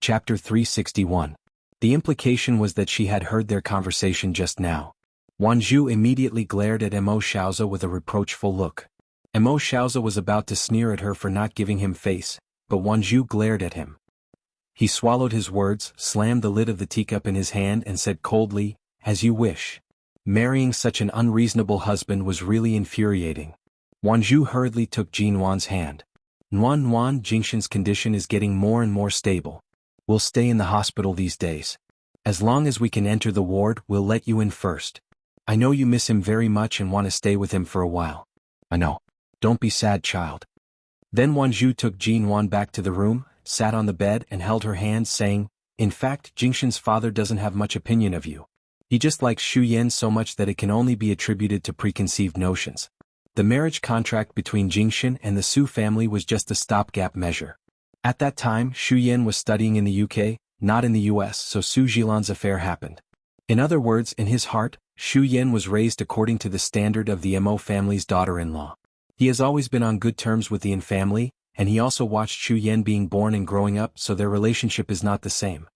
Chapter 361. The implication was that she had heard their conversation just now. Wanzhou immediately glared at Mo Xiaozi with a reproachful look. Mo Xiaozi was about to sneer at her for not giving him face, but Wanzhou glared at him. He swallowed his words, slammed the lid of the teacup in his hand and said coldly, "As you wish." Marrying such an unreasonable husband was really infuriating. Wanzhou hurriedly took Jinwan's hand. "Nuan, Jingshan's condition is getting more and more stable. We'll stay in the hospital these days. As long as we can enter the ward, we'll let you in first. I know you miss him very much and want to stay with him for a while." "I know. Don't be sad, child." Then Wanzhou took Jinwan back to the room, sat on the bed and held her hand, saying, "In fact, Jingshan's father doesn't have much opinion of you. He just likes Xu Yan so much that it can only be attributed to preconceived notions. The marriage contract between Jingshan and the Su family was just a stopgap measure. At that time, Xu Yan was studying in the UK, not in the US, so Su Jilan's affair happened. In other words, in his heart, Xu Yan was raised according to the standard of the Mo family's daughter-in-law. He has always been on good terms with the Yin family, and he also watched Xu Yan being born and growing up, so their relationship is not the same.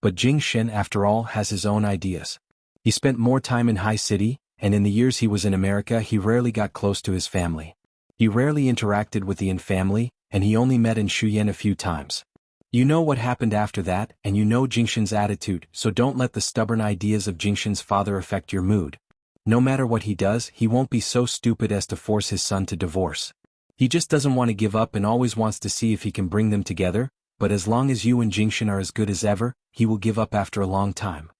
But Jingshan, after all, has his own ideas. He spent more time in High City, and in the years he was in America he rarely got close to his family. He rarely interacted with the Yin family, and he only met in Xu Yan a few times. You know what happened after that, and you know Jingshan's attitude, so don't let the stubborn ideas of Jingshan's father affect your mood. No matter what he does, he won't be so stupid as to force his son to divorce. He just doesn't want to give up and always wants to see if he can bring them together, but as long as you and Jingshan are as good as ever, he will give up after a long time."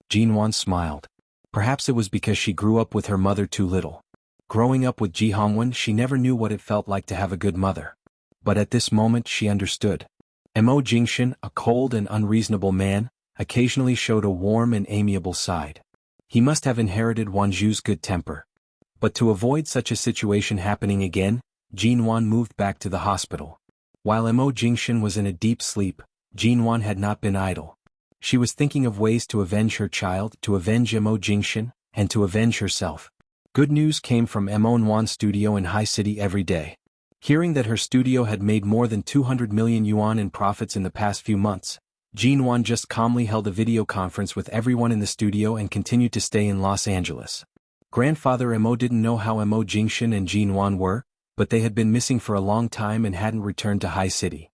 Jinwan smiled. Perhaps it was because she grew up with her mother too little. Growing up with Ji Hongwen, she never knew what it felt like to have a good mother. But at this moment she understood. Mo Jingshan, a cold and unreasonable man, occasionally showed a warm and amiable side. He must have inherited Wanzhou's good temper. But to avoid such a situation happening again, Jinwan moved back to the hospital. While Mo Jingshan was in a deep sleep, Jinwan had not been idle. She was thinking of ways to avenge her child, to avenge Mo Jingshan, and to avenge herself. Good news came from Mo Nwan's studio in High City every day. Hearing that her studio had made more than 200 million yuan in profits in the past few months, Jinwan just calmly held a video conference with everyone in the studio and continued to stay in Los Angeles. Grandfather Mo didn't know how Mo Jingshan and Jinwan were, but they had been missing for a long time and hadn't returned to High City.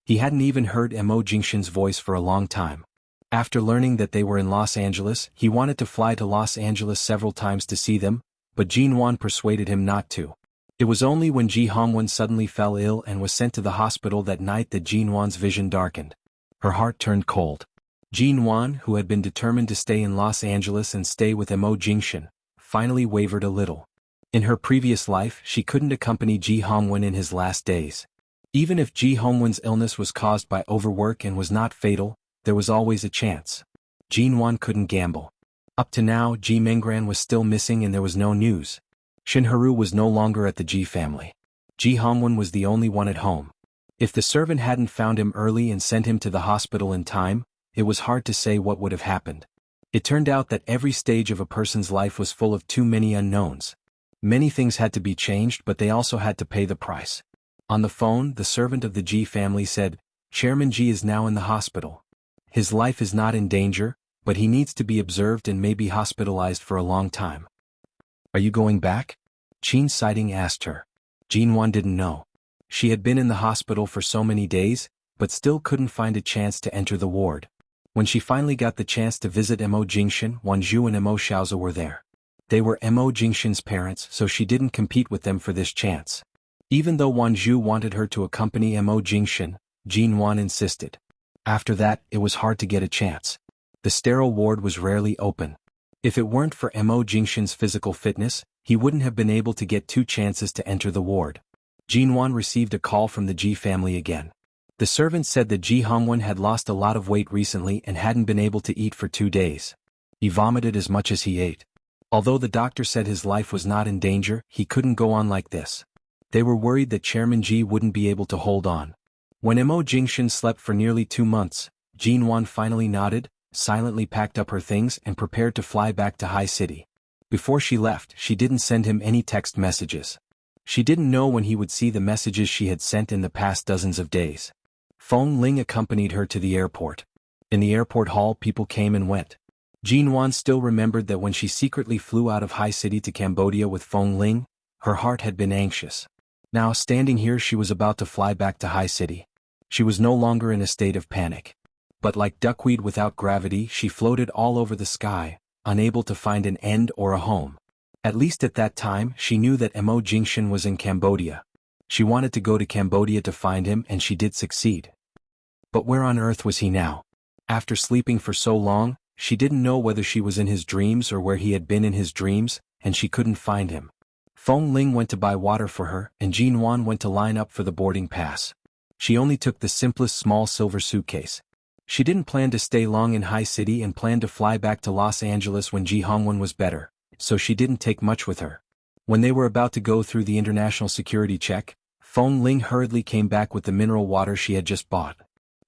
He hadn't even heard Mo Jingshan's voice for a long time. After learning that they were in Los Angeles, he wanted to fly to Los Angeles several times to see them, but Jinwan persuaded him not to. It was only when Ji Hongwen suddenly fell ill and was sent to the hospital that night that Jinwan's vision darkened. Her heart turned cold. Jinwan, who had been determined to stay in Los Angeles and stay with Mo Jingshan, finally wavered a little. In her previous life, she couldn't accompany Ji Hongwen in his last days. Even if Ji Hongwen's illness was caused by overwork and was not fatal, there was always a chance. Jinwan couldn't gamble. Up to now, Ji Menggran was still missing and there was no news. Shinharu was no longer at the Ji family. Ji Hongwen was the only one at home. If the servant hadn't found him early and sent him to the hospital in time, it was hard to say what would have happened. It turned out that every stage of a person's life was full of too many unknowns. Many things had to be changed, but they also had to pay the price. On the phone, the servant of the Ji family said, "Chairman Ji is now in the hospital. His life is not in danger, but he needs to be observed and may be hospitalized for a long time." "Are you going back?" Qin Siding asked her. Jinwan didn't know. She had been in the hospital for so many days, but still couldn't find a chance to enter the ward. When she finally got the chance to visit Mo Jingshan, Wanzhou and Mo Xiaozi were there. They were Mo Jingshan's parents, so she didn't compete with them for this chance. Even though Wanzhou wanted her to accompany Mo Jingshan, Jinwan insisted. After that, it was hard to get a chance. The sterile ward was rarely open. If it weren't for Mo Jingshan's physical fitness, he wouldn't have been able to get 2 chances to enter the ward. Jinwan received a call from the Ji family again. The servant said that Ji Hongwen had lost a lot of weight recently and hadn't been able to eat for 2 days. He vomited as much as he ate. Although the doctor said his life was not in danger, he couldn't go on like this. They were worried that Chairman Ji wouldn't be able to hold on. When Mo Jingshan slept for nearly 2 months, Jinwan finally nodded, silently packed up her things and prepared to fly back to High City. Before she left, she didn't send him any text messages. She didn't know when he would see the messages she had sent in the past dozens of days. Feng Ling accompanied her to the airport. In the airport hall, people came and went. Jin Wan still remembered that when she secretly flew out of High City to Cambodia with Feng Ling, her heart had been anxious. Now, standing here, she was about to fly back to High City. She was no longer in a state of panic. But like duckweed without gravity, she floated all over the sky, unable to find an end or a home. At least at that time, she knew that Mo Jingshan was in Cambodia. She wanted to go to Cambodia to find him, and she did succeed. But where on earth was he now? After sleeping for so long, she didn't know whether she was in his dreams or where he had been in his dreams, and she couldn't find him. Feng Ling went to buy water for her, and Jin Wan went to line up for the boarding pass. She only took the simplest small silver suitcase. She didn't plan to stay long in High City and planned to fly back to Los Angeles when Ji Hongwen was better, so she didn't take much with her. When they were about to go through the international security check, Feng Ling hurriedly came back with the mineral water she had just bought.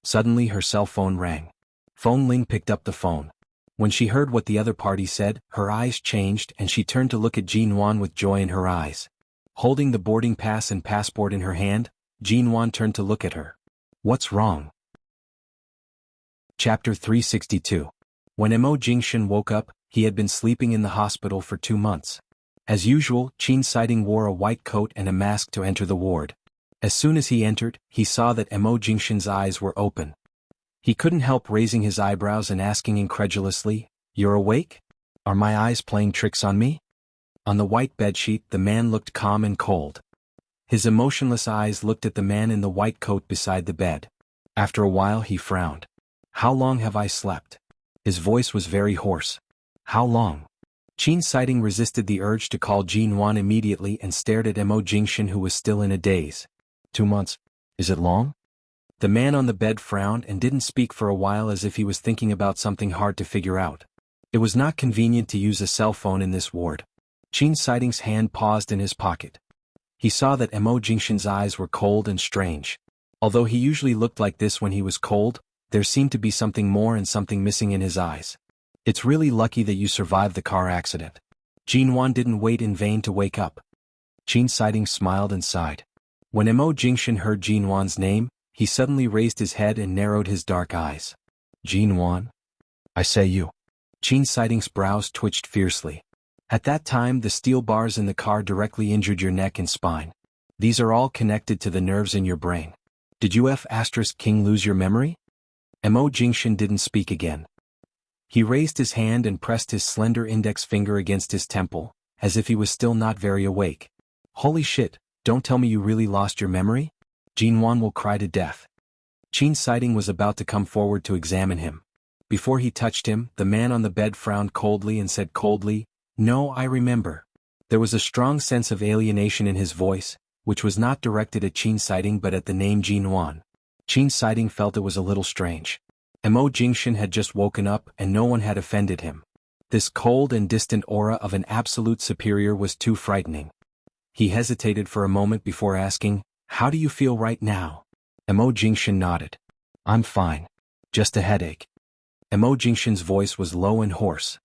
Suddenly her cell phone rang. Feng Ling picked up the phone. When she heard what the other party said, her eyes changed and she turned to look at Jin Wan with joy in her eyes. Holding the boarding pass and passport in her hand, Jin Wan turned to look at her. What's wrong? Chapter 362. When Mo Jingshan woke up, he had been sleeping in the hospital for 2 months. As usual, Qin Siding wore a white coat and a mask to enter the ward. As soon as he entered, he saw that Mo Jingshan's eyes were open. He couldn't help raising his eyebrows and asking incredulously, "You're awake? Are my eyes playing tricks on me?" On the white bedsheet, the man looked calm and cold. His emotionless eyes looked at the man in the white coat beside the bed. After a while he frowned. "How long have I slept?" His voice was very hoarse. "How long?" Qin Siding resisted the urge to call Jin Wan immediately and stared at Mo Jingshan, who was still in a daze. 2 months. Is it long? The man on the bed frowned and didn't speak for a while, as if he was thinking about something hard to figure out. It was not convenient to use a cell phone in this ward. Qin Siding's hand paused in his pocket. He saw that Mo Jingshan's eyes were cold and strange. Although he usually looked like this when he was cold, there seemed to be something more and something missing in his eyes. "It's really lucky that you survived the car accident." Jin Wan didn't wait in vain to wake up. Qin Siding smiled and sighed. When Mo Jingshan heard Jin Wan's name, he suddenly raised his head and narrowed his dark eyes. "Jin Wan? I say you." Qin Siding's brows twitched fiercely. "At that time, the steel bars in the car directly injured your neck and spine. These are all connected to the nerves in your brain. Did you King lose your memory?" Mo Jingshan didn't speak again. He raised his hand and pressed his slender index finger against his temple, as if he was still not very awake. "Holy shit, don't tell me you really lost your memory? Jin Wan will cry to death." Qin Siding was about to come forward to examine him. Before he touched him, the man on the bed frowned coldly and said coldly, "No, I remember." There was a strong sense of alienation in his voice, which was not directed at Qin Siding but at the name Jin Wan. Qin Siding felt it was a little strange. Mo Jingshan had just woken up and no one had offended him. This cold and distant aura of an absolute superior was too frightening. He hesitated for a moment before asking, "How do you feel right now?" Mo Jingshan nodded. "I'm fine. Just a headache." Mo Jingshan's voice was low and hoarse.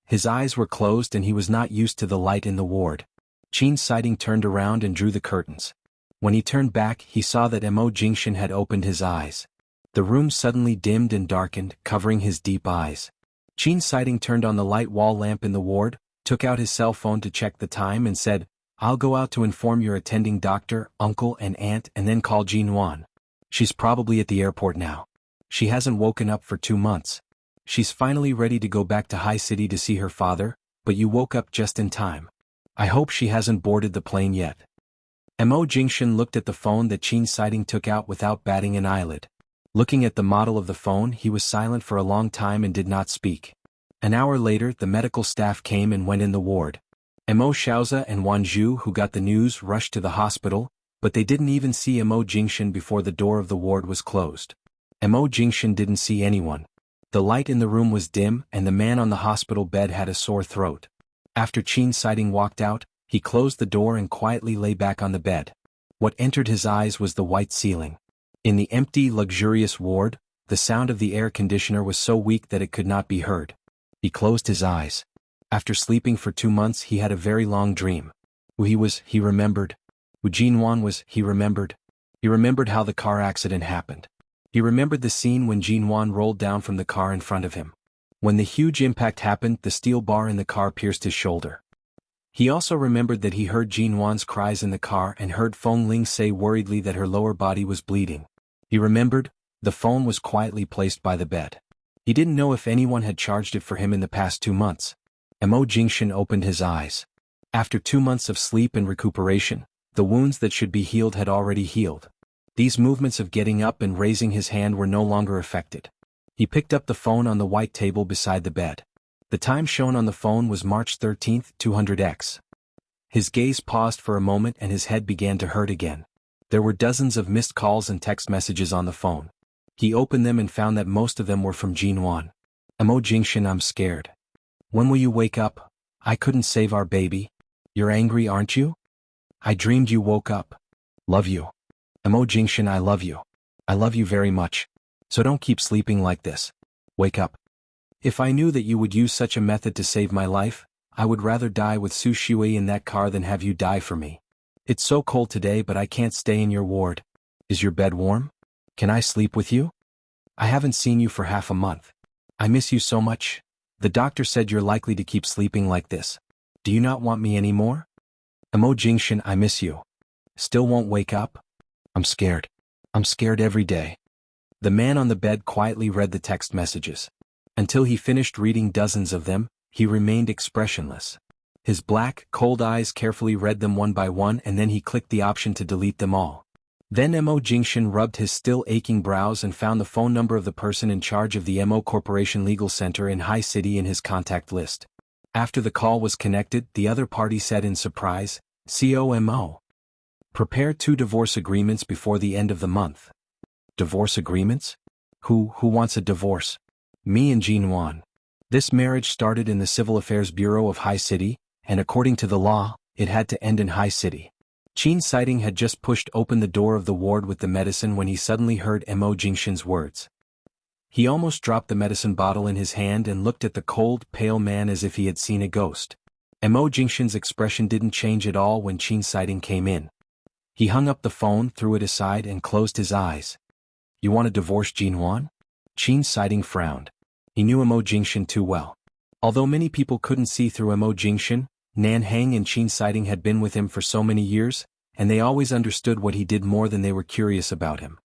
His eyes were closed and he was not used to the light in the ward. Qin Siding turned around and drew the curtains. When he turned back, he saw that Mo Jingshan had opened his eyes. The room suddenly dimmed and darkened, covering his deep eyes. Qin Siding turned on the light wall lamp in the ward, took out his cell phone to check the time and said, "I'll go out to inform your attending doctor, uncle and aunt and then call Jin Wan. She's probably at the airport now. She hasn't woken up for 2 months. She's finally ready to go back to High City to see her father, but you woke up just in time. I hope she hasn't boarded the plane yet." Mo Jingshan looked at the phone that Qin Siding took out without batting an eyelid. Looking at the model of the phone, he was silent for a long time and did not speak. An hour later, the medical staff came and went in the ward. Mo Xiaoza and Wan Zhu, who got the news, rushed to the hospital, but they didn't even see Mo Jingshan before the door of the ward was closed. Mo Jingshan didn't see anyone. The light in the room was dim and the man on the hospital bed had a sore throat. After Qin Siding walked out, he closed the door and quietly lay back on the bed. What entered his eyes was the white ceiling. In the empty, luxurious ward, the sound of the air conditioner was so weak that it could not be heard. He closed his eyes. After sleeping for 2 months, he had a very long dream. Who he was, he remembered. Who Jin Wan was, he remembered. He remembered how the car accident happened. He remembered the scene when Jinwan rolled down from the car in front of him. When the huge impact happened, the steel bar in the car pierced his shoulder. He also remembered that he heard Jinwan's cries in the car and heard Feng Ling say worriedly that her lower body was bleeding. He remembered, the phone was quietly placed by the bed. He didn't know if anyone had charged it for him in the past 2 months. Mo Jingshan opened his eyes. After 2 months of sleep and recuperation, the wounds that should be healed had already healed. These movements of getting up and raising his hand were no longer affected. He picked up the phone on the white table beside the bed. The time shown on the phone was March 13, 200x. His gaze paused for a moment and his head began to hurt again. There were dozens of missed calls and text messages on the phone. He opened them and found that most of them were from Jinwan. Mo Jingshan, I'm scared. When will you wake up? I couldn't save our baby. You're angry, aren't you? I dreamed you woke up. Love you. Mo Jingshan, I love you. I love you very much. So don't keep sleeping like this. Wake up. If I knew that you would use such a method to save my life, I would rather die with Su Shui in that car than have you die for me. It's so cold today, but I can't stay in your ward. Is your bed warm? Can I sleep with you? I haven't seen you for half a month. I miss you so much. The doctor said you're likely to keep sleeping like this. Do you not want me anymore? Mo Jingshan, I miss you. Still won't wake up? I'm scared. I'm scared every day. The man on the bed quietly read the text messages. Until he finished reading dozens of them, he remained expressionless. His black, cold eyes carefully read them one by one and then he clicked the option to delete them all. Then Mo Jingshan rubbed his still aching brows and found the phone number of the person in charge of the Mo Corporation Legal Center in High City in his contact list. After the call was connected, the other party said in surprise, COMO. Prepare 2 divorce agreements before the end of the month. Divorce agreements? Who wants a divorce? Me and Jinwan. This marriage started in the Civil Affairs Bureau of High City, and according to the law, it had to end in High City. Qin Sighting had just pushed open the door of the ward with the medicine when he suddenly heard Mo Jingshan's words. He almost dropped the medicine bottle in his hand and looked at the cold, pale man as if he had seen a ghost. Mo Jingshan's expression didn't change at all when Qin Sighting came in. He hung up the phone, threw it aside and closed his eyes. You want to divorce Jinwan? Qin Sighting frowned. He knew Mo Jingshan too well. Although many people couldn't see through Mo Jingshan, Nan Heng and Qin Sighting had been with him for so many years, and they always understood what he did more than they were curious about him.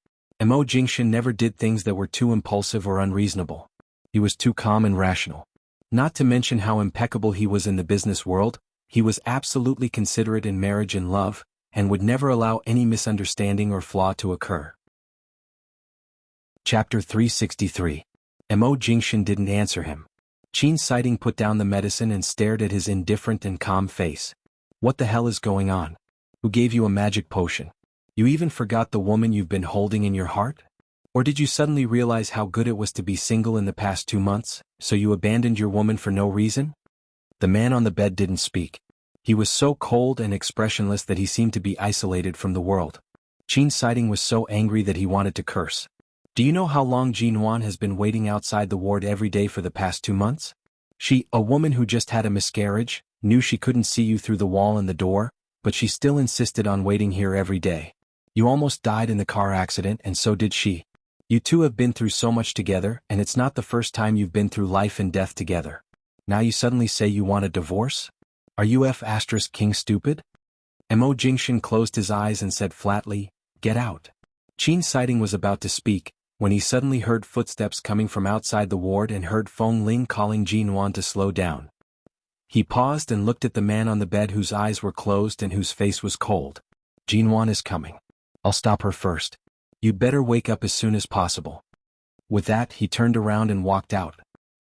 Mo Jingshan never did things that were too impulsive or unreasonable. He was too calm and rational. Not to mention how impeccable he was in the business world, he was absolutely considerate in marriage and love, and would never allow any misunderstanding or flaw to occur. Chapter 363. Mo Jingshan didn't answer him. Qin Sighting put down the medicine and stared at his indifferent and calm face. What the hell is going on? Who gave you a magic potion? You even forgot the woman you've been holding in your heart? Or did you suddenly realize how good it was to be single in the past 2 months, so you abandoned your woman for no reason? The man on the bed didn't speak. He was so cold and expressionless that he seemed to be isolated from the world. Qin Sighting was so angry that he wanted to curse. Do you know how long Jinwan has been waiting outside the ward every day for the past 2 months? She, a woman who just had a miscarriage, knew she couldn't see you through the wall and the door, but she still insisted on waiting here every day. You almost died in the car accident and so did she. You two have been through so much together and it's not the first time you've been through life and death together. Now you suddenly say you want a divorce? Are you King stupid? Mo Jingshan closed his eyes and said flatly, get out. Qin Sighting was about to speak, when he suddenly heard footsteps coming from outside the ward and heard Feng Ling calling Jinwan to slow down. He paused and looked at the man on the bed whose eyes were closed and whose face was cold. Jinwan is coming. I'll stop her first. You'd better wake up as soon as possible. With that, he turned around and walked out.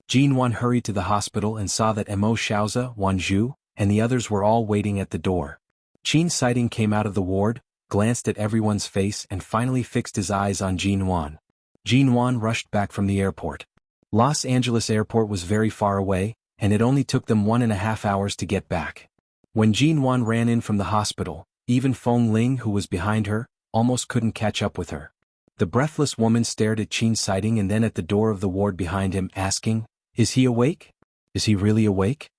Jinwan hurried to the hospital and saw that Mo Xiaozi, Wanzhu, and the others were all waiting at the door. Qin Sighting came out of the ward, glanced at everyone's face and finally fixed his eyes on Jinwan. Jinwan rushed back from the airport. Los Angeles Airport was very far away, and it only took them 1.5 hours to get back. When Jinwan ran in from the hospital, even Feng Ling, who was behind her, almost couldn't catch up with her. The breathless woman stared at Qin Sighting and then at the door of the ward behind him, asking, Is he awake? Is he really awake?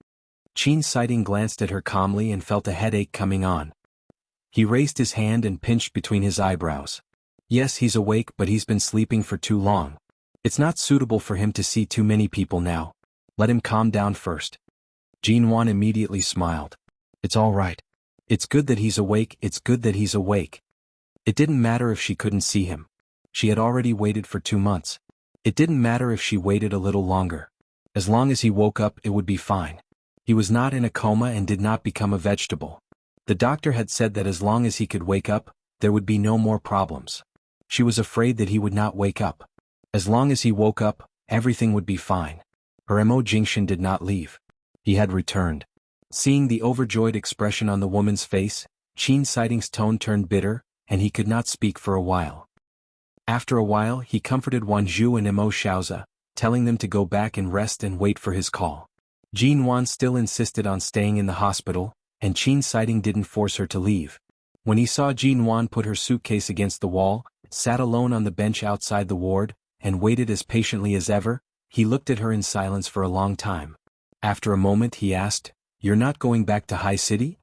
Qin Sighting glanced at her calmly and felt a headache coming on. He raised his hand and pinched between his eyebrows. Yes, he's awake, but he's been sleeping for too long. It's not suitable for him to see too many people now. Let him calm down first. Jinwan immediately smiled. It's all right. It's good that he's awake, it's good that he's awake. It didn't matter if she couldn't see him. She had already waited for 2 months. It didn't matter if she waited a little longer. As long as he woke up, it would be fine. He was not in a coma and did not become a vegetable. The doctor had said that as long as he could wake up, there would be no more problems. She was afraid that he would not wake up. As long as he woke up, everything would be fine. Her Mo Jingshan did not leave. He had returned. Seeing the overjoyed expression on the woman's face, Qin Sighting's tone turned bitter, and he could not speak for a while. After a while, he comforted Wan Zhu and Mo Xiaoza, telling them to go back and rest and wait for his call. Jin Wan still insisted on staying in the hospital, and Qin Sighting didn't force her to leave. When he saw Jin Wan put her suitcase against the wall, sat alone on the bench outside the ward, and waited as patiently as ever, he looked at her in silence for a long time. After a moment he asked, "You're not going back to High City?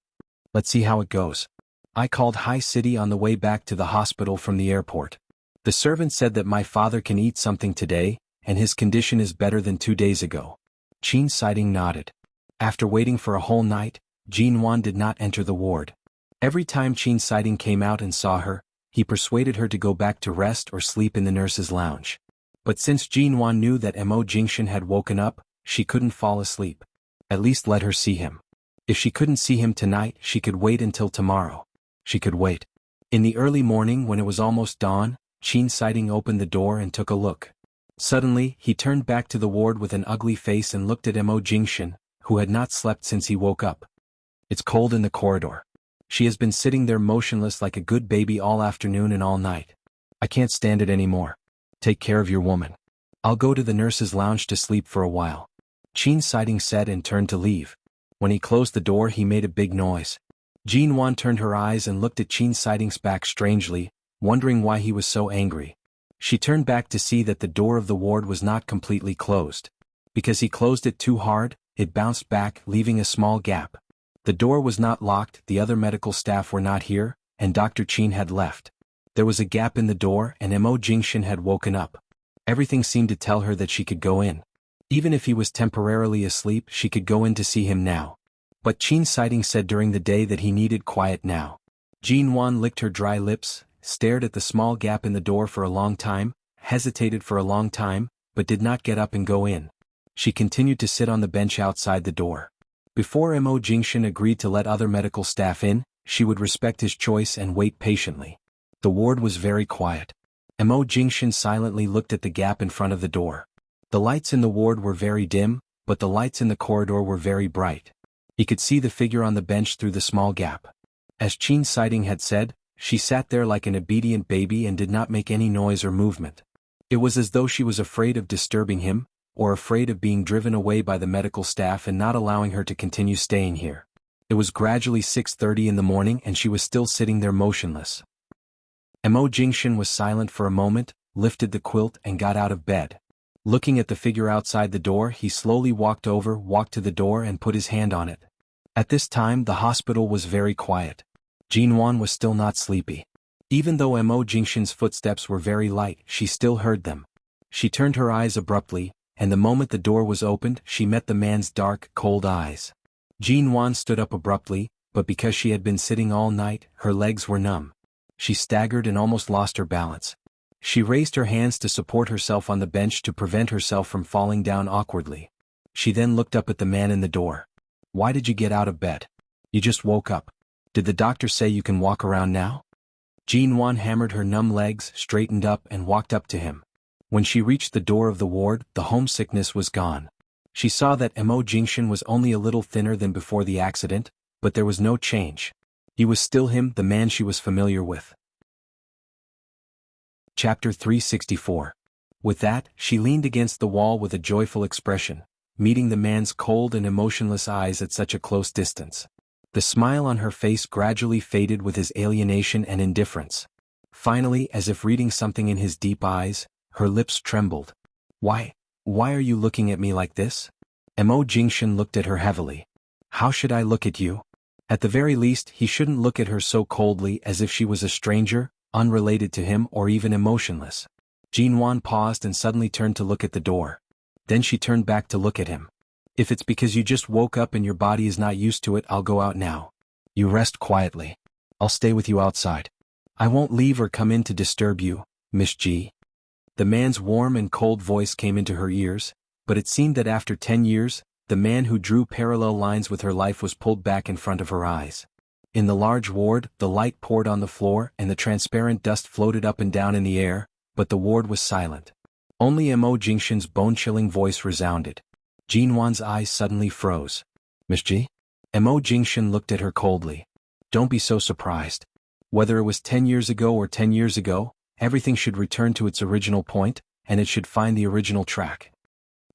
Let's see how it goes." I called High City on the way back to the hospital from the airport. The servant said that my father can eat something today, and his condition is better than 2 days ago. Qin Sighting nodded. After waiting for a whole night, Jin Wan did not enter the ward. Every time Qin Sighting came out and saw her, he persuaded her to go back to rest or sleep in the nurse's lounge. But since Jin Wan knew that Mo Jingshan had woken up, she couldn't fall asleep. At least let her see him. If she couldn't see him tonight, she could wait until tomorrow. She could wait. In the early morning when it was almost dawn, Qin Sighting opened the door and took a look. Suddenly, he turned back to the ward with an ugly face and looked at Mo Jingshan, who had not slept since he woke up. It's cold in the corridor. She has been sitting there motionless like a good baby all afternoon and all night. I can't stand it anymore. Take care of your woman. I'll go to the nurse's lounge to sleep for a while. Qin Sighting said and turned to leave. When he closed the door he made a big noise. Jin Wan turned her eyes and looked at Qin Sighting's back strangely, wondering why he was so angry. She turned back to see that the door of the ward was not completely closed. Because he closed it too hard, it bounced back, leaving a small gap. The door was not locked, the other medical staff were not here, and Dr. Qin had left. There was a gap in the door and Mo Jingshan had woken up. Everything seemed to tell her that she could go in. Even if he was temporarily asleep, she could go in to see him now. But Qin Sighting said during the day that he needed quiet now. Jin Wan licked her dry lips, stared at the small gap in the door for a long time, hesitated for a long time, but did not get up and go in. She continued to sit on the bench outside the door. Before Mo Jingshan agreed to let other medical staff in, she would respect his choice and wait patiently. The ward was very quiet. Mo Jingshan silently looked at the gap in front of the door. The lights in the ward were very dim, but the lights in the corridor were very bright. He could see the figure on the bench through the small gap. As Qin Sighting had said, she sat there like an obedient baby and did not make any noise or movement. It was as though she was afraid of disturbing him, or afraid of being driven away by the medical staff and not allowing her to continue staying here. It was gradually 6:30 in the morning and she was still sitting there motionless. Mo Jingshan was silent for a moment, lifted the quilt and got out of bed. Looking at the figure outside the door, he slowly walked to the door and put his hand on it. At this time the hospital was very quiet. Jin Wan was still not sleepy. Even though Mo Jingshan's footsteps were very light, she still heard them. She turned her eyes abruptly, and the moment the door was opened, she met the man's dark, cold eyes. Jin Wan stood up abruptly, but because she had been sitting all night, her legs were numb. She staggered and almost lost her balance. She raised her hands to support herself on the bench to prevent herself from falling down awkwardly. She then looked up at the man in the door. "Why did you get out of bed? You just woke up. Did the doctor say you can walk around now?" Jin Wan hammered her numb legs, straightened up and walked up to him. When she reached the door of the ward, the homesickness was gone. She saw that Mo Jingshan was only a little thinner than before the accident, but there was no change. He was still him, the man she was familiar with. Chapter 364. With that, she leaned against the wall with a joyful expression, meeting the man's cold and emotionless eyes at such a close distance. The smile on her face gradually faded with his alienation and indifference. Finally, as if reading something in his deep eyes, her lips trembled. Why are you looking at me like this?" Mo Jingshan looked at her heavily. "How should I look at you?" At the very least, he shouldn't look at her so coldly as if she was a stranger, unrelated to him or even emotionless. Jinwan paused and suddenly turned to look at the door. Then she turned back to look at him. If it's because you just woke up and your body is not used to it, I'll go out now. You rest quietly. I'll stay with you outside. I won't leave or come in to disturb you, Miss G. The man's warm and cold voice came into her ears, but it seemed that after 10 years, the man who drew parallel lines with her life was pulled back in front of her eyes. In the large ward, the light poured on the floor and the transparent dust floated up and down in the air, but the ward was silent. Only Mo Jingshan's bone-chilling voice resounded. Jinwan's eyes suddenly froze. Miss G? Mo Jingshan looked at her coldly. Don't be so surprised. Whether it was 10 years ago or 10 years ago, everything should return to its original point, and it should find the original track.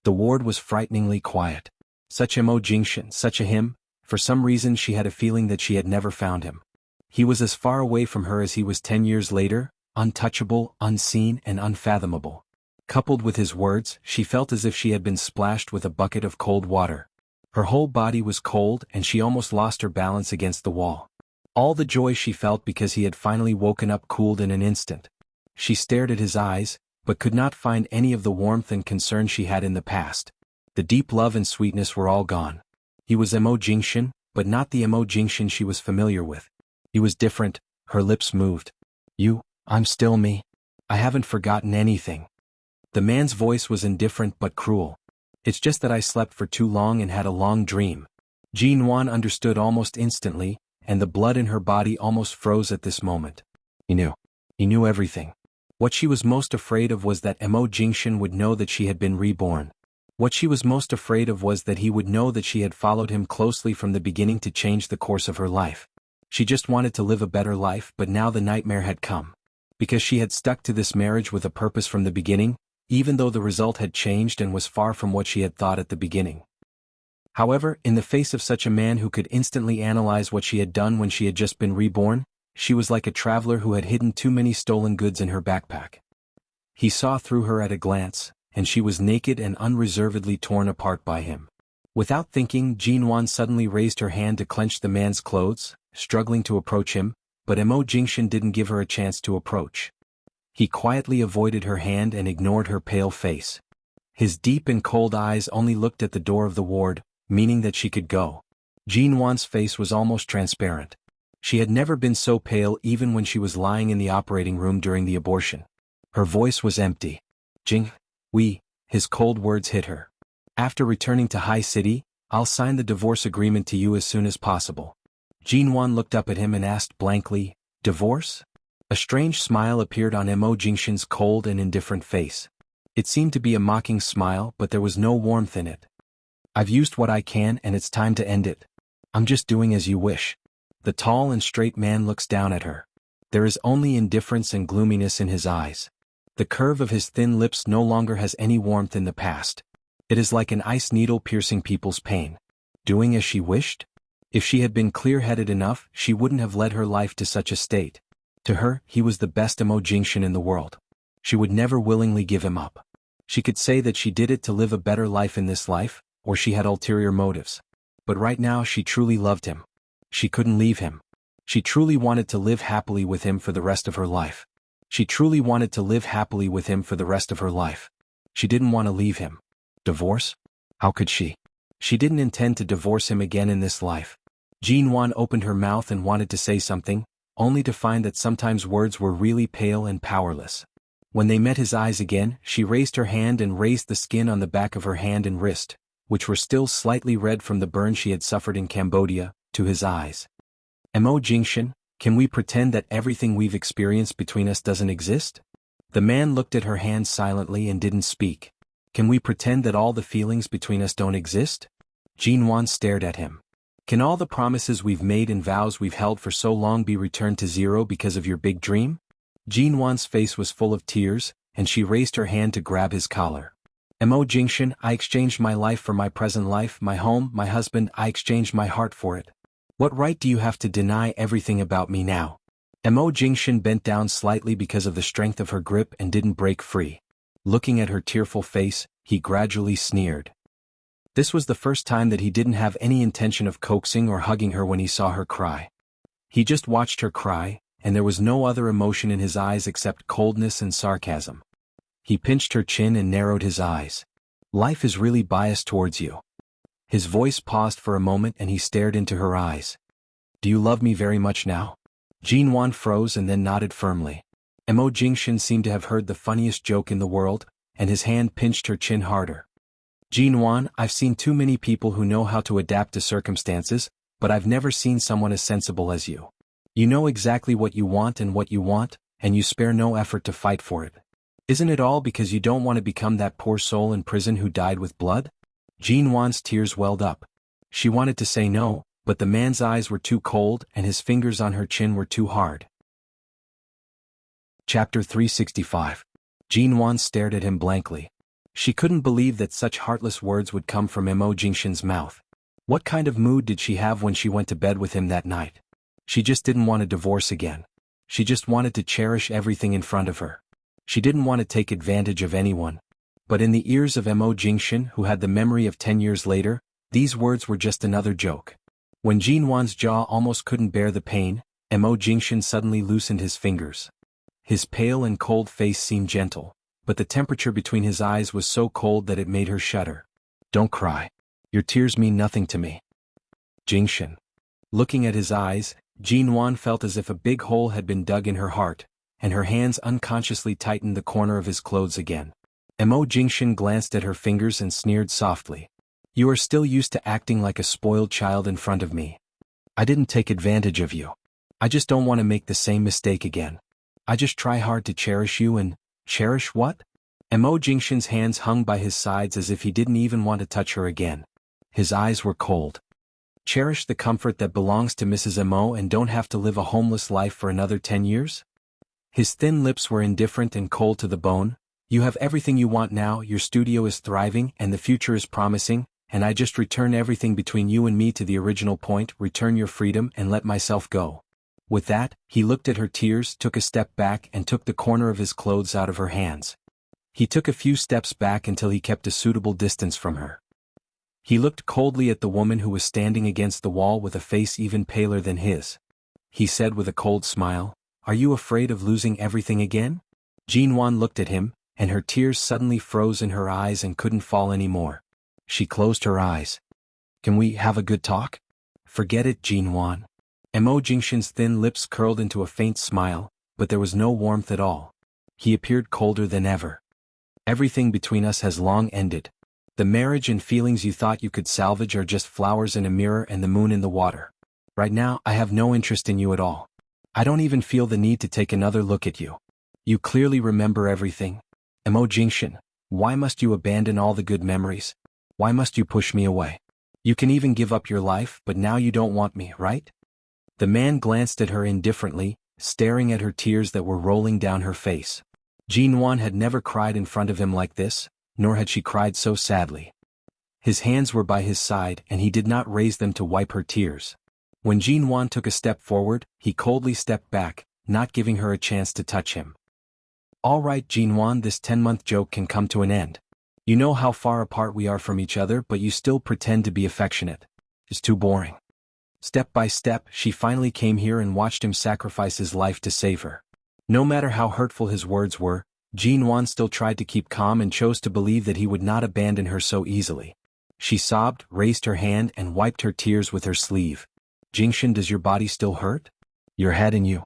The ward was frighteningly quiet. Such Mo Jingshan, such a him, for some reason she had a feeling that she had never found him. He was as far away from her as he was 10 years later, untouchable, unseen, and unfathomable. Coupled with his words, she felt as if she had been splashed with a bucket of cold water. Her whole body was cold and she almost lost her balance against the wall. All the joy she felt because he had finally woken up cooled in an instant. She stared at his eyes, but could not find any of the warmth and concern she had in the past. The deep love and sweetness were all gone. He was Mo Jingshan, but not the Mo Jingshan she was familiar with. He was different. Her lips moved. I'm still me. I haven't forgotten anything. The man's voice was indifferent but cruel. It's just that I slept for too long and had a long dream. Jinwan understood almost instantly, and the blood in her body almost froze at this moment. He knew. He knew everything. What she was most afraid of was that Mo Jingshan would know that she had been reborn. What she was most afraid of was that he would know that she had followed him closely from the beginning to change the course of her life. She just wanted to live a better life, but now the nightmare had come. Because she had stuck to this marriage with a purpose from the beginning, even though the result had changed and was far from what she had thought at the beginning. However, in the face of such a man who could instantly analyze what she had done when she had just been reborn, she was like a traveler who had hidden too many stolen goods in her backpack. He saw through her at a glance, and she was naked and unreservedly torn apart by him. Without thinking, Jinwan suddenly raised her hand to clench the man's clothes, struggling to approach him, but Mo Jingshan didn't give her a chance to approach. He quietly avoided her hand and ignored her pale face. His deep and cold eyes only looked at the door of the ward, meaning that she could go. Jinwan's face was almost transparent. She had never been so pale even when she was lying in the operating room during the abortion. Her voice was empty. His cold words hit her. After returning to High City, I'll sign the divorce agreement to you as soon as possible. Jinwan looked up at him and asked blankly, divorce? A strange smile appeared on Mo Jingshan's cold and indifferent face. It seemed to be a mocking smile, but there was no warmth in it. I've used what I can and it's time to end it. I'm just doing as you wish. The tall and straight man looks down at her. There is only indifference and gloominess in his eyes. The curve of his thin lips no longer has any warmth in the past. It is like an ice needle piercing people's pain. Doing as she wished? If she had been clear-headed enough, she wouldn't have led her life to such a state. To her, he was the best Mo Jingshan in the world. She would never willingly give him up. She could say that she did it to live a better life in this life, or she had ulterior motives. But right now she truly loved him. She couldn't leave him. She truly wanted to live happily with him for the rest of her life. She truly wanted to live happily with him for the rest of her life. She didn't want to leave him. Divorce? How could she? She didn't intend to divorce him again in this life. Jinwan opened her mouth and wanted to say something, only to find that sometimes words were really pale and powerless. When they met his eyes again, she raised her hand and raised the skin on the back of her hand and wrist, which were still slightly red from the burn she had suffered in Cambodia, to his eyes. Mo Jingshan, can we pretend that everything we've experienced between us doesn't exist? The man looked at her hand silently and didn't speak. Can we pretend that all the feelings between us don't exist? Jinwan stared at him. Can all the promises we've made and vows we've held for so long be returned to zero because of your big dream? Jinwan's face was full of tears, and she raised her hand to grab his collar. Mo Jingshan, I exchanged my life for my present life, my home, my husband, I exchanged my heart for it. What right do you have to deny everything about me now? Mo Jingshan bent down slightly because of the strength of her grip and didn't break free. Looking at her tearful face, he gradually sneered. This was the first time that he didn't have any intention of coaxing or hugging her when he saw her cry. He just watched her cry, and there was no other emotion in his eyes except coldness and sarcasm. He pinched her chin and narrowed his eyes. Life is really biased towards you. His voice paused for a moment and he stared into her eyes. Do you love me very much now? Jinwan froze and then nodded firmly. Mo Jingshan seemed to have heard the funniest joke in the world, and his hand pinched her chin harder. Jinwan, I've seen too many people who know how to adapt to circumstances, but I've never seen someone as sensible as you. You know exactly what you want, and you spare no effort to fight for it. Isn't it all because you don't want to become that poor soul in prison who died with blood? Jinwan's tears welled up. She wanted to say no, but the man's eyes were too cold and his fingers on her chin were too hard. Chapter 365. Jinwan stared at him blankly. She couldn't believe that such heartless words would come from Mo Jingshan's mouth. What kind of mood did she have when she went to bed with him that night? She just didn't want a divorce again. She just wanted to cherish everything in front of her. She didn't want to take advantage of anyone. But in the ears of Mo Jingshan, who had the memory of 10 years later, these words were just another joke. When Jinwan's jaw almost couldn't bear the pain, Mo Jingshan suddenly loosened his fingers. His pale and cold face seemed gentle, but the temperature between his eyes was so cold that it made her shudder. Don't cry. Your tears mean nothing to me. Jingshan. Looking at his eyes, Jinwan felt as if a big hole had been dug in her heart, and her hands unconsciously tightened the corner of his clothes again. Mo Jingshan glanced at her fingers and sneered softly. You are still used to acting like a spoiled child in front of me. I didn't take advantage of you. I just don't want to make the same mistake again. I just try hard to cherish you and… Cherish what? Mo Jingshan's hands hung by his sides as if he didn't even want to touch her again. His eyes were cold. Cherish the comfort that belongs to Mrs. Mo and don't have to live a homeless life for another 10 years? His thin lips were indifferent and cold to the bone. You have everything you want now, your studio is thriving and the future is promising, and I just return everything between you and me to the original point, return your freedom and let myself go. With that, he looked at her tears, took a step back and took the corner of his clothes out of her hands. He took a few steps back until he kept a suitable distance from her. He looked coldly at the woman who was standing against the wall with a face even paler than his. He said with a cold smile, Are you afraid of losing everything again? Jinwan looked at him, and her tears suddenly froze in her eyes and couldn't fall anymore. She closed her eyes. Can we have a good talk? Forget it, Jinwan. Mo Jingshan's thin lips curled into a faint smile, but there was no warmth at all. He appeared colder than ever. Everything between us has long ended. The marriage and feelings you thought you could salvage are just flowers in a mirror and the moon in the water. Right now, I have no interest in you at all. I don't even feel the need to take another look at you. You clearly remember everything. Mo Jingshan, why must you abandon all the good memories? Why must you push me away? You can even give up your life, but now you don't want me, right? The man glanced at her indifferently, staring at her tears that were rolling down her face. Jinwan had never cried in front of him like this, nor had she cried so sadly. His hands were by his side and he did not raise them to wipe her tears. When Jinwan took a step forward, he coldly stepped back, not giving her a chance to touch him. All right, Jinwan, this 10-month joke can come to an end. You know how far apart we are from each other, but you still pretend to be affectionate. It's too boring. Step by step, she finally came here and watched him sacrifice his life to save her. No matter how hurtful his words were, Jinwan still tried to keep calm and chose to believe that he would not abandon her so easily. She sobbed, raised her hand and wiped her tears with her sleeve. Jingshan, does your body still hurt? Your head and you.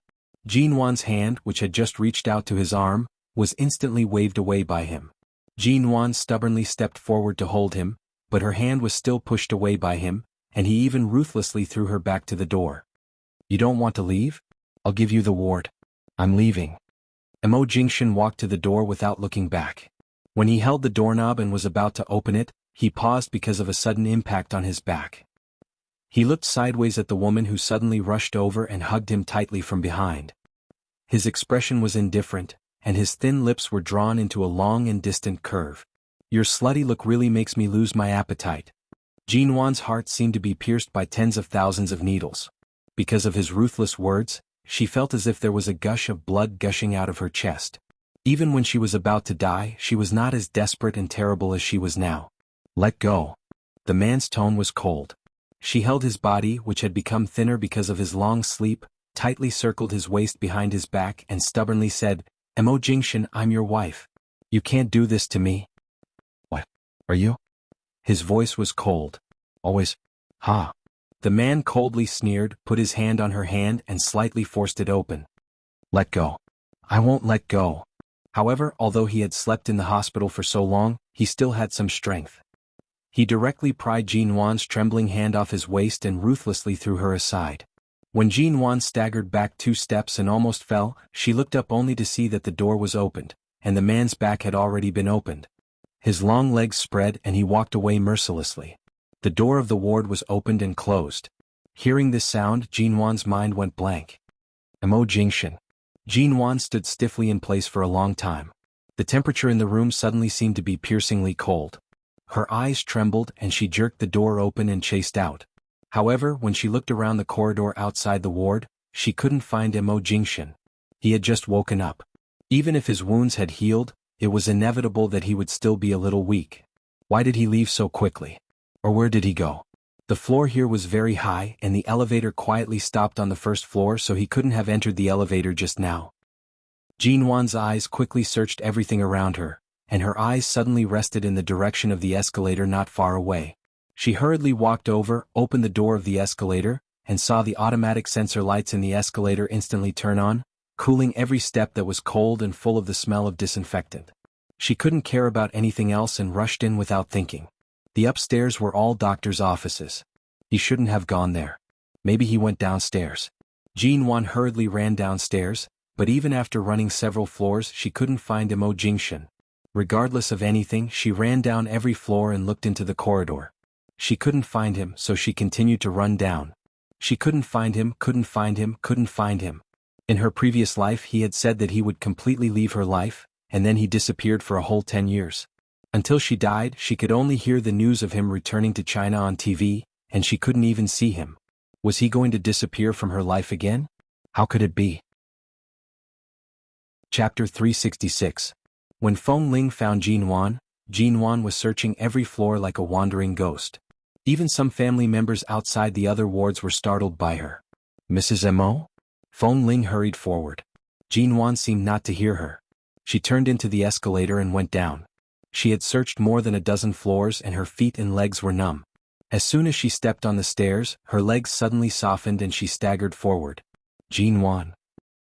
Jinwan's hand, which had just reached out to his arm, was instantly waved away by him. Jinwan stubbornly stepped forward to hold him, but her hand was still pushed away by him, and he even ruthlessly threw her back to the door. You don't want to leave? I'll give you the ward. I'm leaving. Mo Jingshan walked to the door without looking back. When he held the doorknob and was about to open it, he paused because of a sudden impact on his back. He looked sideways at the woman who suddenly rushed over and hugged him tightly from behind. His expression was indifferent, and his thin lips were drawn into a long and distant curve. Your slutty look really makes me lose my appetite. Jinwan's heart seemed to be pierced by tens of thousands of needles. Because of his ruthless words, she felt as if there was a gush of blood gushing out of her chest. Even when she was about to die, she was not as desperate and terrible as she was now. Let go. The man's tone was cold. She held his body, which had become thinner because of his long sleep, tightly circled his waist behind his back and stubbornly said, "Mo Jingshan, I'm your wife. You can't do this to me." "What? Are you?" His voice was cold. "Always. Ha." The man coldly sneered, put his hand on her hand and slightly forced it open. "Let go." "I won't let go." However, although he had slept in the hospital for so long, he still had some strength. He directly pried Jean Wan's trembling hand off his waist and ruthlessly threw her aside. When Jean Wan staggered back 2 steps and almost fell, she looked up only to see that the door was opened, and the man's back had already been opened. His long legs spread and he walked away mercilessly. The door of the ward was opened and closed. Hearing this sound, Jean Wan's mind went blank. Mo Jingshan. Jean Wan stood stiffly in place for a long time. The temperature in the room suddenly seemed to be piercingly cold. Her eyes trembled and she jerked the door open and chased out. However, when she looked around the corridor outside the ward, she couldn't find Mo Jingshan. He had just woken up. Even if his wounds had healed, it was inevitable that he would still be a little weak. Why did he leave so quickly? Or where did he go? The floor here was very high and the elevator quietly stopped on the first floor, so he couldn't have entered the elevator just now. Jean Wan's eyes quickly searched everything around her, and her eyes suddenly rested in the direction of the escalator not far away. She hurriedly walked over, opened the door of the escalator, and saw the automatic sensor lights in the escalator instantly turn on, cooling every step that was cold and full of the smell of disinfectant. She couldn't care about anything else and rushed in without thinking. The upstairs were all doctors' offices. He shouldn't have gone there. Maybe he went downstairs. Jean Wan hurriedly ran downstairs, but even after running several floors she couldn't find Mo Jingshan. Regardless of anything, she ran down every floor and looked into the corridor. She couldn't find him, so she continued to run down. She couldn't find him, couldn't find him, couldn't find him. In her previous life he had said that he would completely leave her life, and then he disappeared for a whole 10 years. Until she died, she could only hear the news of him returning to China on TV, and she couldn't even see him. Was he going to disappear from her life again? How could it be? Chapter 366. When Feng Ling found Jean Wan was searching every floor like a wandering ghost. Even some family members outside the other wards were startled by her. "Mrs. Mo?" Feng Ling hurried forward. Jean Wan seemed not to hear her. She turned into the escalator and went down. She had searched more than a dozen floors and her feet and legs were numb. As soon as she stepped on the stairs, her legs suddenly softened and she staggered forward. "Jean Wan."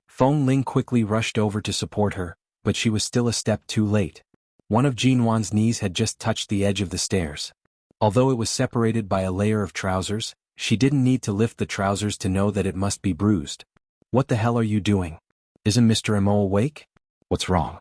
Feng Ling quickly rushed over to support her, but she was still a step too late. One of Jean Wan's knees had just touched the edge of the stairs. Although it was separated by a layer of trousers, she didn't need to lift the trousers to know that it must be bruised. "What the hell are you doing? Isn't Mr. Mo awake? What's wrong?"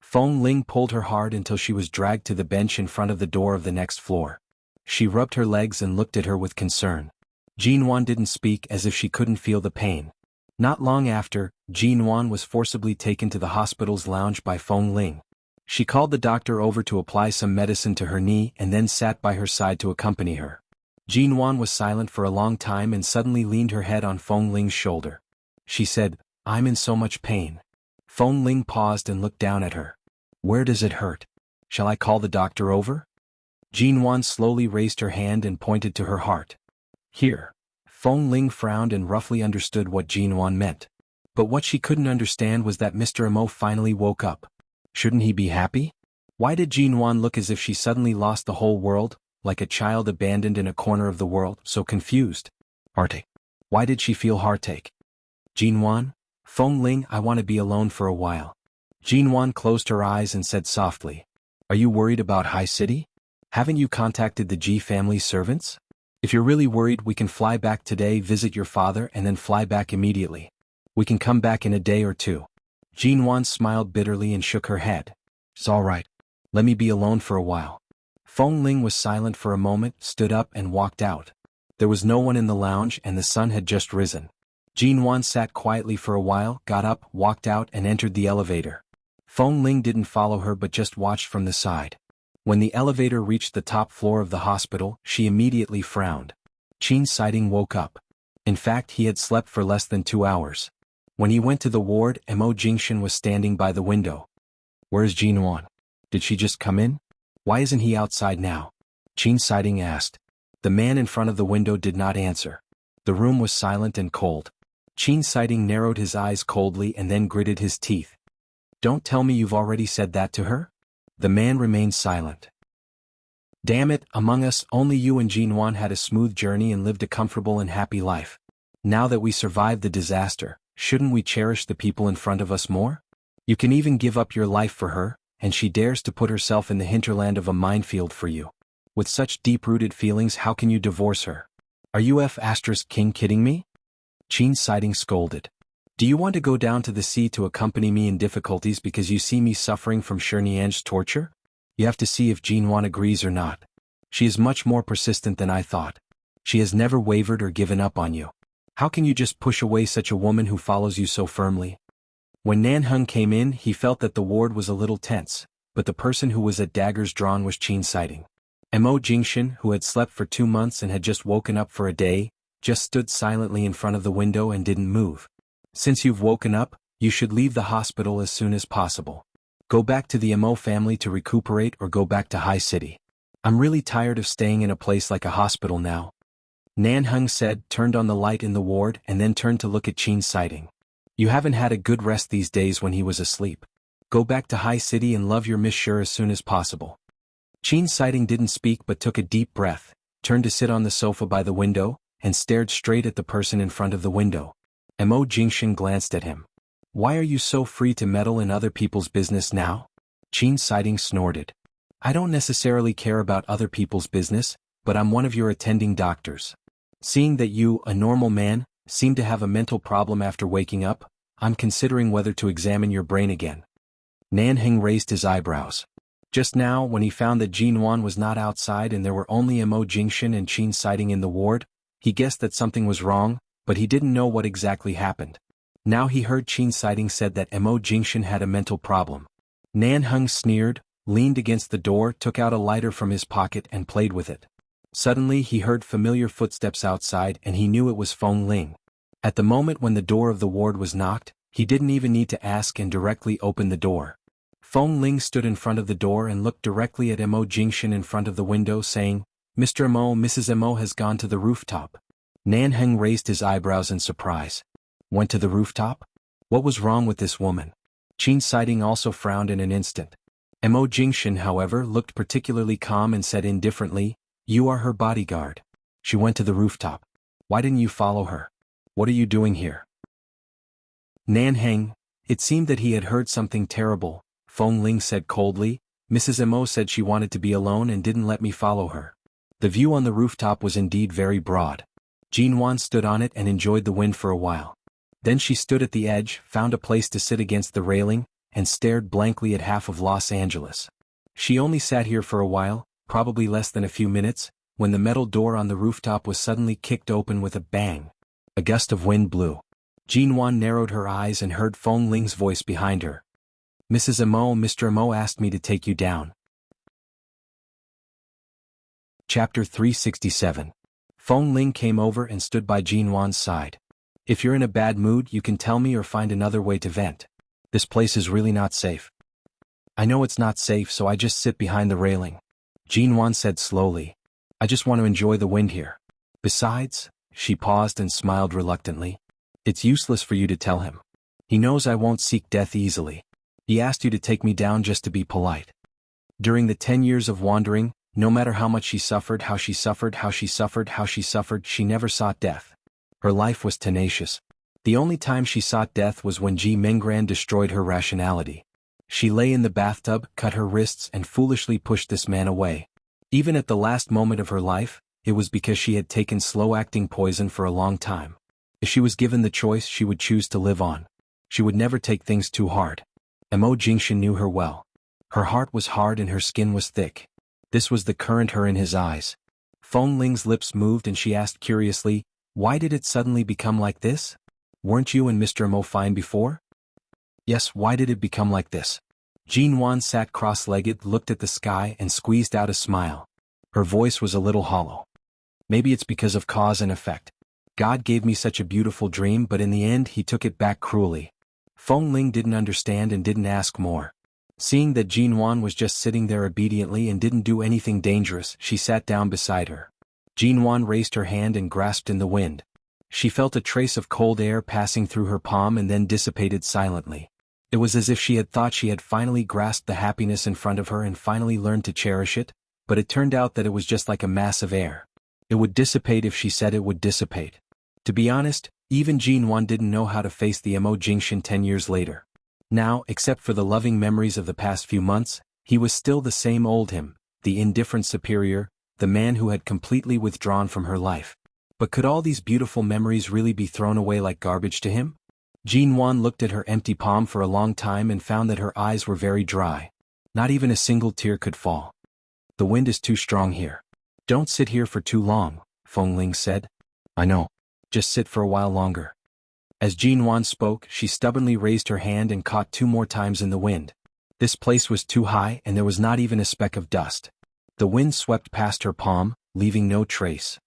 Feng Ling pulled her hard until she was dragged to the bench in front of the door of the next floor. She rubbed her legs and looked at her with concern. Jean Wan didn't speak, as if she couldn't feel the pain. Not long after, Jean Wan was forcibly taken to the hospital's lounge by Feng Ling. She called the doctor over to apply some medicine to her knee and then sat by her side to accompany her. Jean Wan was silent for a long time and suddenly leaned her head on Feng Ling's shoulder. She said, "I'm in so much pain." Feng Ling paused and looked down at her. "Where does it hurt? Shall I call the doctor over?" Jean Wan slowly raised her hand and pointed to her heart. "Here." Feng Ling frowned and roughly understood what Jean Wan meant. But what she couldn't understand was that Mr. Mo finally woke up. Shouldn't he be happy? Why did Jean Wan look as if she suddenly lost the whole world, like a child abandoned in a corner of the world, so confused? Heartache. Why did she feel heartache? "Jean Wan?" "Feng Ling, I want to be alone for a while." Jean Wan closed her eyes and said softly, "Are you worried about High City? Haven't you contacted the Ji family's servants? If you're really worried, we can fly back today, visit your father, and then fly back immediately. We can come back in a day or two." Jean Wan smiled bitterly and shook her head. "It's all right. Let me be alone for a while." Feng Ling was silent for a moment, stood up and walked out. There was no one in the lounge and the sun had just risen. Jean Wan sat quietly for a while, got up, walked out and entered the elevator. Feng Ling didn't follow her but just watched from the side. When the elevator reached the top floor of the hospital, she immediately frowned. Qin Siding woke up. In fact, he had slept for less than 2 hours. When he went to the ward, Mo Jingshan was standing by the window. "Where's Jean Wan? Did she just come in? Why isn't he outside now?" Qin Siding asked. The man in front of the window did not answer. The room was silent and cold. Qin Sighting narrowed his eyes coldly and then gritted his teeth. Don't tell me you've already said that to her? The man remained silent. Damn it, among us, only you and Jinwan had a smooth journey and lived a comfortable and happy life. Now that we survived the disaster, shouldn't we cherish the people in front of us more? You can even give up your life for her, and she dares to put herself in the hinterland of a minefield for you. With such deep-rooted feelings, how can you divorce her? Are you King kidding me? Qin Sighting scolded. Do you want to go down to the sea to accompany me in difficulties because you see me suffering from Shinian's torture? You have to see if Jinwan agrees or not. She is much more persistent than I thought. She has never wavered or given up on you. How can you just push away such a woman who follows you so firmly? When Nanheng came in, he felt that the ward was a little tense, but the person who was at daggers drawn was Qin Sighting. Mo Jingshan, who had slept for 2 months and had just woken up for a day, just stood silently in front of the window and didn't move. Since you've woken up, you should leave the hospital as soon as possible. Go back to the Mo family to recuperate or go back to High City. I'm really tired of staying in a place like a hospital now. Nanheng said, turned on the light in the ward and then turned to look at Qin Sighting. You haven't had a good rest these days when he was asleep. Go back to High City and love your Miss Sure as soon as possible. Qin Sighting didn't speak but took a deep breath, turned to sit on the sofa by the window, and stared straight at the person in front of the window. Mo Jingshan glanced at him. Why are you so free to meddle in other people's business now? Qin Sighting snorted. I don't necessarily care about other people's business, but I'm one of your attending doctors. Seeing that you, a normal man, seem to have a mental problem after waking up, I'm considering whether to examine your brain again. Nanheng raised his eyebrows. Just now, when he found that Jinwan was not outside and there were only Mo Jingshan and Qin Sighting in the ward, he guessed that something was wrong, but he didn't know what exactly happened. Now he heard Qin Sighting said that Mo Jingshan had a mental problem. Nanheng sneered, leaned against the door, took out a lighter from his pocket and played with it. Suddenly he heard familiar footsteps outside and he knew it was Feng Ling. At the moment when the door of the ward was knocked, he didn't even need to ask and directly opened the door. Feng Ling stood in front of the door and looked directly at Mo Jingshan in front of the window, saying, Mr. Mo, Mrs. Mo has gone to the rooftop. Nanheng raised his eyebrows in surprise. Went to the rooftop? What was wrong with this woman? Qin Sighting also frowned in an instant. Mo Jingshan, however, looked particularly calm and said indifferently, You are her bodyguard. She went to the rooftop. Why didn't you follow her? What are you doing here? Nanheng, it seemed that he had heard something terrible, Feng Ling said coldly. Mrs. Mo said she wanted to be alone and didn't let me follow her. The view on the rooftop was indeed very broad. Jinwan stood on it and enjoyed the wind for a while. Then she stood at the edge, found a place to sit against the railing, and stared blankly at half of Los Angeles. She only sat here for a while, probably less than a few minutes, when the metal door on the rooftop was suddenly kicked open with a bang. A gust of wind blew. Jinwan narrowed her eyes and heard Feng Ling's voice behind her. Mrs. Mo, Mr. Mo asked me to take you down. Chapter 367. Feng Ling came over and stood by Jinwan's side. If you're in a bad mood, you can tell me or find another way to vent. This place is really not safe. I know it's not safe, so I just sit behind the railing. Jinwan said slowly. I just want to enjoy the wind here. Besides, she paused and smiled reluctantly. It's useless for you to tell him. He knows I won't seek death easily. He asked you to take me down just to be polite. During the 10 years of wandering, no matter how much she suffered, how she suffered, she never sought death. Her life was tenacious. The only time she sought death was when Ji Menggran destroyed her rationality. She lay in the bathtub, cut her wrists and foolishly pushed this man away. Even at the last moment of her life, it was because she had taken slow-acting poison for a long time. If she was given the choice, she would choose to live on. She would never take things too hard. Mo Jingshan knew her well. Her heart was hard and her skin was thick. This was the current her in his eyes. Feng Ling's lips moved and she asked curiously, Why did it suddenly become like this? Weren't you and Mr. Mo fine before? Yes, why did it become like this? Jinwan sat cross-legged, looked at the sky and squeezed out a smile. Her voice was a little hollow. Maybe it's because of cause and effect. God gave me such a beautiful dream, but in the end he took it back cruelly. Feng Ling didn't understand and didn't ask more. Seeing that Jinwan was just sitting there obediently and didn't do anything dangerous, she sat down beside her. Jinwan raised her hand and grasped in the wind. She felt a trace of cold air passing through her palm and then dissipated silently. It was as if she had thought she had finally grasped the happiness in front of her and finally learned to cherish it, but it turned out that it was just like a mass of air. It would dissipate if she said it would dissipate. To be honest, even Jinwan didn't know how to face the Mo Jingxian 10 years later. Now, except for the loving memories of the past few months, he was still the same old him, the indifferent superior, the man who had completely withdrawn from her life. But could all these beautiful memories really be thrown away like garbage to him? Jinwan looked at her empty palm for a long time and found that her eyes were very dry. Not even a single tear could fall. The wind is too strong here. Don't sit here for too long, Fengling said. I know. Just sit for a while longer. As Jinwan spoke, she stubbornly raised her hand and caught 2 more times in the wind. This place was too high and there was not even a speck of dust. The wind swept past her palm, leaving no trace.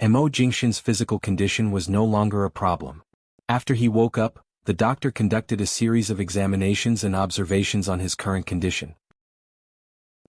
Mo Jingxian's physical condition was no longer a problem. After he woke up, the doctor conducted a series of examinations and observations on his current condition.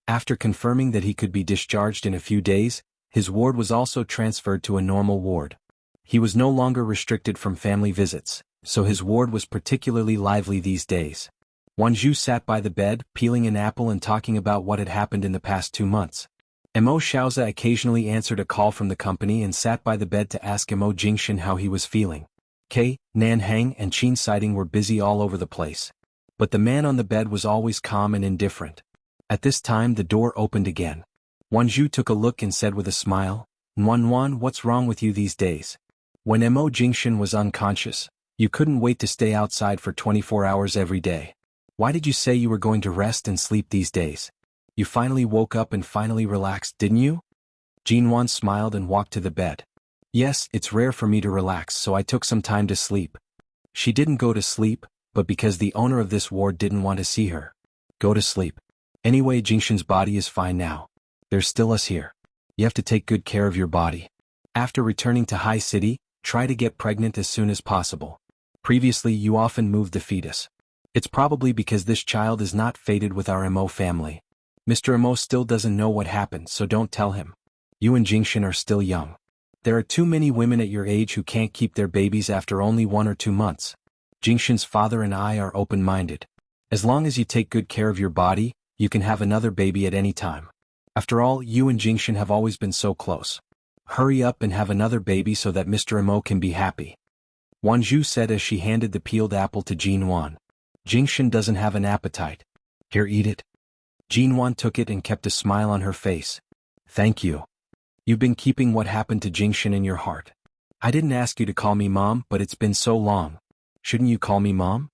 After confirming that he could be discharged in a few days, his ward was also transferred to a normal ward. He was no longer restricted from family visits, so his ward was particularly lively these days. Wanzhou sat by the bed, peeling an apple and talking about what had happened in the past 2 months. Mo Xiaoza occasionally answered a call from the company and sat by the bed to ask Mo Jingxian how he was feeling. Nanhang and Qin Siding were busy all over the place. But the man on the bed was always calm and indifferent. At this time the door opened again. Wanzhou took a look and said with a smile, Nuan, what's wrong with you these days? When Mo Jingxian was unconscious, you couldn't wait to stay outside for 24 hours every day. Why did you say you were going to rest and sleep these days? You finally woke up and finally relaxed, didn't you? Jinwan smiled and walked to the bed. Yes, it's rare for me to relax, so I took some time to sleep. She didn't go to sleep, but because the owner of this ward didn't want to see her. Go to sleep. Anyway, Jingxian's body is fine now. There's still us here. You have to take good care of your body. After returning to High City, try to get pregnant as soon as possible. Previously you often moved the fetus. It's probably because this child is not fated with our Mo family. Mr. Mo still doesn't know what happened, so don't tell him. You and Jingxian are still young. There are too many women at your age who can't keep their babies after only 1 or 2 months. Jingxian's father and I are open-minded. As long as you take good care of your body, you can have another baby at any time. After all, you and Jingxian have always been so close. Hurry up and have another baby so that Mr. Mo can be happy. Wanzhou said as she handed the peeled apple to Jinwan. Jingxian doesn't have an appetite. Here, eat it. Jinwan took it and kept a smile on her face. Thank you. You've been keeping what happened to Jingxian in your heart. I didn't ask you to call me Mom, but it's been so long. Shouldn't you call me Mom?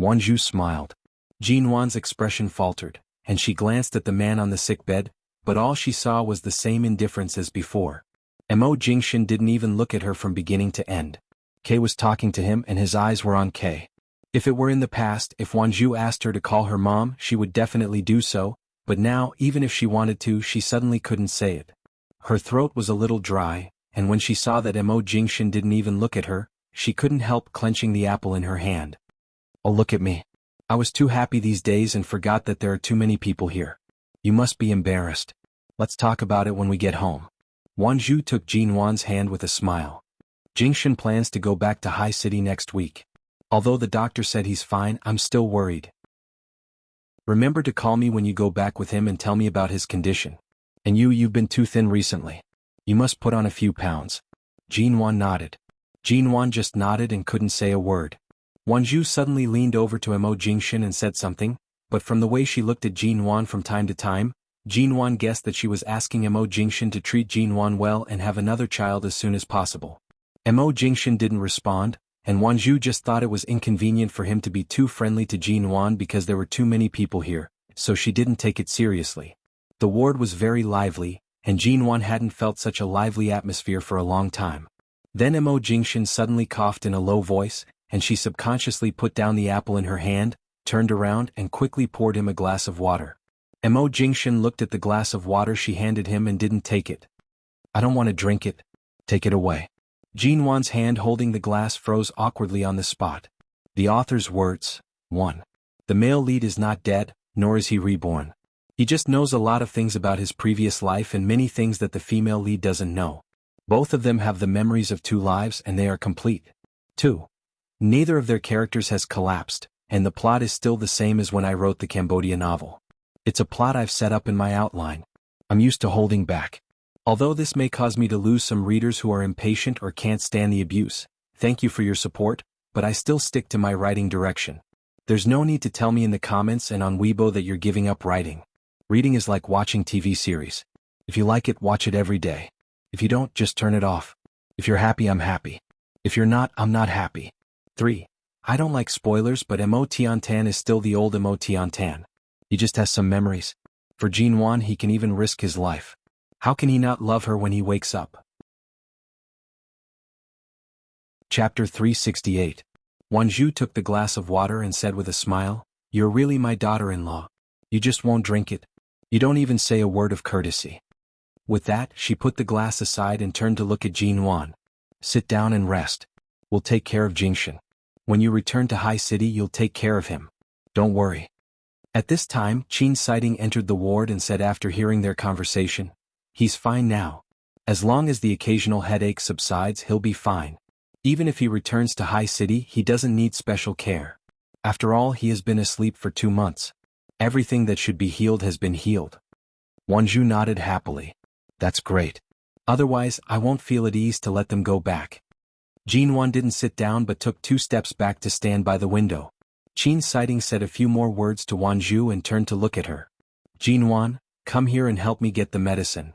Wanzhou smiled. Jinwan's expression faltered, and she glanced at the man on the sick bed, but all she saw was the same indifference as before. Mo Jingxian didn't even look at her from beginning to end. Kay was talking to him and his eyes were on Kay. If it were in the past, if Wanzhou asked her to call her mom, she would definitely do so, but now, even if she wanted to, she suddenly couldn't say it. Her throat was a little dry, and when she saw that Mo Jingxian didn't even look at her, she couldn't help clenching the apple in her hand. Oh, look at me. I was too happy these days and forgot that there are too many people here. You must be embarrassed. Let's talk about it when we get home. Wanzhou took Jinwan's hand with a smile. Jingxian plans to go back to High City next week. Although the doctor said he's fine, I'm still worried. Remember to call me when you go back with him and tell me about his condition. And you've been too thin recently. You must put on a few pounds. Jinwan nodded. Jinwan just nodded and couldn't say a word. Wanzhou suddenly leaned over to Mo Jingxian and said something, but from the way she looked at Jinwan from time to time, Jinwan guessed that she was asking Mo Jingxian to treat Jinwan well and have another child as soon as possible. Mo Jingxian didn't respond, and Wanzhou just thought it was inconvenient for him to be too friendly to Jinwan because there were too many people here, so she didn't take it seriously. The ward was very lively, and Jinwan hadn't felt such a lively atmosphere for a long time. Then Mo Jingxian suddenly coughed in a low voice, and she subconsciously put down the apple in her hand, turned around and quickly poured him a glass of water. Mo Jingxian looked at the glass of water she handed him and didn't take it. I don't want to drink it. Take it away. Jinwan's hand holding the glass froze awkwardly on the spot. The author's words. 1. The male lead is not dead, nor is he reborn. He just knows a lot of things about his previous life and many things that the female lead doesn't know. Both of them have the memories of two lives and they are complete. 2. Neither of their characters has collapsed, and the plot is still the same as when I wrote the Cambodia novel. It's a plot I've set up in my outline. I'm used to holding back. Although this may cause me to lose some readers who are impatient or can't stand the abuse, thank you for your support, but I still stick to my writing direction. There's no need to tell me in the comments and on Weibo that you're giving up writing. Reading is like watching TV series. If you like it, watch it every day. If you don't, just turn it off. If you're happy, I'm happy. If you're not, I'm not happy. 3. I don't like spoilers, but Enchanting is still the old Enchanting. He just has some memories. For Jinwan, he can even risk his life. How can he not love her when he wakes up? Chapter 368. Wanju took the glass of water and said with a smile, "You're really my daughter-in-law. You just won't drink it. You don't even say a word of courtesy." With that, she put the glass aside and turned to look at Jinwan. "Sit down and rest. We'll take care of Jingshan. When you return to High City, you'll take care of him. Don't worry." At this time, Qin Sighting entered the ward and said after hearing their conversation, "He's fine now. As long as the occasional headache subsides, he'll be fine. Even if he returns to High City, he doesn't need special care. After all, he has been asleep for 2 months. Everything that should be healed has been healed." Wanju nodded happily. "That's great. Otherwise, I won't feel at ease to let them go back." Jinwan didn't sit down but took 2 steps back to stand by the window. Qin Sighting said a few more words to Wanju and turned to look at her. "Jinwan, come here and help me get the medicine."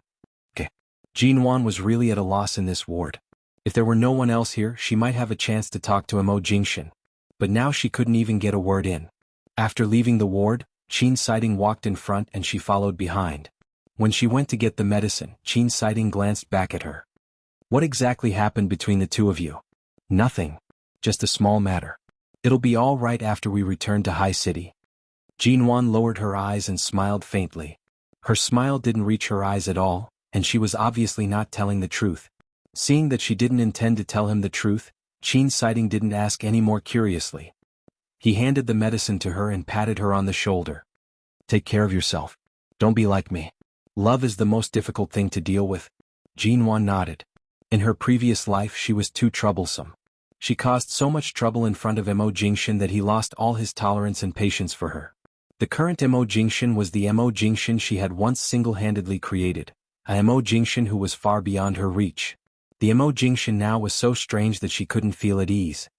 Okay. Jinwan was really at a loss in this ward. If there were no one else here, she might have a chance to talk to Emo Jingshan. But now she couldn't even get a word in. After leaving the ward, Qin Sighting walked in front and she followed behind. When she went to get the medicine, Qin Sighting glanced back at her. "What exactly happened between the two of you?" "Nothing. Just a small matter. It'll be all right after we return to High City." Jinwan lowered her eyes and smiled faintly. Her smile didn't reach her eyes at all, and she was obviously not telling the truth. Seeing that she didn't intend to tell him the truth, Qin Sighting didn't ask any more curiously. He handed the medicine to her and patted her on the shoulder. "Take care of yourself. Don't be like me. Love is the most difficult thing to deal with." Jinwan nodded. In her previous life she was too troublesome. She caused so much trouble in front of Emo Jingshan that he lost all his tolerance and patience for her. The current Emo Jingshan was the Emo Jingshan she had once single-handedly created, a Emo Jingshan who was far beyond her reach. The Emo Jingshan now was so strange that she couldn't feel at ease.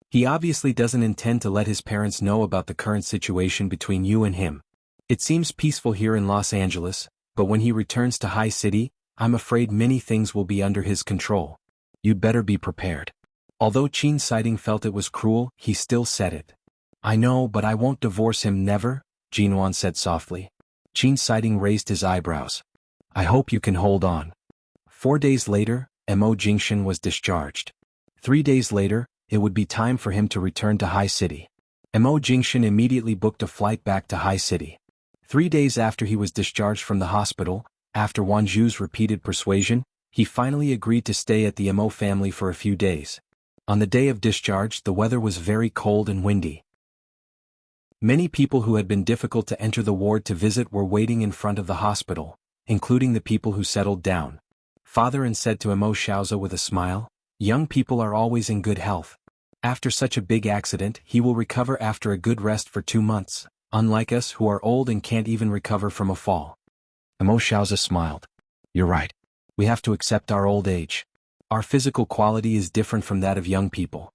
"He obviously doesn't intend to let his parents know about the current situation between you and him. It seems peaceful here in Los Angeles, but when he returns to High City, I'm afraid many things will be under his control. You'd better be prepared." Although Qin Sighting felt it was cruel, he still said it. "I know, but I won't divorce him, never," Jinwan said softly. Qin Sighting raised his eyebrows. "I hope you can hold on." 4 days later, Emo Jingshan was discharged. 3 days later, it would be time for him to return to High City. Emo Jingshan immediately booked a flight back to High City. 3 days after he was discharged from the hospital, after Wanju's repeated persuasion, he finally agreed to stay at the Emo family for a few days. On the day of discharge, the weather was very cold and windy. Many people who had been difficult to enter the ward to visit were waiting in front of the hospital, including the people who settled down. Father and said to Emo Xiaoza with a smile, "Young people are always in good health. After such a big accident, he will recover after a good rest for 2 months, unlike us who are old and can't even recover from a fall." Emo Xiaoza smiled. "You're right. We have to accept our old age. Our physical quality is different from that of young people."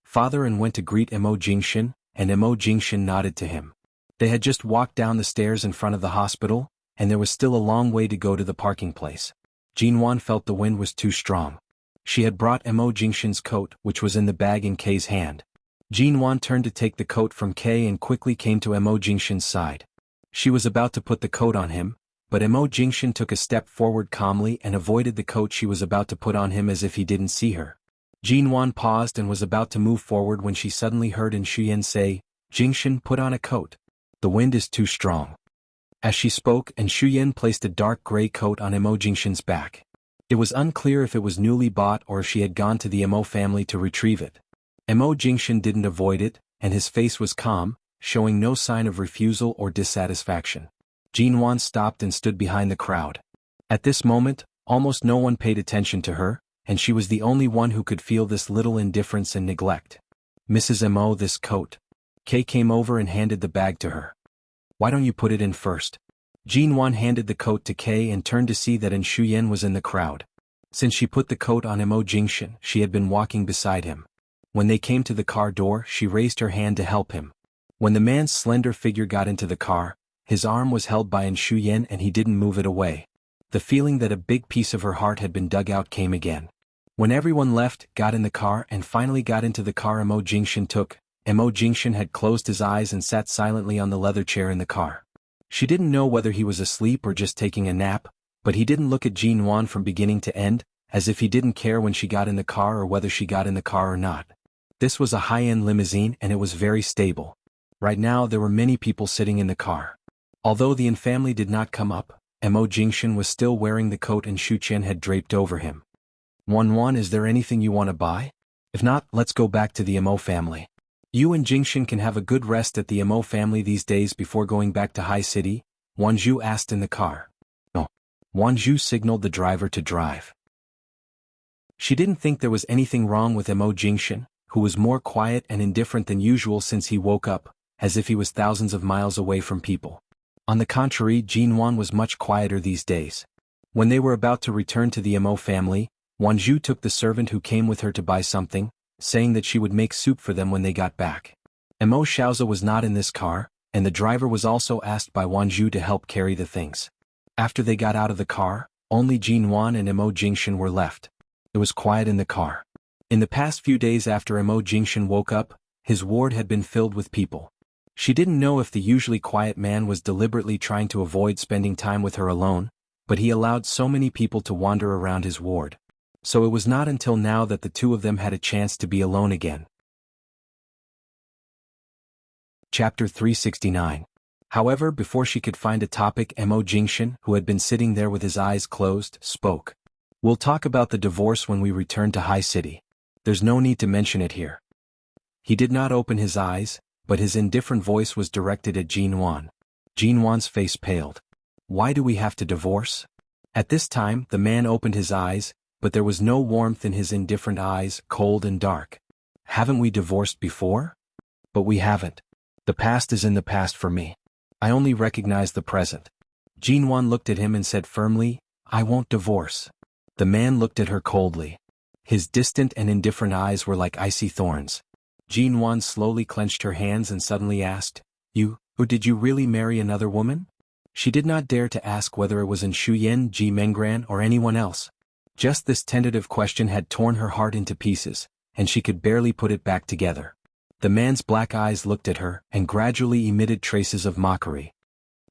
Father and went to greet Emo Jingshan, and Emo Jingshan nodded to him. They had just walked down the stairs in front of the hospital, and there was still a long way to go to the parking place. Jinwan felt the wind was too strong. She had brought Emo Jingshan's coat, which was in the bag in Kay's hand. Jinwan turned to take the coat from Kay and quickly came to Emo Jingshan's side. She was about to put the coat on him, but Emo Jingshan took a step forward calmly and avoided the coat she was about to put on him as if he didn't see her. Jinwan paused and was about to move forward when she suddenly heard Shuyen say, "Jingshan, put on a coat. The wind is too strong." As she spoke, Shuyen placed a dark gray coat on Emo Jingshan's back. It was unclear if it was newly bought or if she had gone to the Emo family to retrieve it. Emo Jingshan didn't avoid it, and his face was calm, showing no sign of refusal or dissatisfaction. Jinwan stopped and stood behind the crowd. At this moment, Almost no one paid attention to her, and she was the only one who could feel this little indifference and neglect. "Mrs. Mo, this coat." Kay came over and handed the bag to her. "Why don't you put it in first?" Jinwan handed the coat to Kay and turned to see that Shuyen was in the crowd. Since she put the coat on Mo Jingshan, she had been walking beside him. When they came to the car door, she raised her hand to help him. When the man's slender figure got into the car, his arm was held by Shuyen and he didn't move it away. The feeling that a big piece of her heart had been dug out came again. When everyone left, got in the car and finally got into the car Mo Jingshan took, Mo Jingshan had closed his eyes and sat silently on the leather chair in the car. She didn't know whether he was asleep or just taking a nap, but he didn't look at Jinwan from beginning to end, as if he didn't care when she got in the car or whether she got in the car or not. This was a high-end limousine and it was very stable. Right now there were many people sitting in the car. Although the family did not come up, Mo Jingshan was still wearing the coat and Shu Qian had draped over him. "Wan, is there anything you want to buy? If not, let's go back to the Mo family. You and Jingshan can have a good rest at the Mo family these days before going back to High City," Wanzhu asked in the car. "No." Wanzhu signaled the driver to drive. She didn't think there was anything wrong with Mo Jingshan, who was more quiet and indifferent than usual since he woke up, as if he was thousands of miles away from people. On the contrary, Jinwan was much quieter these days. When they were about to return to the Mo family, Wanzhu took the servant who came with her to buy something, saying that she would make soup for them when they got back. Mo Xiaoza was not in this car, and the driver was also asked by Wanzhu to help carry the things. After they got out of the car, only Jinwan and Mo Jingshan were left. It was quiet in the car. In the past few days after Mo Jingshan woke up, his ward had been filled with people. She didn't know if the usually quiet man was deliberately trying to avoid spending time with her alone, but he allowed so many people to wander around his ward. So it was not until now that the two of them had a chance to be alone again. Chapter 369. However, before she could find a topic, Mo Jingshan, who had been sitting there with his eyes closed, spoke. "We'll talk about the divorce when we return to High City. There's no need to mention it here." He did not open his eyes, but his indifferent voice was directed at Jinwan. Jinwan's face paled. "Why do we have to divorce?" At this time, the man opened his eyes, but there was no warmth in his indifferent eyes, cold and dark. "Haven't we divorced before?" "But we haven't. The past is in the past for me. I only recognize the present." Jinwan looked at him and said firmly, "I won't divorce." The man looked at her coldly. His distant and indifferent eyes were like icy thorns. Jinwan slowly clenched her hands and suddenly asked, Or did you really marry another woman?" She did not dare to ask whether it was Shuyen, Ji Menggran or anyone else. Just this tentative question had torn her heart into pieces, and she could barely put it back together. The man's black eyes looked at her and gradually emitted traces of mockery.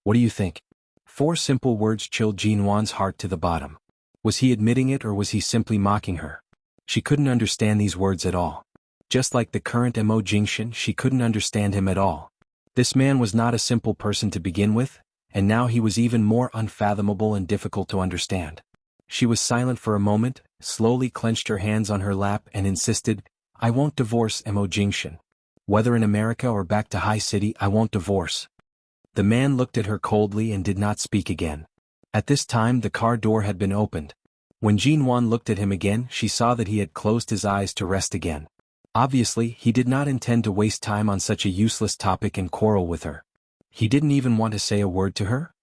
"What do you think?" 4 simple words chilled Jinwan's heart to the bottom. Was he admitting it or was he simply mocking her? She couldn't understand these words at all. Just like the current Mo Jingshan, she couldn't understand him at all. This man was not a simple person to begin with, and now he was even more unfathomable and difficult to understand. She was silent for a moment, slowly clenched her hands on her lap and insisted, "I won't divorce Mo Jingshan. Whether in America or back to High City, I won't divorce." The man looked at her coldly and did not speak again. At this time the car door had been opened. When Jinwan looked at him again, she saw that he had closed his eyes to rest again. Obviously, he did not intend to waste time on such a useless topic and quarrel with her. He didn't even want to say a word to her.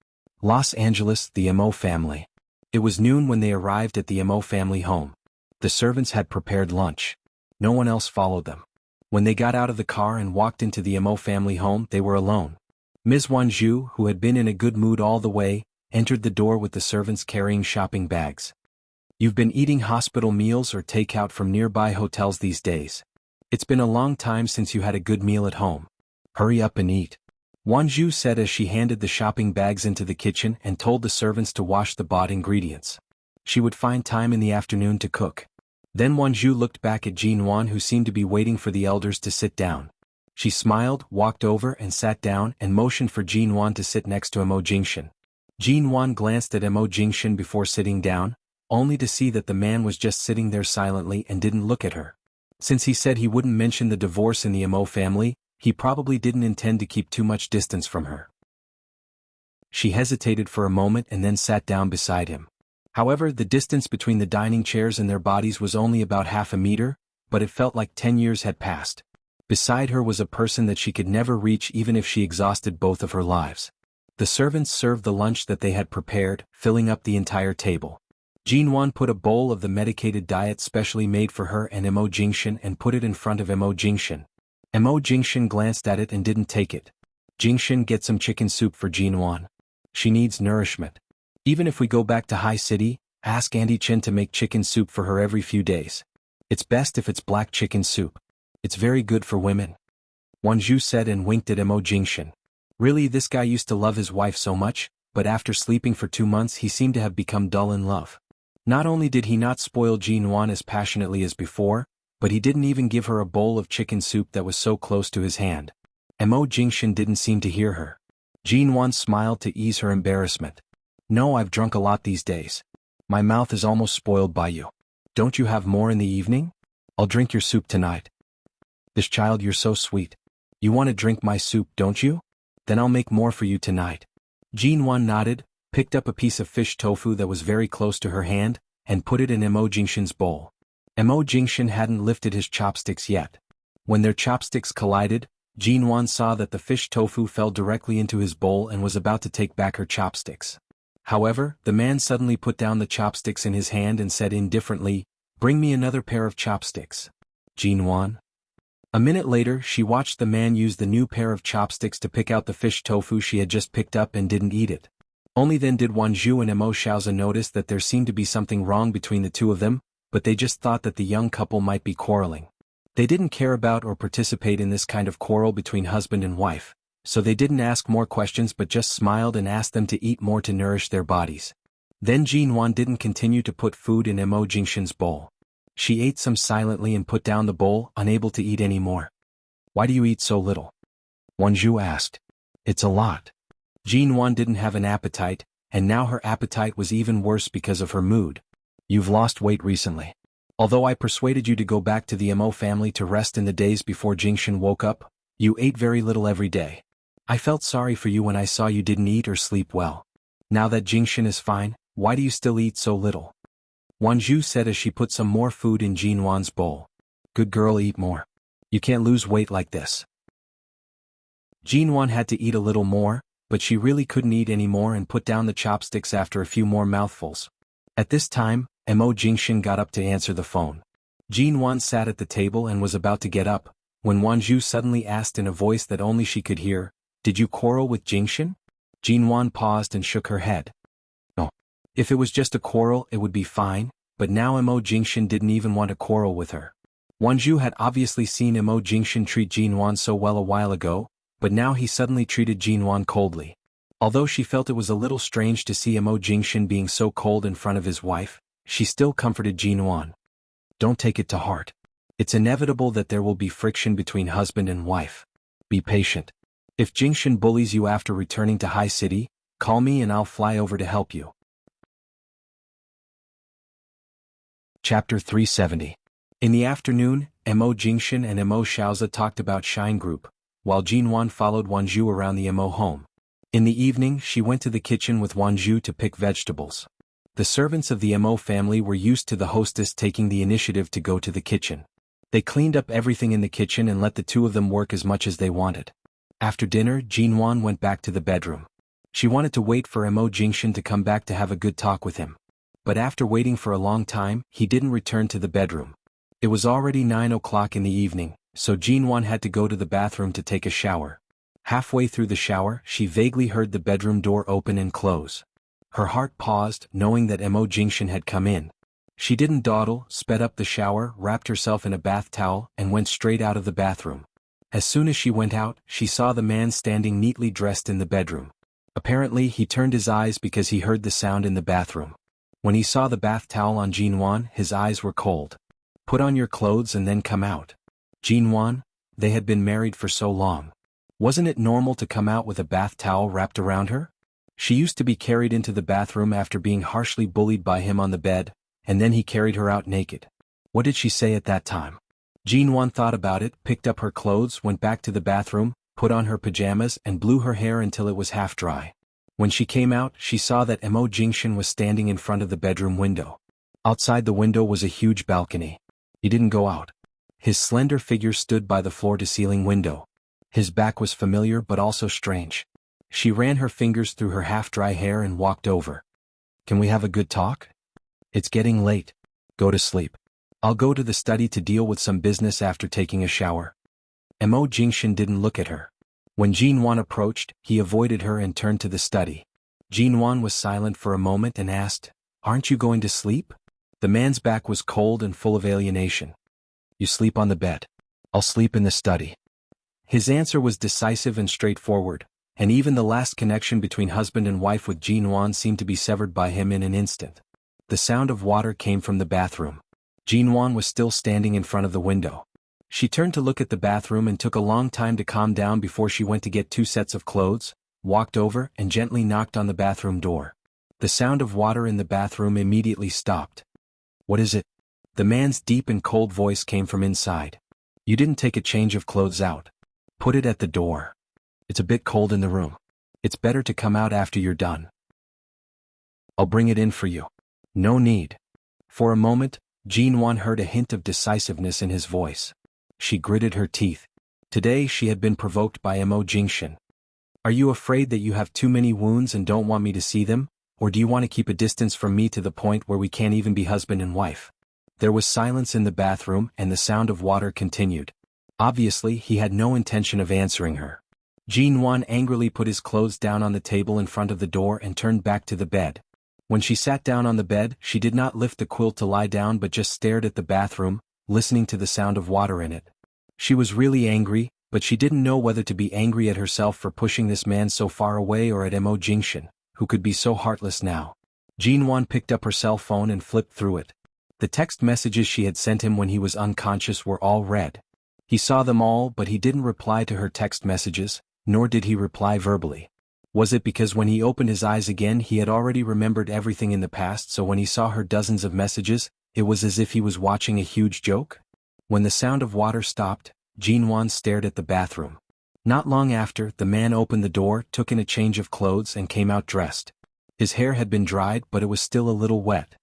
Los Angeles, the Mo family. It was noon when they arrived at the Mo family home. The servants had prepared lunch. No one else followed them. When they got out of the car and walked into the Mo family home, they were alone. Ms. Wanzhu, who had been in a good mood all the way, entered the door with the servants carrying shopping bags. "You've been eating hospital meals or takeout from nearby hotels these days. It's been a long time since you had a good meal at home. Hurry up and eat," Wanzhu said as she handed the shopping bags into the kitchen and told the servants to wash the bought ingredients. She would find time in the afternoon to cook. Then Wanzhu looked back at Jinwan, who seemed to be waiting for the elders to sit down. She smiled, walked over and sat down and motioned for Jinwan to sit next to Mo Jingshan. Jinwan glanced at Mo Jingshan before sitting down, only to see that the man was just sitting there silently and didn't look at her. Since he said he wouldn't mention the divorce in the Mo family, he probably didn't intend to keep too much distance from her. She hesitated for a moment and then sat down beside him. However, the distance between the dining chairs and their bodies was only about half a meter, but it felt like 10 years had passed. Beside her was a person that she could never reach even if she exhausted both of her lives. The servants served the lunch that they had prepared, filling up the entire table. Jinwan put a bowl of the medicated diet specially made for her and Mo Jingshan and put it in front of Mo Jingshan. Mo Jingshan glanced at it and didn't take it. Jingshan, get some chicken soup for Jinwan. She needs nourishment. Even if we go back to High City, ask Auntie Chen to make chicken soup for her every few days. It's best if it's black chicken soup. It's very good for women. Wanju said and winked at Mo Jingshan. Really, this guy used to love his wife so much, but after sleeping for 2 months he seemed to have become dull in love. Not only did he not spoil Jinwan as passionately as before, but he didn't even give her a bowl of chicken soup that was so close to his hand. Mo Jingshan didn't seem to hear her. Jinwan smiled to ease her embarrassment. No, I've drunk a lot these days. My mouth is almost spoiled by you. Don't you have more in the evening? I'll drink your soup tonight. This child, you're so sweet. You want to drink my soup, don't you? Then I'll make more for you tonight. Jinwan nodded, picked up a piece of fish tofu that was very close to her hand, and put it in Mo Jingshan's bowl. Mo Jingshan hadn't lifted his chopsticks yet. When their chopsticks collided, Jinwan saw that the fish tofu fell directly into his bowl and was about to take back her chopsticks. However, the man suddenly put down the chopsticks in his hand and said indifferently, "Bring me another pair of chopsticks." Jinwan. A minute later, she watched the man use the new pair of chopsticks to pick out the fish tofu she had just picked up and didn't eat it. Only then did Wanju and Mo Xiaoza notice that there seemed to be something wrong between the two of them, but they just thought that the young couple might be quarreling. They didn't care about or participate in this kind of quarrel between husband and wife, so they didn't ask more questions but just smiled and asked them to eat more to nourish their bodies. Then Jinwan didn't continue to put food in Mo Jingshan's bowl. She ate some silently and put down the bowl, unable to eat any more. Why do you eat so little? Wanju asked. It's a lot. Jinwan didn't have an appetite, and now her appetite was even worse because of her mood. You've lost weight recently. Although I persuaded you to go back to the Mo family to rest in the days before Jingshan woke up, you ate very little every day. I felt sorry for you when I saw you didn't eat or sleep well. Now that Jingshan is fine, why do you still eat so little? Wanju said as she put some more food in Jinwan's bowl. Good girl, eat more. You can't lose weight like this. Jinwan had to eat a little more, but she really couldn't eat any more and put down the chopsticks after a few more mouthfuls. At this time, Mo Jingshan got up to answer the phone. Jinwan sat at the table and was about to get up, when Wanju suddenly asked in a voice that only she could hear, "Did you quarrel with Jingshan?" Jinwan paused and shook her head. No. If it was just a quarrel it would be fine, but now Mo Jingshan didn't even want to quarrel with her. Wanju had obviously seen Mo Jingshan treat Jinwan so well a while ago, but now he suddenly treated Jinwan coldly. Although she felt it was a little strange to see Mo Jingshan being so cold in front of his wife, she still comforted Jinwan. Don't take it to heart. It's inevitable that there will be friction between husband and wife. Be patient. If Jingshan bullies you after returning to High City, call me and I'll fly over to help you. Chapter 370. In the afternoon, Mo Jingshan and Mo Xiaoza talked about Shine Group, while Jinwan followed Wanju around the Mo home. In the evening, she went to the kitchen with Wanju to pick vegetables. The servants of the Mo family were used to the hostess taking the initiative to go to the kitchen. They cleaned up everything in the kitchen and let the two of them work as much as they wanted. After dinner, Jinwan went back to the bedroom. She wanted to wait for Mo Jingshan to come back to have a good talk with him. But after waiting for a long time, he didn't return to the bedroom. It was already 9 o'clock in the evening, so Jinwan had to go to the bathroom to take a shower. Halfway through the shower, she vaguely heard the bedroom door open and close. Her heart paused, knowing that Mo Jingshan had come in. She didn't dawdle, sped up the shower, wrapped herself in a bath towel, and went straight out of the bathroom. As soon as she went out, she saw the man standing neatly dressed in the bedroom. Apparently, he turned his eyes because he heard the sound in the bathroom. When he saw the bath towel on Jinwan, his eyes were cold. Put on your clothes and then come out. Jinwan, they had been married for so long. Wasn't it normal to come out with a bath towel wrapped around her? She used to be carried into the bathroom after being harshly bullied by him on the bed, and then he carried her out naked. What did she say at that time? Jinwan thought about it, picked up her clothes, went back to the bathroom, put on her pajamas and blew her hair until it was half dry. When she came out, she saw that Mo Jingshan was standing in front of the bedroom window. Outside the window was a huge balcony. He didn't go out. His slender figure stood by the floor-to-ceiling window. His back was familiar but also strange. She ran her fingers through her half-dry hair and walked over. "Can we have a good talk? It's getting late. Go to sleep. I'll go to the study to deal with some business after taking a shower." Mo Jingshan didn't look at her. When Jinwan approached, he avoided her and turned to the study. Jinwan was silent for a moment and asked, "Aren't you going to sleep?" The man's back was cold and full of alienation. "You sleep on the bed. I'll sleep in the study." His answer was decisive and straightforward, and even the last connection between husband and wife with Jinwan seemed to be severed by him in an instant. The sound of water came from the bathroom. Jinwan was still standing in front of the window. She turned to look at the bathroom and took a long time to calm down before she went to get 2 sets of clothes, walked over and gently knocked on the bathroom door. The sound of water in the bathroom immediately stopped. "What is it?" The man's deep and cold voice came from inside. "You didn't take a change of clothes out. Put it at the door. It's a bit cold in the room. It's better to come out after you're done. I'll bring it in for you." "No need." For a moment, Jinwan heard a hint of decisiveness in his voice. She gritted her teeth. Today she had been provoked by Mo Jingshan. "Are you afraid that you have too many wounds and don't want me to see them, or do you want to keep a distance from me to the point where we can't even be husband and wife?" There was silence in the bathroom and the sound of water continued. Obviously, he had no intention of answering her. Jinwan angrily put his clothes down on the table in front of the door and turned back to the bed. When she sat down on the bed, she did not lift the quilt to lie down but just stared at the bathroom, listening to the sound of water in it. She was really angry, but she didn't know whether to be angry at herself for pushing this man so far away or at Mo Jingshan, who could be so heartless now. Jinwan picked up her cell phone and flipped through it. The text messages she had sent him when he was unconscious were all read. He saw them all, but he didn't reply to her text messages, nor did he reply verbally. Was it because when he opened his eyes again he had already remembered everything in the past, so when he saw her dozens of messages, it was as if he was watching a huge joke? When the sound of water stopped, Jinwan stared at the bathroom. Not long after, the man opened the door, took in a change of clothes and came out dressed. His hair had been dried but it was still a little wet.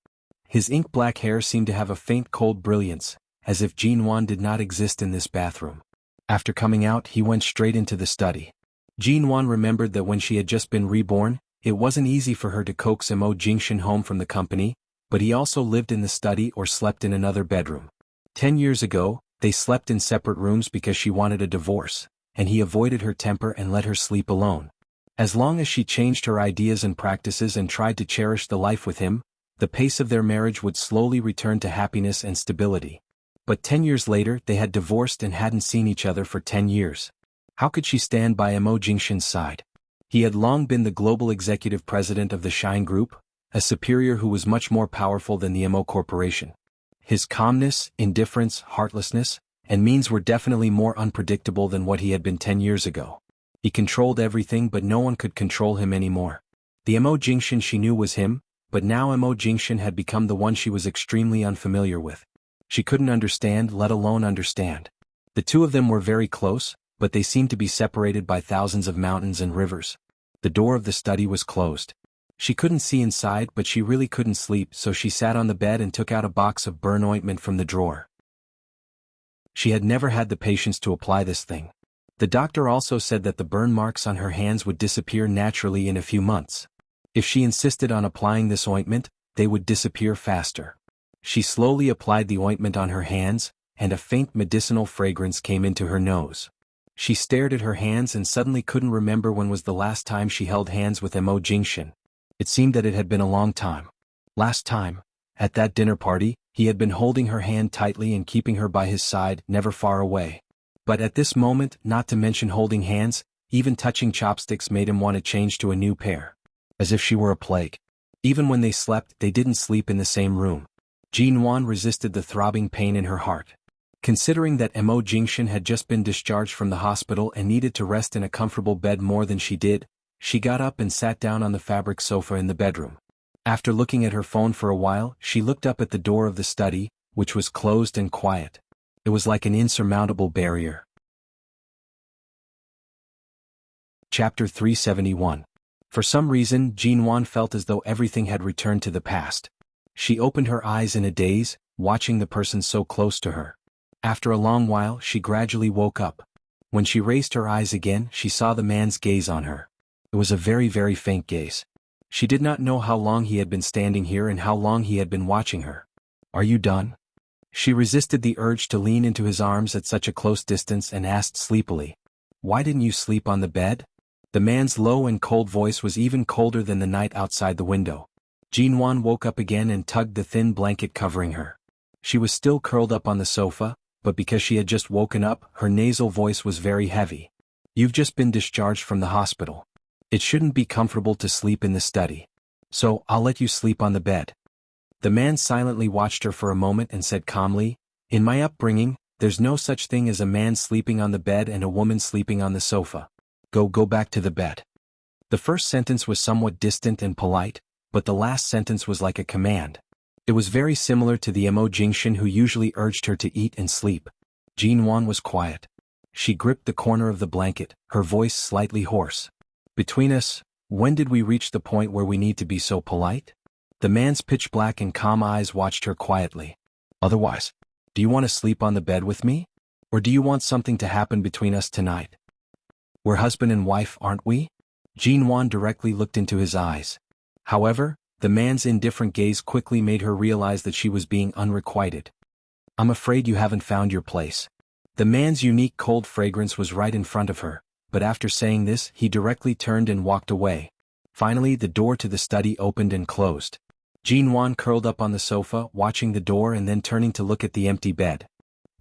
His ink-black hair seemed to have a faint cold brilliance, as if Jinwan did not exist in this bathroom. After coming out, he went straight into the study. Jinwan remembered that when she had just been reborn, it wasn't easy for her to coax Mo Jingshan home from the company, but he also lived in the study or slept in another bedroom. 10 years ago, they slept in separate rooms because she wanted a divorce, and he avoided her temper and let her sleep alone. As long as she changed her ideas and practices and tried to cherish the life with him, the pace of their marriage would slowly return to happiness and stability. But 10 years later they had divorced and hadn't seen each other for 10 years. How could she stand by Mo Jingshan's side? He had long been the global executive president of the Shine Group, a superior who was much more powerful than the Mo Corporation. His calmness, indifference, heartlessness, and means were definitely more unpredictable than what he had been 10 years ago. He controlled everything but no one could control him anymore. The Mo Jingshan she knew was him, but now Mo Jingshan had become the one she was extremely unfamiliar with. She couldn't understand, let alone understand. The two of them were very close, but they seemed to be separated by thousands of mountains and rivers. The door of the study was closed. She couldn't see inside, but she really couldn't sleep, so she sat on the bed and took out a box of burn ointment from the drawer. She had never had the patience to apply this thing. The doctor also said that the burn marks on her hands would disappear naturally in a few months. If she insisted on applying this ointment, they would disappear faster. She slowly applied the ointment on her hands, and a faint medicinal fragrance came into her nose. She stared at her hands and suddenly couldn't remember when was the last time she held hands with Mo Jingshan. It seemed that it had been a long time. Last time, at that dinner party, he had been holding her hand tightly and keeping her by his side, never far away. But at this moment, not to mention holding hands, even touching chopsticks made him want to change to a new pair. As if she were a plague. Even when they slept, they didn't sleep in the same room. Jinwan resisted the throbbing pain in her heart. Considering that Mo Jingshan had just been discharged from the hospital and needed to rest in a comfortable bed more than she did, she got up and sat down on the fabric sofa in the bedroom. After looking at her phone for a while, she looked up at the door of the study, which was closed and quiet. It was like an insurmountable barrier. Chapter 371. For some reason, Jinwan felt as though everything had returned to the past. She opened her eyes in a daze, watching the person so close to her. After a long while, she gradually woke up. When she raised her eyes again, she saw the man's gaze on her. It was a very, very faint gaze. She did not know how long he had been standing here and how long he had been watching her. "Are you done?" She resisted the urge to lean into his arms at such a close distance and asked sleepily. "Why didn't you sleep on the bed?" The man's low and cold voice was even colder than the night outside the window. Jinwan woke up again and tugged the thin blanket covering her. She was still curled up on the sofa, but because she had just woken up, her nasal voice was very heavy. "You've just been discharged from the hospital. It shouldn't be comfortable to sleep in the study. So, I'll let you sleep on the bed." The man silently watched her for a moment and said calmly, "In my upbringing, there's no such thing as a man sleeping on the bed and a woman sleeping on the sofa. Go back to the bed." The first sentence was somewhat distant and polite, but the last sentence was like a command. It was very similar to the Mo Jingshan who usually urged her to eat and sleep. Jinwan was quiet. She gripped the corner of the blanket, her voice slightly hoarse. "Between us, when did we reach the point where we need to be so polite?" The man's pitch-black and calm eyes watched her quietly. "Otherwise, do you want to sleep on the bed with me? Or do you want something to happen between us tonight? We're husband and wife, aren't we?" Jinwan directly looked into his eyes. However, the man's indifferent gaze quickly made her realize that she was being unrequited. "I'm afraid you haven't found your place." The man's unique cold fragrance was right in front of her, but after saying this, he directly turned and walked away. Finally, the door to the study opened and closed. Jinwan curled up on the sofa, watching the door and then turning to look at the empty bed.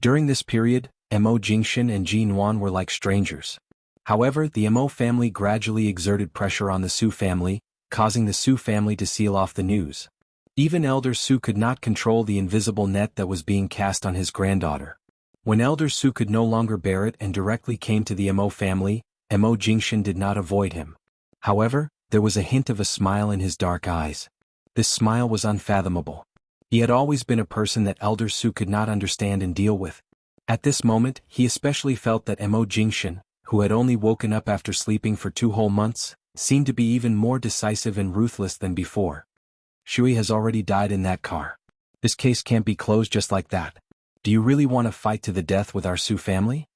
During this period, Mo Jingshan and Jinwan were like strangers. However, the Mo family gradually exerted pressure on the Su family, causing the Su family to seal off the news. Even Elder Su could not control the invisible net that was being cast on his granddaughter. When Elder Su could no longer bear it and directly came to the Mo family, Mo Jingshan did not avoid him. However, there was a hint of a smile in his dark eyes. This smile was unfathomable. He had always been a person that Elder Su could not understand and deal with. At this moment, he especially felt that Mo Jingshan, who had only woken up after sleeping for 2 whole months, seemed to be even more decisive and ruthless than before. "Shui has already died in that car. This case can't be closed just like that. Do you really want to fight to the death with our Su family?"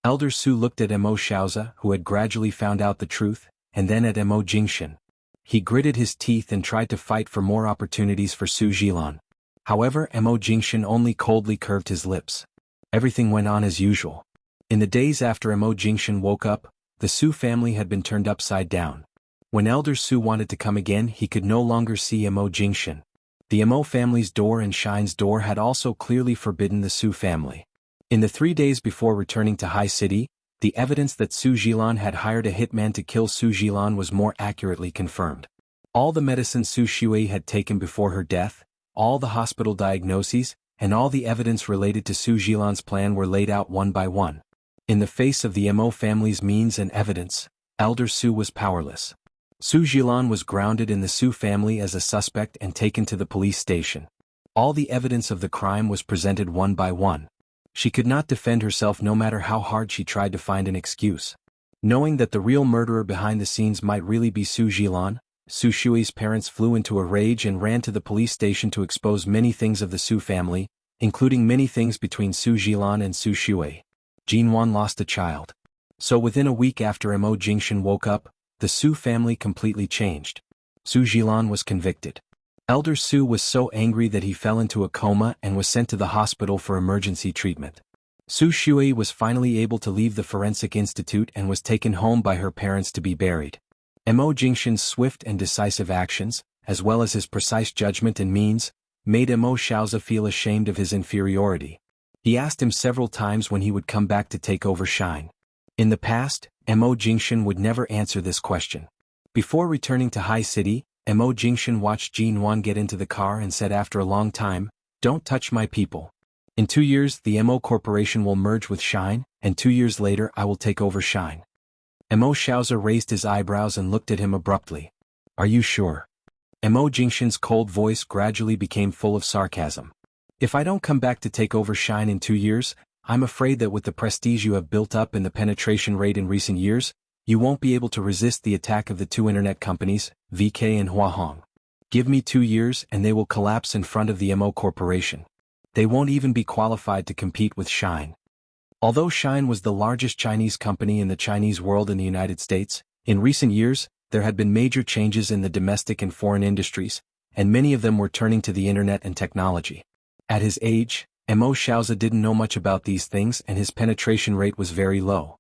Elder Su looked at Mo Xiaoza, who had gradually found out the truth, and then at Mo Jingshan. He gritted his teeth and tried to fight for more opportunities for Su Jilan. However, Mo Jingshan only coldly curved his lips. Everything went on as usual. In the days after Mo Jingshan woke up, the Su family had been turned upside down. When Elder Su wanted to come again, he could no longer see Mo Jingshan. The Mo family's door and Shine's door had also clearly forbidden the Su family. In the 3 days before returning to High City, the evidence that Su Jilan had hired a hitman to kill Su Jilan was more accurately confirmed. All the medicine Su Shui had taken before her death, all the hospital diagnoses, and all the evidence related to Su Jilan's plan were laid out one by one. In the face of the Mo family's means and evidence, Elder Su was powerless. Su Jilan was grounded in the Su family as a suspect and taken to the police station. All the evidence of the crime was presented one by one. She could not defend herself no matter how hard she tried to find an excuse. Knowing that the real murderer behind the scenes might really be Su Jilan, Su Shui's parents flew into a rage and ran to the police station to expose many things of the Su family, including many things between Su Jilan and Su Shui. Jinwan lost a child. So within a week after Mo Jingshan woke up, the Su family completely changed. Su Jilan was convicted. Elder Su was so angry that he fell into a coma and was sent to the hospital for emergency treatment. Su Shui was finally able to leave the Forensic Institute and was taken home by her parents to be buried. Mo Jingshan's swift and decisive actions, as well as his precise judgment and means, made Mo Xiaoza feel ashamed of his inferiority. He asked him several times when he would come back to take over Shine. In the past, Mo Jingshan would never answer this question. Before returning to High City, Mo Jingshan watched Jinwan get into the car and said after a long time, "Don't touch my people. In 2 years the Mo Corporation will merge with Shine, and 2 years later I will take over Shine." Mo Xiaoza raised his eyebrows and looked at him abruptly. "Are you sure?" Mo Jingshan's cold voice gradually became full of sarcasm. "If I don't come back to take over Shine in 2 years, I'm afraid that with the prestige you have built up and the penetration rate in recent years, You won't be able to resist the attack of the two internet companies, VK and Huahong. Give me 2 years and they will collapse in front of the MO Corporation. They won't even be qualified to compete with Shine. Although Shine was the largest Chinese company in the Chinese world in the United States, in recent years, there had been major changes in the domestic and foreign industries, and many of them were turning to the internet and technology. At his age, Mo Xiaozi didn't know much about these things and his penetration rate was very low.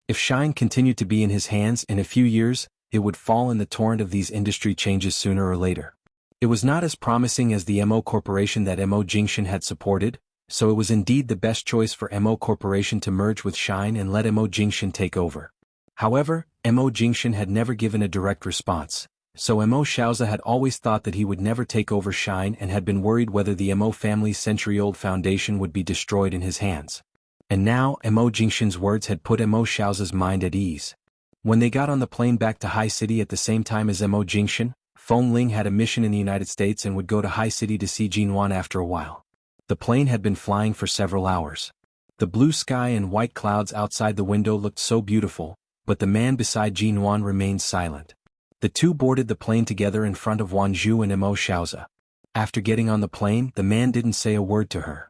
If Shine continued to be in his hands in a few years, it would fall in the torrent of these industry changes sooner or later. It was not as promising as the MO Corporation that Mo Jingshan had supported, so it was indeed the best choice for Mo Corporation to merge with Shine and let Mo Jingshan take over. However, Mo Jingshan had never given a direct response, so Mo Xiaozi had always thought that he would never take over Shine and had been worried whether the Mo family's century-old foundation would be destroyed in his hands. And now Mo Jingshan's words had put Mo Xiaozi's mind at ease. When they got on the plane back to High City at the same time as Mo Jingshan, Feng Ling had a mission in the United States and would go to High City to see Jinwan after a while. The plane had been flying for several hours. The blue sky and white clouds outside the window looked so beautiful, but the man beside Jinwan remained silent. The two boarded the plane together in front of Wanzhou and Mo Xiaozi. After getting on the plane, the man didn't say a word to her.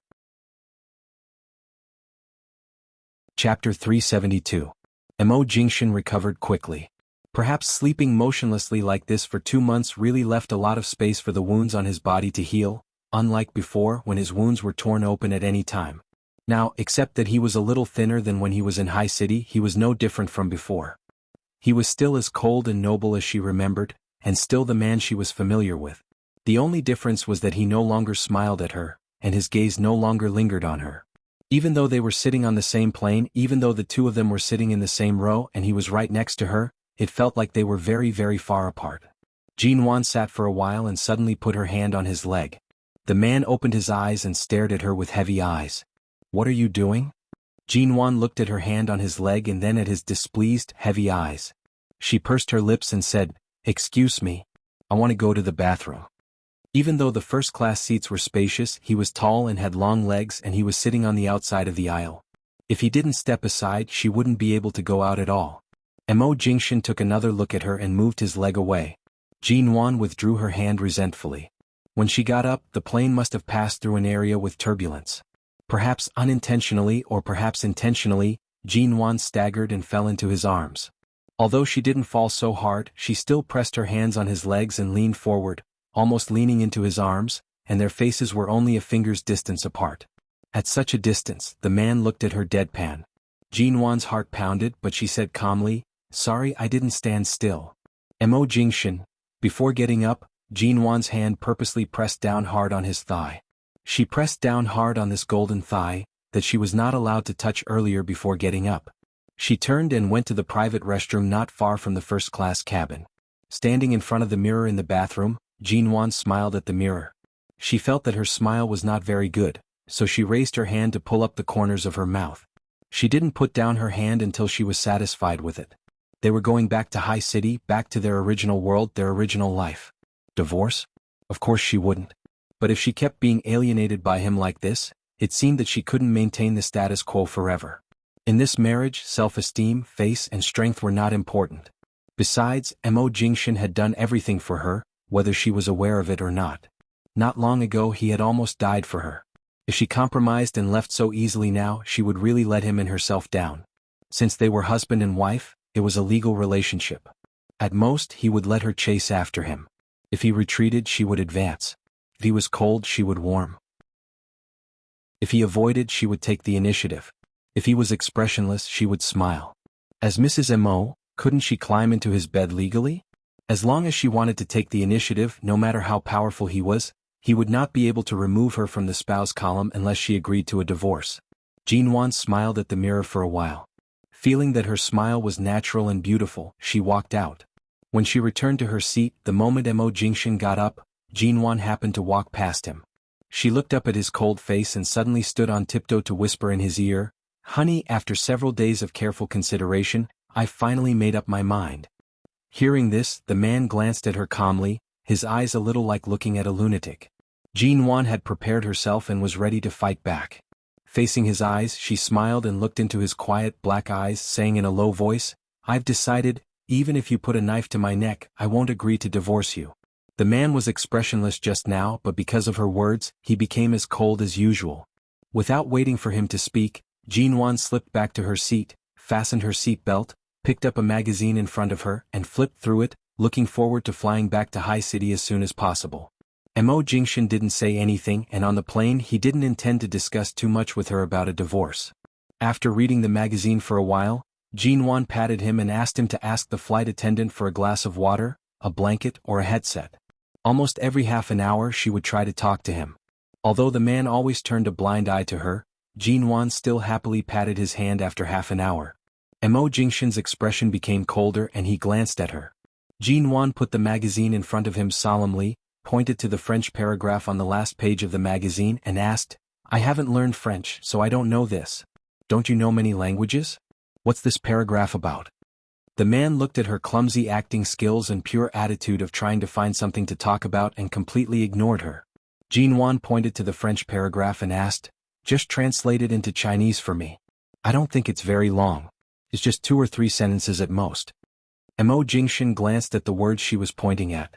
Chapter 372. Mo Jingshan recovered quickly. Perhaps sleeping motionlessly like this for 2 months really left a lot of space for the wounds on his body to heal, unlike before when his wounds were torn open at any time. Now, except that he was a little thinner than when he was in High City, he was no different from before. He was still as cold and noble as she remembered, and still the man she was familiar with. The only difference was that he no longer smiled at her, and his gaze no longer lingered on her. Even though they were sitting on the same plane, even though the two of them were sitting in the same row and he was right next to her, it felt like they were very, very far apart. Jinwan sat for a while and suddenly put her hand on his leg. The man opened his eyes and stared at her with heavy eyes. "What are you doing?" Jinwan looked at her hand on his leg and then at his displeased, heavy eyes. She pursed her lips and said, "Excuse me. I want to go to the bathroom." Even though the first-class seats were spacious, he was tall and had long legs and he was sitting on the outside of the aisle. If he didn't step aside, she wouldn't be able to go out at all. Mo Jingshan took another look at her and moved his leg away. Jinwan withdrew her hand resentfully. When she got up, the plane must have passed through an area with turbulence. Perhaps unintentionally or perhaps intentionally, Jinwan staggered and fell into his arms. Although she didn't fall so hard, she still pressed her hands on his legs and leaned forward, almost leaning into his arms, and their faces were only a finger's distance apart. At such a distance, the man looked at her deadpan. Jinwan's heart pounded, but she said calmly, "Sorry, I didn't stand still." Mo Jingshan. Before getting up, Jinwan's hand purposely pressed down hard on his thigh. She pressed down hard on this golden thigh, that she was not allowed to touch earlier before getting up. She turned and went to the private restroom not far from the first-class cabin. Standing in front of the mirror in the bathroom, Jinwan smiled at the mirror. She felt that her smile was not very good, so she raised her hand to pull up the corners of her mouth. She didn't put down her hand until she was satisfied with it. They were going back to High City, back to their original world, their original life. Divorce? Of course she wouldn't. But if she kept being alienated by him like this, it seemed that she couldn't maintain the status quo forever. In this marriage, self-esteem, face and strength were not important. Besides, Mo Jingshan had done everything for her, whether she was aware of it or not. Not long ago he had almost died for her. If she compromised and left so easily now, she would really let him and herself down. Since they were husband and wife, it was a legal relationship. At most, he would let her chase after him. If he retreated, she would advance. If he was cold, she would warm. If he avoided, she would take the initiative. If he was expressionless, she would smile. As Mrs. Mo, couldn't she climb into his bed legally? As long as she wanted to take the initiative, no matter how powerful he was, he would not be able to remove her from the spouse column unless she agreed to a divorce. Jinwan smiled at the mirror for a while. Feeling that her smile was natural and beautiful, she walked out. When she returned to her seat, the moment Mo Jingshan got up, Jinwan happened to walk past him. She looked up at his cold face and suddenly stood on tiptoe to whisper in his ear, "Honey, after several days of careful consideration, I finally made up my mind." Hearing this, the man glanced at her calmly, his eyes a little like looking at a lunatic. Jinwan had prepared herself and was ready to fight back. Facing his eyes, she smiled and looked into his quiet black eyes, saying in a low voice, "I've decided, even if you put a knife to my neck, I won't agree to divorce you." The man was expressionless just now, but because of her words, he became as cold as usual. Without waiting for him to speak, Jinwan slipped back to her seat, fastened her seat belt, picked up a magazine in front of her, and flipped through it, looking forward to flying back to High City as soon as possible. Mo Jingshan didn't say anything, and on the plane he didn't intend to discuss too much with her about a divorce. After reading the magazine for a while, Jinwan patted him and asked him to ask the flight attendant for a glass of water, a blanket, or a headset. Almost every half an hour she would try to talk to him. Although the man always turned a blind eye to her, Jinwan still happily patted his hand after half an hour. Mo Jingshan's expression became colder and he glanced at her. Jinwan put the magazine in front of him solemnly, pointed to the French paragraph on the last page of the magazine and asked, "I haven't learned French, so I don't know this. Don't you know many languages? What's this paragraph about?" The man looked at her clumsy acting skills and pure attitude of trying to find something to talk about and completely ignored her. Jinwan pointed to the French paragraph and asked, "Just translate it into Chinese for me. I don't think it's very long. It's just 2 or 3 sentences at most." Mo Jingshan glanced at the words she was pointing at.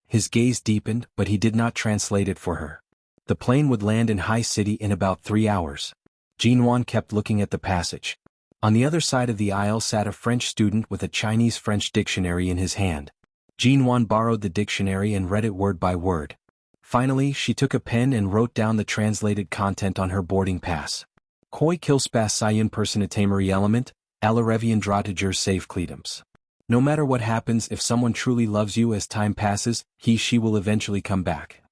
His gaze deepened, but he did not translate it for her. The plane would land in High City in about 3 hours. Jinwan kept looking at the passage. On the other side of the aisle sat a French student with a Chinese-French dictionary in his hand. Jinwan borrowed the dictionary and read it word by word. Finally, she took a pen and wrote down the translated content on her boarding pass. Koi kilspas sayan personatamari element, alarevian dratager save cletums. No matter what happens, if someone truly loves you as time passes, she will eventually come back.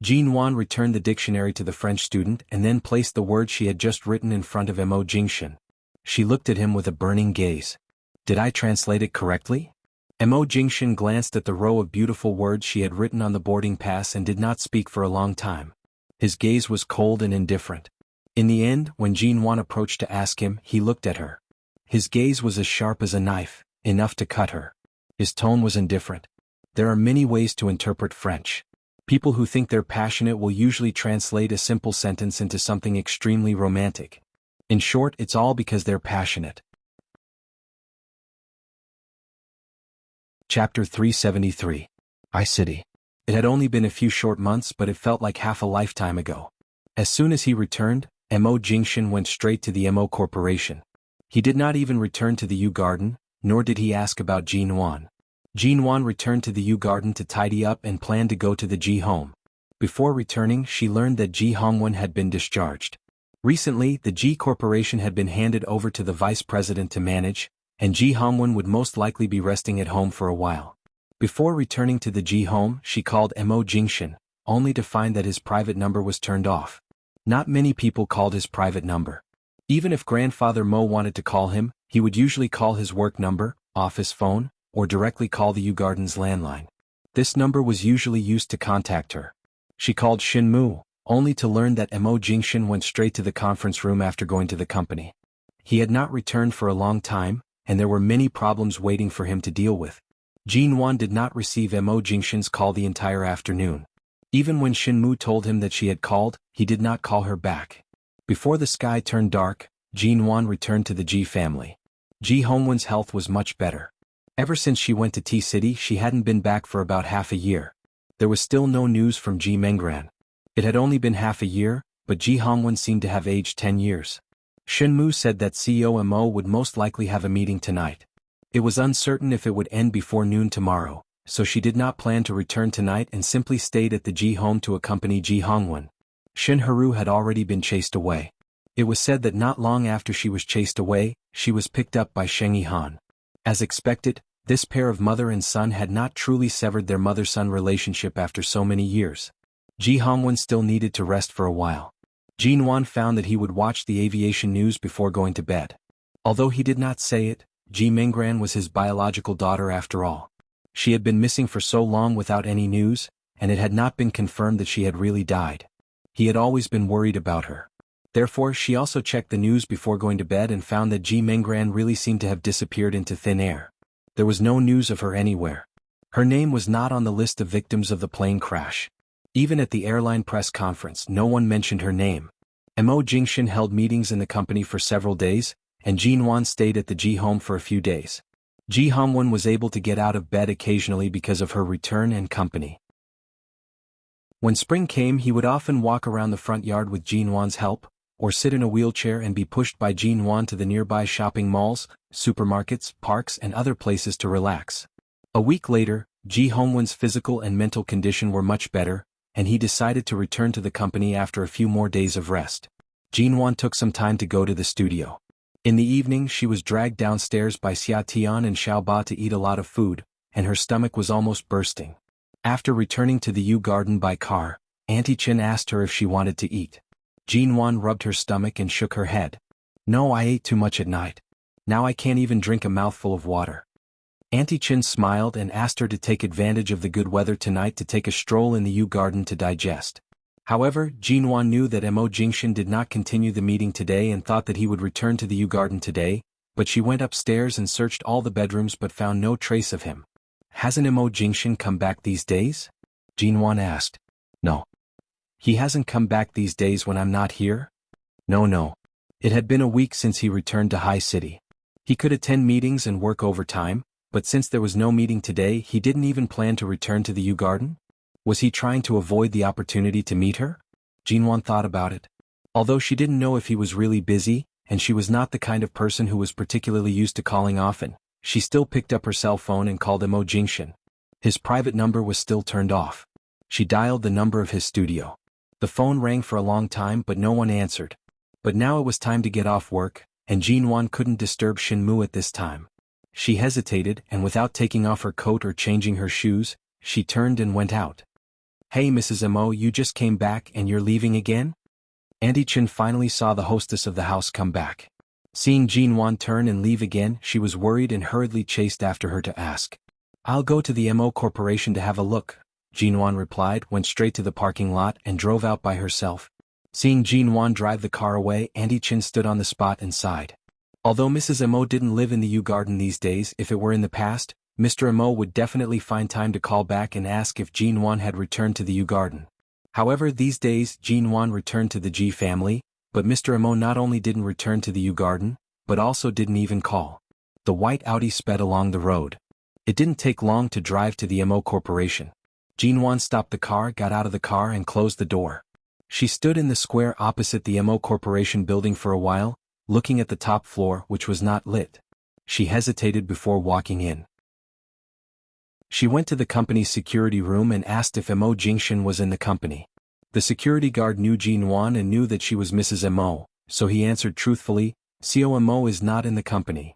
Jinwan returned the dictionary to the French student and then placed the words she had just written in front of Mo Jingshan. She looked at him with a burning gaze. "Did I translate it correctly?" Mo Jingshan glanced at the row of beautiful words she had written on the boarding pass and did not speak for a long time. His gaze was cold and indifferent. In the end, when Jinwan approached to ask him, he looked at her. His gaze was as sharp as a knife, enough to cut her. His tone was indifferent. There are many ways to interpret French. People who think they're passionate will usually translate a simple sentence into something extremely romantic. In short, it's all because they're passionate. Chapter 373. High City. It had only been a few short months, but it felt like half a lifetime ago. As soon as he returned, Mo Jingshan went straight to the Mo Corporation. He did not even return to the U Garden, nor did he ask about Jinwan. Jinwan returned to the U Garden to tidy up and planned to go to the Ji home. Before returning, she learned that Ji Hongwen had been discharged. Recently, the Ji Corporation had been handed over to the vice president to manage, and Ji Hongwen would most likely be resting at home for a while. Before returning to the Ji home, she called Mo Jingshan, only to find that his private number was turned off. Not many people called his private number. Even if Grandfather Mo wanted to call him, he would usually call his work number, office phone, or directly call the U Garden's landline. This number was usually used to contact her. She called Shinmu, only to learn that Mo Jingshan went straight to the conference room after going to the company. He had not returned for a long time, and there were many problems waiting for him to deal with. Jinwan did not receive Mo Jingshan's call the entire afternoon. Even when Shinmu told him that she had called, he did not call her back. Before the sky turned dark, Jinwan returned to the Ji family. Ji Hongwen's health was much better. Ever since she went to T-City, she hadn't been back for about half a year. There was still no news from Ji Menggran. It had only been half a year, but Ji Hongwen seemed to have aged 10 years. Shinmu said that CEO Mo would most likely have a meeting tonight. It was uncertain if it would end before noon tomorrow, so she did not plan to return tonight and simply stayed at the Ji home to accompany Ji Hongwen. Shin Haru had already been chased away. It was said that not long after she was chased away, she was picked up by Sheng Yihan. As expected, this pair of mother and son had not truly severed their mother-son relationship after so many years. Ji Hongwen still needed to rest for a while. Jinwan found that he would watch the aviation news before going to bed. Although he did not say it, Ji Menggran was his biological daughter after all. She had been missing for so long without any news, and it had not been confirmed that she had really died. He had always been worried about her. Therefore, she also checked the news before going to bed and found that Ji Menggran really seemed to have disappeared into thin air. There was no news of her anywhere. Her name was not on the list of victims of the plane crash. Even at the airline press conference, no one mentioned her name. Mo Jingshin held meetings in the company for several days, and Jinwan stayed at the Ji home for a few days. Ji Hongwen was able to get out of bed occasionally because of her return and company. When spring came, he would often walk around the front yard with Jinwan's help, or sit in a wheelchair and be pushed by Jinwan to the nearby shopping malls, supermarkets, parks and other places to relax. A week later, Ji Hongwen's physical and mental condition were much better, and he decided to return to the company after a few more days of rest. Jinwan took some time to go to the studio. In the evening, she was dragged downstairs by Xia Tian and Xiao Ba to eat a lot of food, and her stomach was almost bursting. After returning to the Yu Garden by car, Auntie Chin asked her if she wanted to eat. Jinwan rubbed her stomach and shook her head. "No, I ate too much at night. Now I can't even drink a mouthful of water." Auntie Chin smiled and asked her to take advantage of the good weather tonight to take a stroll in the Yu Garden to digest. However, Jinwan knew that Mo Jingshin did not continue the meeting today and thought that he would return to the Yu Garden today, but she went upstairs and searched all the bedrooms but found no trace of him. "Hasn't Mo Jingshin come back these days?" Jinwan asked. "No. He hasn't come back these days when I'm not here?" No. It had been a week since he returned to High City. He could attend meetings and work overtime, but since there was no meeting today, he didn't even plan to return to the Yu Garden? Was he trying to avoid the opportunity to meet her? Jinwan thought about it. Although she didn't know if he was really busy, and she was not the kind of person who was particularly used to calling often, she still picked up her cell phone and called Mo Jingshin. His private number was still turned off. She dialed the number of his studio. The phone rang for a long time but no one answered. But now it was time to get off work, and Jinwan couldn't disturb Shinmu at this time. She hesitated, and without taking off her coat or changing her shoes, she turned and went out. "Hey Mrs. Mo, you just came back and you're leaving again?" Auntie Chin finally saw the hostess of the house come back. Seeing Jinwan turn and leave again, she was worried and hurriedly chased after her to ask. "I'll go to the Mo Corporation to have a look," Jinwan replied, went straight to the parking lot and drove out by herself. Seeing Jinwan drive the car away, Auntie Chin stood on the spot and sighed. Although Mrs. Mo didn't live in the Yu Garden these days, if it were in the past, Mr. Mo would definitely find time to call back and ask if Jinwan had returned to the Yu Garden. However, these days Jinwan returned to the Ji family, but Mr. Mo not only didn't return to the Yu Garden, but also didn't even call. The white Audi sped along the road. It didn't take long to drive to the Mo Corporation. Jinwan stopped the car, got out of the car and closed the door. She stood in the square opposite the Mo Corporation building for a while, looking at the top floor which was not lit. She hesitated before walking in. She went to the company's security room and asked if Mo Jingshin was in the company. The security guard knew Jinwan and knew that she was Mrs. Mo, so he answered truthfully, "Co Mo is not in the company."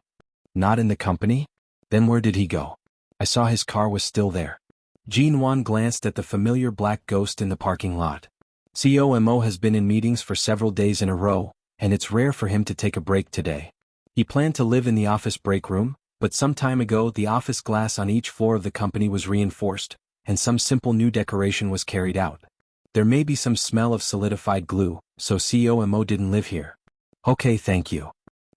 "Not in the company? Then where did he go? I saw his car was still there." Jinwan glanced at the familiar black ghost in the parking lot. Co Mo has been in meetings for several days in a row, and it's rare for him to take a break today. He planned to live in the office break room, but some time ago the office glass on each floor of the company was reinforced, and some simple new decoration was carried out. There may be some smell of solidified glue, so Co Mo didn't live here. "Okay, thank you."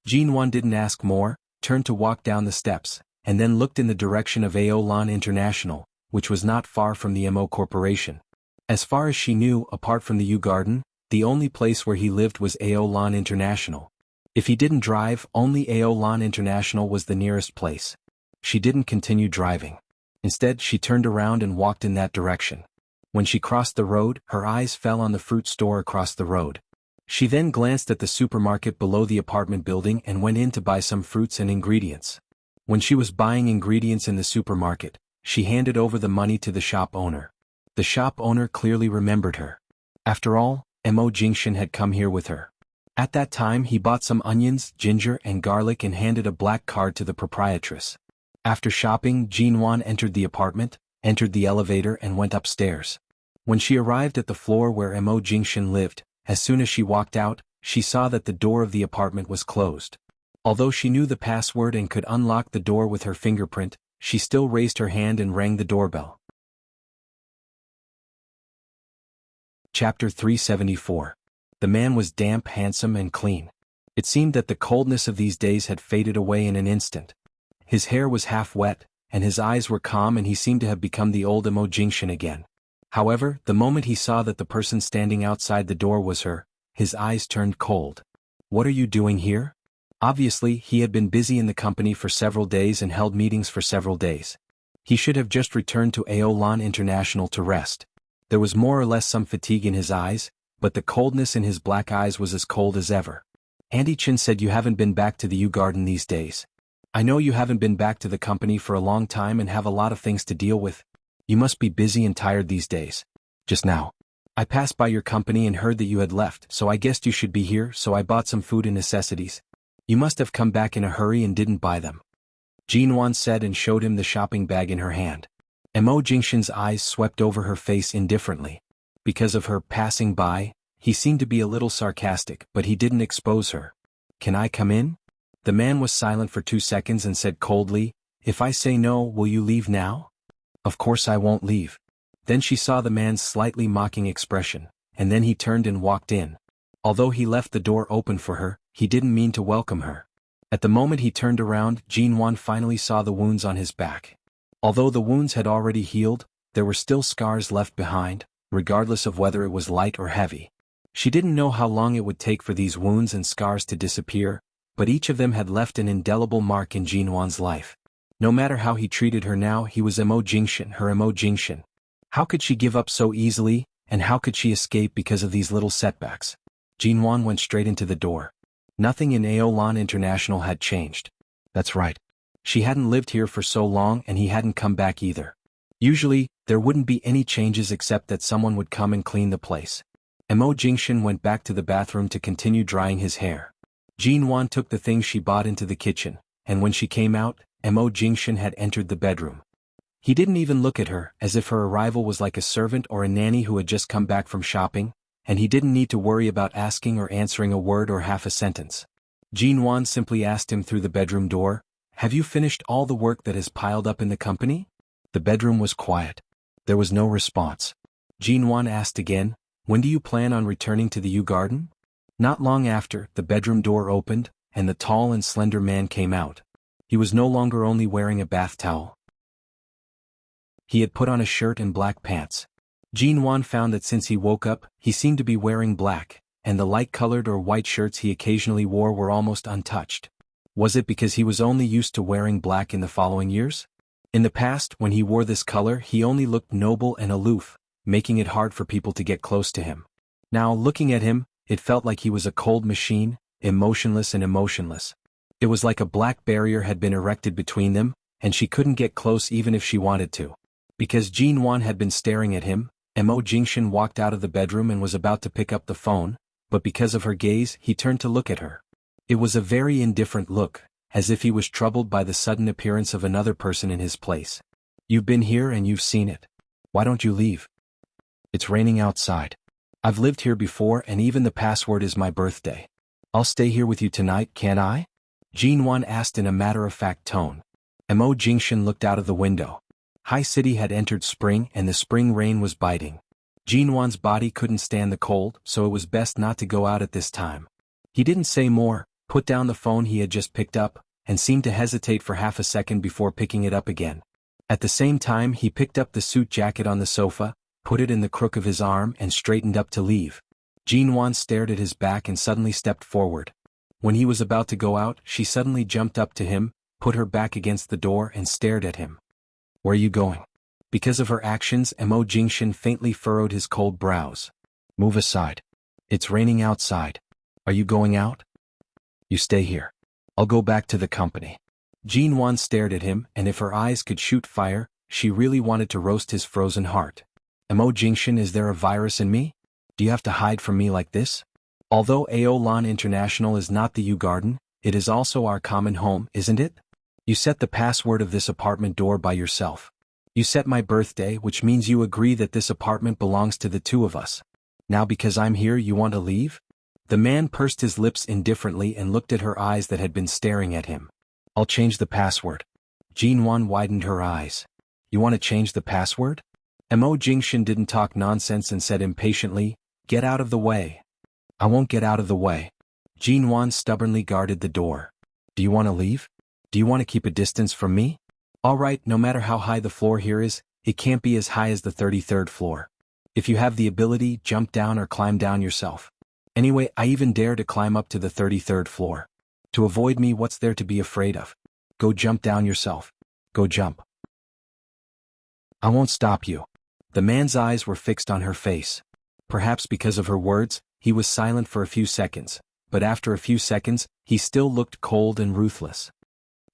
Jinwan didn't ask more, turned to walk down the steps, and then looked in the direction of Aolan International, which was not far from the Mo Corporation. As far as she knew, apart from the Yu Garden, the only place where he lived was Aolan International. If he didn't drive, only Aolan International was the nearest place. She didn't continue driving. Instead, she turned around and walked in that direction. When she crossed the road, her eyes fell on the fruit store across the road. She then glanced at the supermarket below the apartment building and went in to buy some fruits and ingredients. When she was buying ingredients in the supermarket, she handed over the money to the shop owner. The shop owner clearly remembered her. After all, Mo Jingshin had come here with her. At that time he bought some onions, ginger and garlic and handed a black card to the proprietress. After shopping, Jinwan entered the apartment, entered the elevator and went upstairs. When she arrived at the floor where Mo Jingshin lived, as soon as she walked out, she saw that the door of the apartment was closed. Although she knew the password and could unlock the door with her fingerprint, she still raised her hand and rang the doorbell. Chapter 374. The man was damp, handsome and clean. It seemed that the coldness of these days had faded away in an instant. His hair was half wet, and his eyes were calm and he seemed to have become the old Mo Jingshin again. However, the moment he saw that the person standing outside the door was her, his eyes turned cold. What are you doing here? Obviously, he had been busy in the company for several days and held meetings for several days. He should have just returned to Aolan International to rest. There was more or less some fatigue in his eyes, but the coldness in his black eyes was as cold as ever. Andy Chin said, you haven't been back to the U Garden these days. I know you haven't been back to the company for a long time and have a lot of things to deal with. You must be busy and tired these days. Just now, I passed by your company and heard that you had left, so I guessed you should be here, so I bought some food and necessities. You must have come back in a hurry and didn't buy them. Jinwan said and showed him the shopping bag in her hand. Mo Jingshan's eyes swept over her face indifferently. Because of her passing by, he seemed to be a little sarcastic, but he didn't expose her. Can I come in? The man was silent for 2 seconds and said coldly, if I say no, will you leave now? Of course I won't leave. Then she saw the man's slightly mocking expression, and then he turned and walked in. Although he left the door open for her, he didn't mean to welcome her. At the moment he turned around, Jinwan finally saw the wounds on his back. Although the wounds had already healed, there were still scars left behind, regardless of whether it was light or heavy. She didn't know how long it would take for these wounds and scars to disappear, but each of them had left an indelible mark in Jinwan's life. No matter how he treated her now, he was Mo Jingshan, her Mo Jingshan. How could she give up so easily, and how could she escape because of these little setbacks? Jinwan went straight into the door. Nothing in Aolan International had changed. That's right. She hadn't lived here for so long and he hadn't come back either. Usually, there wouldn't be any changes except that someone would come and clean the place. Mo Jingshan went back to the bathroom to continue drying his hair. Jinwan took the things she bought into the kitchen, and when she came out, Mo Jingshan had entered the bedroom. He didn't even look at her, as if her arrival was like a servant or a nanny who had just come back from shopping, and he didn't need to worry about asking or answering a word or half a sentence. Jinwan simply asked him through the bedroom door, have you finished all the work that has piled up in the company? The bedroom was quiet. There was no response. Jinwan asked again, when do you plan on returning to the U Garden? Not long after, the bedroom door opened, and the tall and slender man came out. He was no longer only wearing a bath towel. He had put on a shirt and black pants. Jinwan found that since he woke up, he seemed to be wearing black, and the light-colored or white shirts he occasionally wore were almost untouched. Was it because he was only used to wearing black in the following years? In the past, when he wore this color, he only looked noble and aloof, making it hard for people to get close to him. Now, looking at him, it felt like he was a cold machine, emotionless and emotionless. It was like a black barrier had been erected between them, and she couldn't get close even if she wanted to. Because Jinwan had been staring at him, Mo Jingshan walked out of the bedroom and was about to pick up the phone, but because of her gaze, he turned to look at her. It was a very indifferent look, as if he was troubled by the sudden appearance of another person in his place. You've been here and you've seen it. Why don't you leave? It's raining outside. I've lived here before and even the password is my birthday. I'll stay here with you tonight, can't I? Jinwan asked in a matter-of-fact tone. Mo Jingshan looked out of the window. High City had entered spring and the spring rain was biting. Jinwan's body couldn't stand the cold, so it was best not to go out at this time. He didn't say more, put down the phone he had just picked up, and seemed to hesitate for half a second before picking it up again. At the same time he picked up the suit jacket on the sofa, put it in the crook of his arm and straightened up to leave. Jinwan stared at his back and suddenly stepped forward. When he was about to go out, she suddenly jumped up to him, put her back against the door and stared at him. Where are you going? Because of her actions, Mo Jingshan faintly furrowed his cold brows. Move aside. It's raining outside. Are you going out? You stay here. I'll go back to the company. Jinwan stared at him, and if her eyes could shoot fire, she really wanted to roast his frozen heart. Mo Jingshan, is there a virus in me? Do you have to hide from me like this? Although Aolan International is not the U Garden, it is also our common home, isn't it? You set the password of this apartment door by yourself. You set my birthday, which means you agree that this apartment belongs to the two of us. Now because I'm here you want to leave? The man pursed his lips indifferently and looked at her eyes that had been staring at him. I'll change the password. Jinwan widened her eyes. You want to change the password? Mo Jingshan didn't talk nonsense and said impatiently, get out of the way. I won't get out of the way. Jinwan stubbornly guarded the door. Do you want to leave? Do you want to keep a distance from me? All right, no matter how high the floor here is, it can't be as high as the 33rd floor. If you have the ability, jump down or climb down yourself. Anyway, I even dare to climb up to the 33rd floor. To avoid me, what's there to be afraid of? Go jump down yourself. Go jump. I won't stop you. The man's eyes were fixed on her face. Perhaps because of her words, he was silent for a few seconds, but after a few seconds, he still looked cold and ruthless.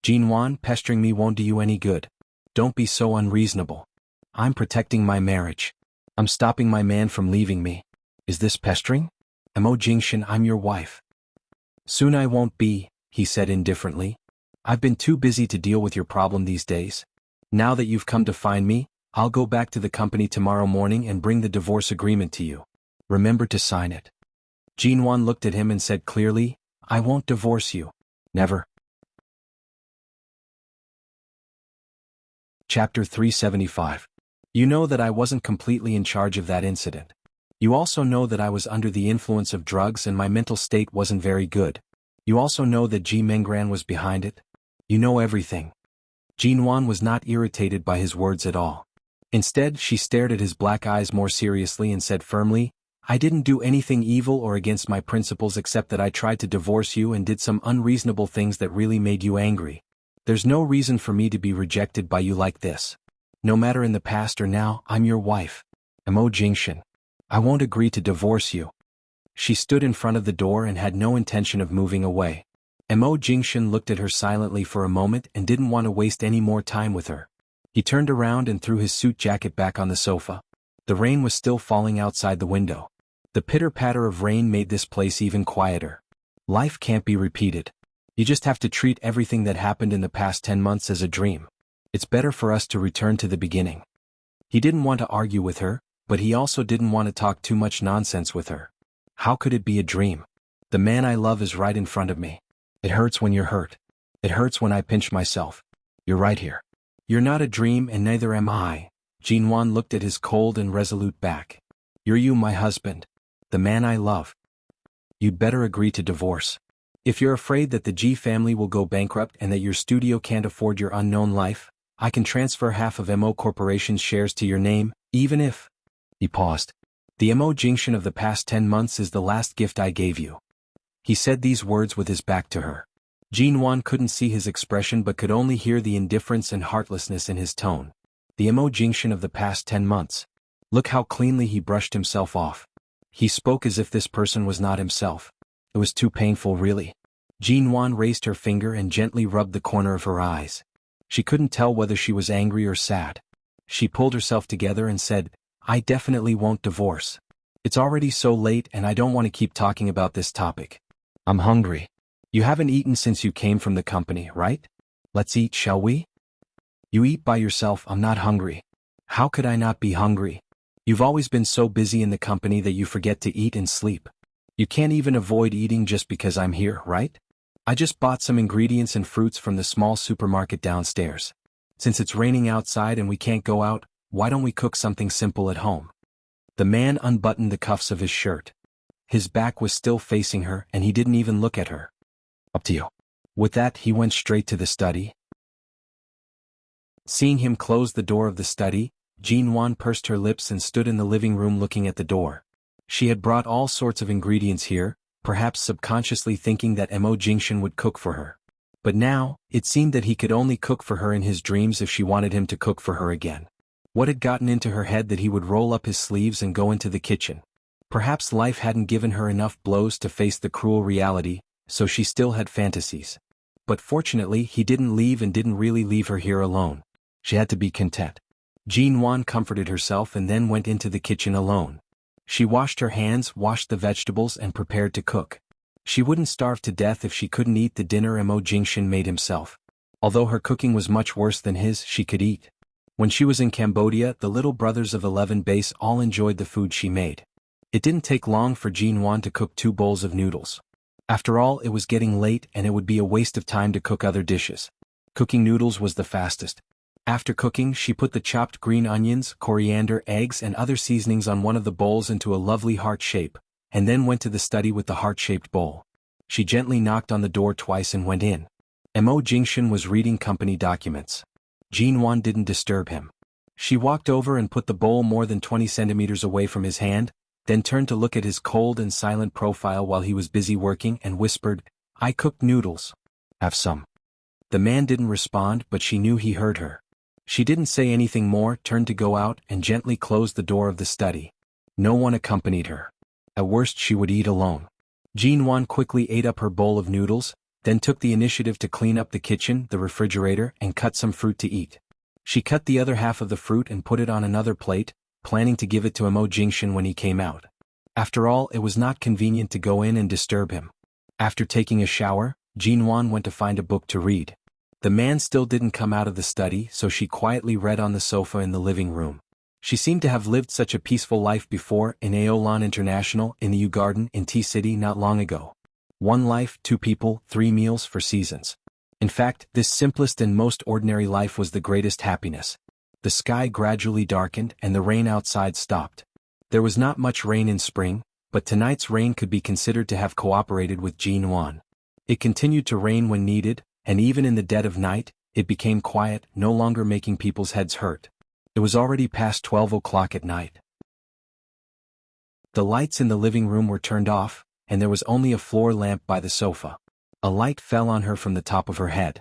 Jinwan, pestering me won't do you any good. Don't be so unreasonable. I'm protecting my marriage. I'm stopping my man from leaving me. Is this pestering? Mo Jingshan, I'm your wife. Soon I won't be, he said indifferently. I've been too busy to deal with your problem these days. Now that you've come to find me, I'll go back to the company tomorrow morning and bring the divorce agreement to you. Remember to sign it. Jinwan looked at him and said clearly, I won't divorce you. Never. Chapter 375. You know that I wasn't completely in charge of that incident. You also know that I was under the influence of drugs and my mental state wasn't very good. You also know that Ji Menggran was behind it. You know everything. Jinwan was not irritated by his words at all. Instead, she stared at his black eyes more seriously and said firmly, I didn't do anything evil or against my principles except that I tried to divorce you and did some unreasonable things that really made you angry. There's no reason for me to be rejected by you like this. No matter in the past or now, I'm your wife. Mo Jingshan. I won't agree to divorce you. She stood in front of the door and had no intention of moving away. Mo Jingshan looked at her silently for a moment and didn't want to waste any more time with her. He turned around and threw his suit jacket back on the sofa. The rain was still falling outside the window. The pitter-patter of rain made this place even quieter. Life can't be repeated. You just have to treat everything that happened in the past 10 months as a dream. It's better for us to return to the beginning. He didn't want to argue with her, but he also didn't want to talk too much nonsense with her. How could it be a dream? The man I love is right in front of me. It hurts when you're hurt. It hurts when I pinch myself. You're right here. You're not a dream and neither am I. Jinwan looked at his cold and resolute back. You're you, my husband. The man I love. You'd better agree to divorce. If you're afraid that the Ji family will go bankrupt and that your studio can't afford your unknown life, I can transfer half of Mo Corporation's shares to your name, even if... He paused. The Mo Jingshan of the past 10 months is the last gift I gave you. He said these words with his back to her. Jinwan couldn't see his expression but could only hear the indifference and heartlessness in his tone. The Mo Jingshan of the past 10 months. Look how cleanly he brushed himself off. He spoke as if this person was not himself. It was too painful, really. Jinwan raised her finger and gently rubbed the corner of her eyes. She couldn't tell whether she was angry or sad. She pulled herself together and said, I definitely won't divorce. It's already so late and I don't want to keep talking about this topic. I'm hungry. You haven't eaten since you came from the company, right? Let's eat, shall we? You eat by yourself, I'm not hungry. How could I not be hungry? You've always been so busy in the company that you forget to eat and sleep. You can't even avoid eating just because I'm here, right? I just bought some ingredients and fruits from the small supermarket downstairs. Since it's raining outside and we can't go out, why don't we cook something simple at home? The man unbuttoned the cuffs of his shirt. His back was still facing her and he didn't even look at her. Up to you. With that, he went straight to the study. Seeing him close the door of the study, Jinwan pursed her lips and stood in the living room looking at the door. She had brought all sorts of ingredients here, perhaps subconsciously thinking that Mo Jingshan would cook for her. But now, it seemed that he could only cook for her in his dreams if she wanted him to cook for her again. What had gotten into her head that he would roll up his sleeves and go into the kitchen? Perhaps life hadn't given her enough blows to face the cruel reality, so she still had fantasies. But fortunately, he didn't leave and didn't really leave her here alone. She had to be content. Jinwan comforted herself and then went into the kitchen alone. She washed her hands, washed the vegetables and prepared to cook. She wouldn't starve to death if she couldn't eat the dinner Mo Jingshan made himself. Although her cooking was much worse than his, she could eat. When she was in Cambodia, the little brothers of 11 Base all enjoyed the food she made. It didn't take long for Jinwan to cook 2 bowls of noodles. After all, it was getting late and it would be a waste of time to cook other dishes. Cooking noodles was the fastest. After cooking, she put the chopped green onions, coriander, eggs and other seasonings on one of the bowls into a lovely heart shape, and then went to the study with the heart-shaped bowl. She gently knocked on the door twice and went in. Mo Jingshan was reading company documents. Jinwan didn't disturb him. She walked over and put the bowl more than 20 centimeters away from his hand, then turned to look at his cold and silent profile while he was busy working and whispered, "I cooked noodles. Have some." The man didn't respond, but she knew he heard her. She didn't say anything more, turned to go out, and gently closed the door of the study. No one accompanied her. At worst she would eat alone. Jinwan quickly ate up her bowl of noodles, then took the initiative to clean up the kitchen, the refrigerator, and cut some fruit to eat. She cut the other half of the fruit and put it on another plate, planning to give it to Mo Jingshan when he came out. After all, it was not convenient to go in and disturb him. After taking a shower, Jinwan went to find a book to read. The man still didn't come out of the study, so she quietly read on the sofa in the living room. She seemed to have lived such a peaceful life before in Aolan International, in the U Garden, in T-City not long ago. One life, two people, 3 meals for seasons. In fact, this simplest and most ordinary life was the greatest happiness. The sky gradually darkened and the rain outside stopped. There was not much rain in spring, but tonight's rain could be considered to have cooperated with Jinwan. It continued to rain when needed, and even in the dead of night, it became quiet, no longer making people's heads hurt. It was already past 12 o'clock at night. The lights in the living room were turned off, and there was only a floor lamp by the sofa. A light fell on her from the top of her head.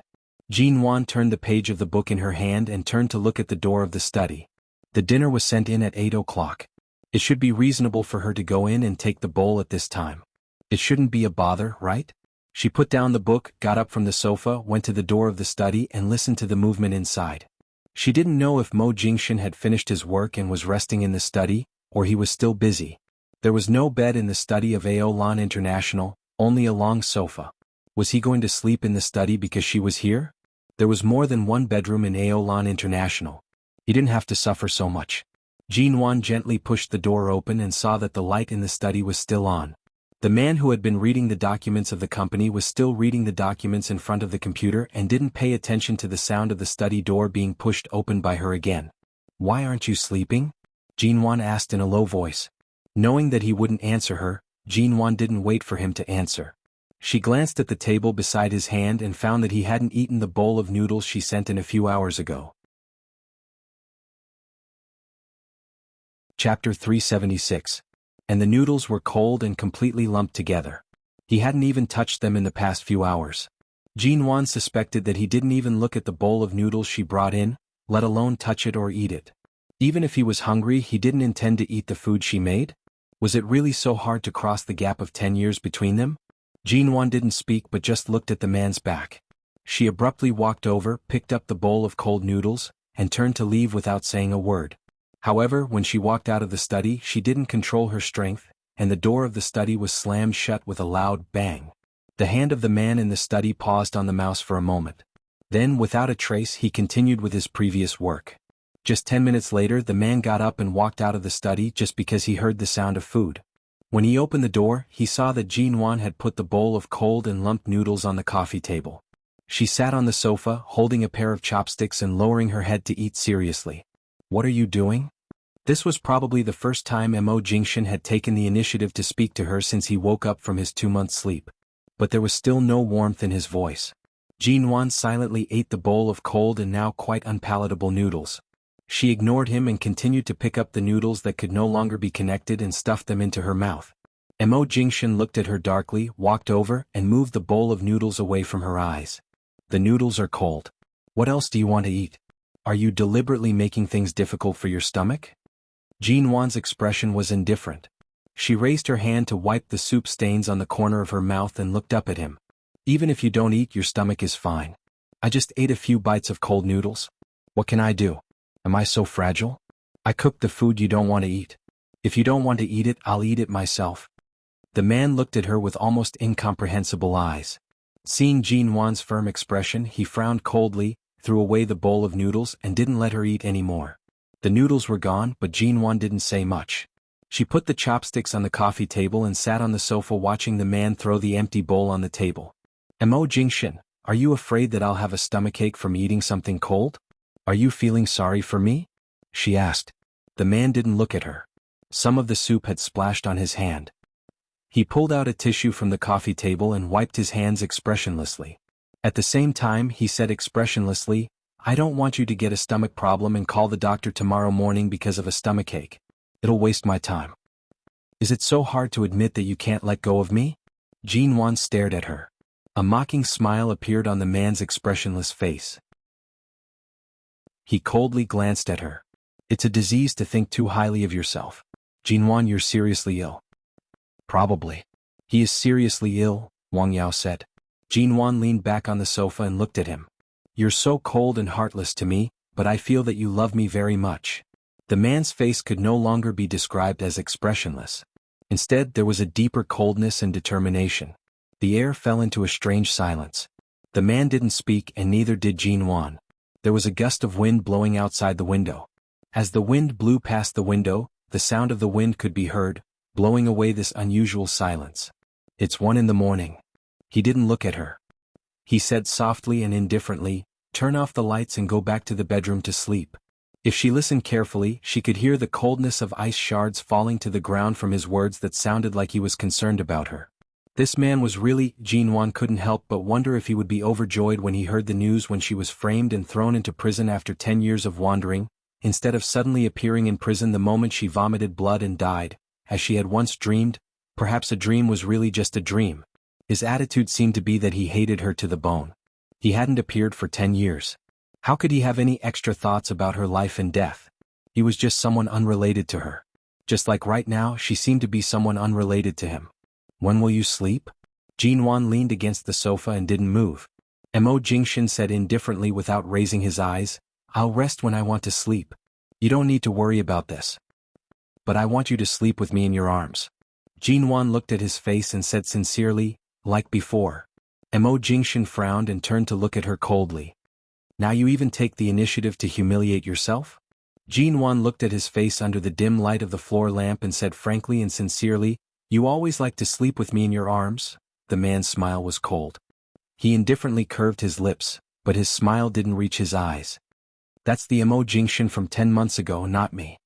Jinwan turned the page of the book in her hand and turned to look at the door of the study. The dinner was sent in at 8 o'clock. It should be reasonable for her to go in and take the bowl at this time. It shouldn't be a bother, right? She put down the book, got up from the sofa, went to the door of the study and listened to the movement inside. She didn't know if Mo Jingshan had finished his work and was resting in the study, or he was still busy. There was no bed in the study of Aolan International, only a long sofa. Was he going to sleep in the study because she was here? There was more than one bedroom in Aolan International. He didn't have to suffer so much. Jinwan gently pushed the door open and saw that the light in the study was still on. The man who had been reading the documents of the company was still reading the documents in front of the computer and didn't pay attention to the sound of the study door being pushed open by her again. "Why aren't you sleeping?" Jinwan asked in a low voice. Knowing that he wouldn't answer her, Jinwan didn't wait for him to answer. She glanced at the table beside his hand and found that he hadn't eaten the bowl of noodles she sent in a few hours ago. Chapter 376. And the noodles were cold and completely lumped together. He hadn't even touched them in the past few hours. Jinwan suspected that he didn't even look at the bowl of noodles she brought in, let alone touch it or eat it. Even if he was hungry, he didn't intend to eat the food she made? Was it really so hard to cross the gap of 10 years between them? Jinwan didn't speak but just looked at the man's back. She abruptly walked over, picked up the bowl of cold noodles, and turned to leave without saying a word. However, when she walked out of the study, she didn't control her strength, and the door of the study was slammed shut with a loud bang. The hand of the man in the study paused on the mouse for a moment. Then, without a trace, he continued with his previous work. Just 10 minutes later, the man got up and walked out of the study just because he heard the sound of food. When he opened the door, he saw that Jinwan had put the bowl of cold and lumped noodles on the coffee table. She sat on the sofa, holding a pair of chopsticks and lowering her head to eat seriously. "What are you doing?" This was probably the first time Mo Jingshan had taken the initiative to speak to her since he woke up from his 2-month sleep. But there was still no warmth in his voice. Jinwan silently ate the bowl of cold and now quite unpalatable noodles. She ignored him and continued to pick up the noodles that could no longer be connected and stuffed them into her mouth. Mo Jingshan looked at her darkly, walked over, and moved the bowl of noodles away from her eyes. "The noodles are cold. What else do you want to eat? Are you deliberately making things difficult for your stomach?" Jinwan's expression was indifferent. She raised her hand to wipe the soup stains on the corner of her mouth and looked up at him. "Even if you don't eat, your stomach is fine. I just ate a few bites of cold noodles. What can I do? Am I so fragile? I cooked the food you don't want to eat. If you don't want to eat it, I'll eat it myself." The man looked at her with almost incomprehensible eyes. Seeing Jinwan's firm expression, he frowned coldly, threw away the bowl of noodles and didn't let her eat any more. The noodles were gone, but Jinwan didn't say much. She put the chopsticks on the coffee table and sat on the sofa watching the man throw the empty bowl on the table. "Mo Jingshan, are you afraid that I'll have a stomachache from eating something cold? Are you feeling sorry for me?" she asked. The man didn't look at her. Some of the soup had splashed on his hand. He pulled out a tissue from the coffee table and wiped his hands expressionlessly. At the same time, he said expressionlessly, "I don't want you to get a stomach problem and call the doctor tomorrow morning because of a stomachache. It'll waste my time." Is it so hard to admit that you can't let go of me? Jean Wan stared at her. A mocking smile appeared on the man's expressionless face. He coldly glanced at her. It's a disease to think too highly of yourself. Jean Wan, you're seriously ill. Probably. He is seriously ill, Wang Yao said. Jean Wan leaned back on the sofa and looked at him. You're so cold and heartless to me, but I feel that you love me very much. The man's face could no longer be described as expressionless. Instead, there was a deeper coldness and determination. The air fell into a strange silence. The man didn't speak and neither did Jean Wan. There was a gust of wind blowing outside the window. As the wind blew past the window, the sound of the wind could be heard, blowing away this unusual silence. It's 1 a.m. He didn't look at her. He said softly and indifferently, turn off the lights and go back to the bedroom to sleep. If she listened carefully, she could hear the coldness of ice shards falling to the ground from his words that sounded like he was concerned about her. This man was really, Jean Wan couldn't help but wonder if he would be overjoyed when he heard the news when she was framed and thrown into prison after 10 years of wandering, instead of suddenly appearing in prison the moment she vomited blood and died, as she had once dreamed. Perhaps a dream was really just a dream. His attitude seemed to be that he hated her to the bone. He hadn't appeared for 10 years. How could he have any extra thoughts about her life and death? He was just someone unrelated to her. Just like right now, she seemed to be someone unrelated to him. When will you sleep? Jean Wan leaned against the sofa and didn't move. Mo Jingshin said indifferently without raising his eyes, I'll rest when I want to sleep. You don't need to worry about this. But I want you to sleep with me in your arms. Jean Wan looked at his face and said sincerely, like before. Mo Jingshin frowned and turned to look at her coldly. Now you even take the initiative to humiliate yourself? Jean Wan looked at his face under the dim light of the floor lamp and said frankly and sincerely, you always like to sleep with me in your arms? The man's smile was cold. He indifferently curved his lips, but his smile didn't reach his eyes. That's the Mo Jingshin from 10 months ago, not me.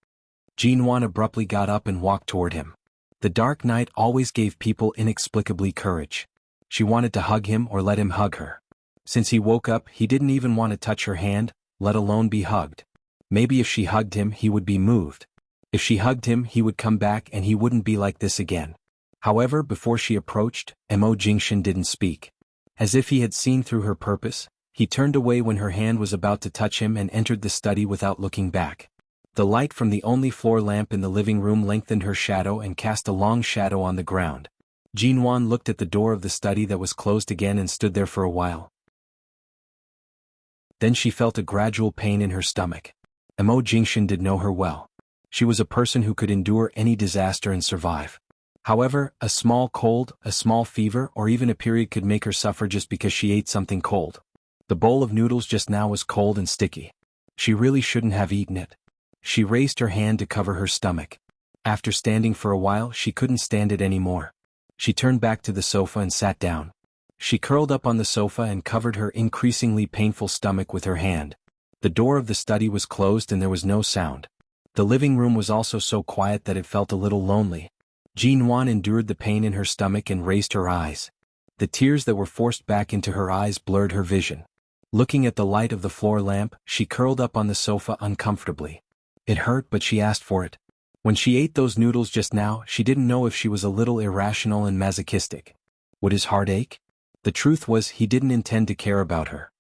Jean Wan abruptly got up and walked toward him. The dark night always gave people inexplicably courage. She wanted to hug him or let him hug her. Since he woke up, he didn't even want to touch her hand, let alone be hugged. Maybe if she hugged him, he would be moved. If she hugged him, he would come back and he wouldn't be like this again. However, before she approached, Mo Jingshin didn't speak. As if he had seen through her purpose, he turned away when her hand was about to touch him and entered the study without looking back. The light from the only floor lamp in the living room lengthened her shadow and cast a long shadow on the ground. Jean Wan looked at the door of the study that was closed again and stood there for a while. Then she felt a gradual pain in her stomach. Mo Jingshin did know her well. She was a person who could endure any disaster and survive. However, a small cold, a small fever, or even a period could make her suffer just because she ate something cold. The bowl of noodles just now was cold and sticky. She really shouldn't have eaten it. She raised her hand to cover her stomach. After standing for a while, she couldn't stand it anymore. She turned back to the sofa and sat down. She curled up on the sofa and covered her increasingly painful stomach with her hand. The door of the study was closed and there was no sound. The living room was also so quiet that it felt a little lonely. Jean Wan endured the pain in her stomach and raised her eyes. The tears that were forced back into her eyes blurred her vision. Looking at the light of the floor lamp, she curled up on the sofa uncomfortably. It hurt, but she asked for it. When she ate those noodles just now, she didn't know if she was a little irrational and masochistic. Would his heart ache? The truth was, he didn't intend to care about her.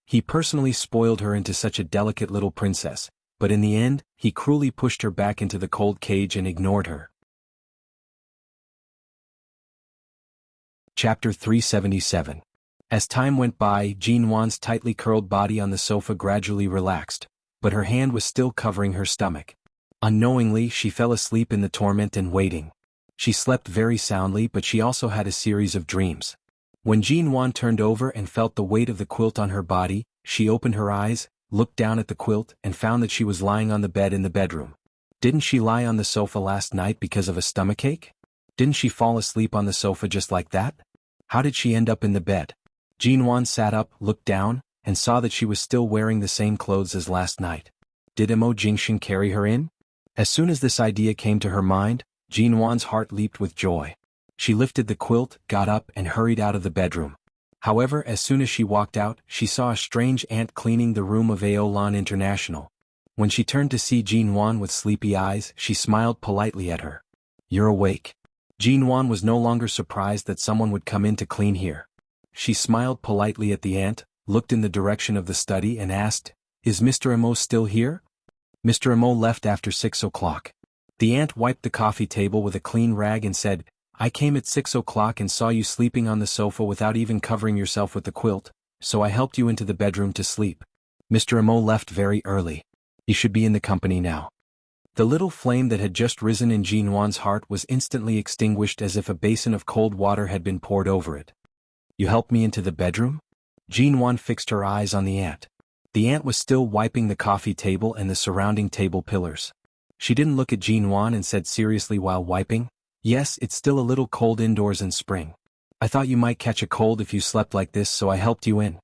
He personally spoiled her into such a delicate little princess, but in the end, he cruelly pushed her back into the cold cage and ignored her. Chapter 377. As time went by, Jean Wan's tightly curled body on the sofa gradually relaxed, but her hand was still covering her stomach. Unknowingly, she fell asleep in the torment and waiting. She slept very soundly, but she also had a series of dreams. When Jean Wan turned over and felt the weight of the quilt on her body, she opened her eyes, looked down at the quilt, and found that she was lying on the bed in the bedroom. Didn't she lie on the sofa last night because of a stomachache? Didn't she fall asleep on the sofa just like that? How did she end up in the bed? Jean Wan sat up, looked down, and saw that she was still wearing the same clothes as last night. Did Mo Jingshin carry her in? As soon as this idea came to her mind, Jean Wan's heart leaped with joy. She lifted the quilt, got up, and hurried out of the bedroom. However, as soon as she walked out, she saw a strange ant cleaning the room of Aolan International. When she turned to see Jean Wan with sleepy eyes, she smiled politely at her. You're awake. Jinwan was no longer surprised that someone would come in to clean here. She smiled politely at the ant, looked in the direction of the study and asked, "Is Mr. Emo still here?" Mr. Emo left after 6 o'clock. The ant wiped the coffee table with a clean rag and said, "I came at 6 o'clock and saw you sleeping on the sofa without even covering yourself with the quilt, so I helped you into the bedroom to sleep. Mr. Emo left very early. You should be in the company now." The little flame that had just risen in Jinwan's heart was instantly extinguished as if a basin of cold water had been poured over it. "You helped me into the bedroom?" Jinwan fixed her eyes on the ant. The ant was still wiping the coffee table and the surrounding table pillars. She didn't look at Jinwan and said seriously while wiping, "Yes, it's still a little cold indoors in spring. I thought you might catch a cold if you slept like this, so I helped you in."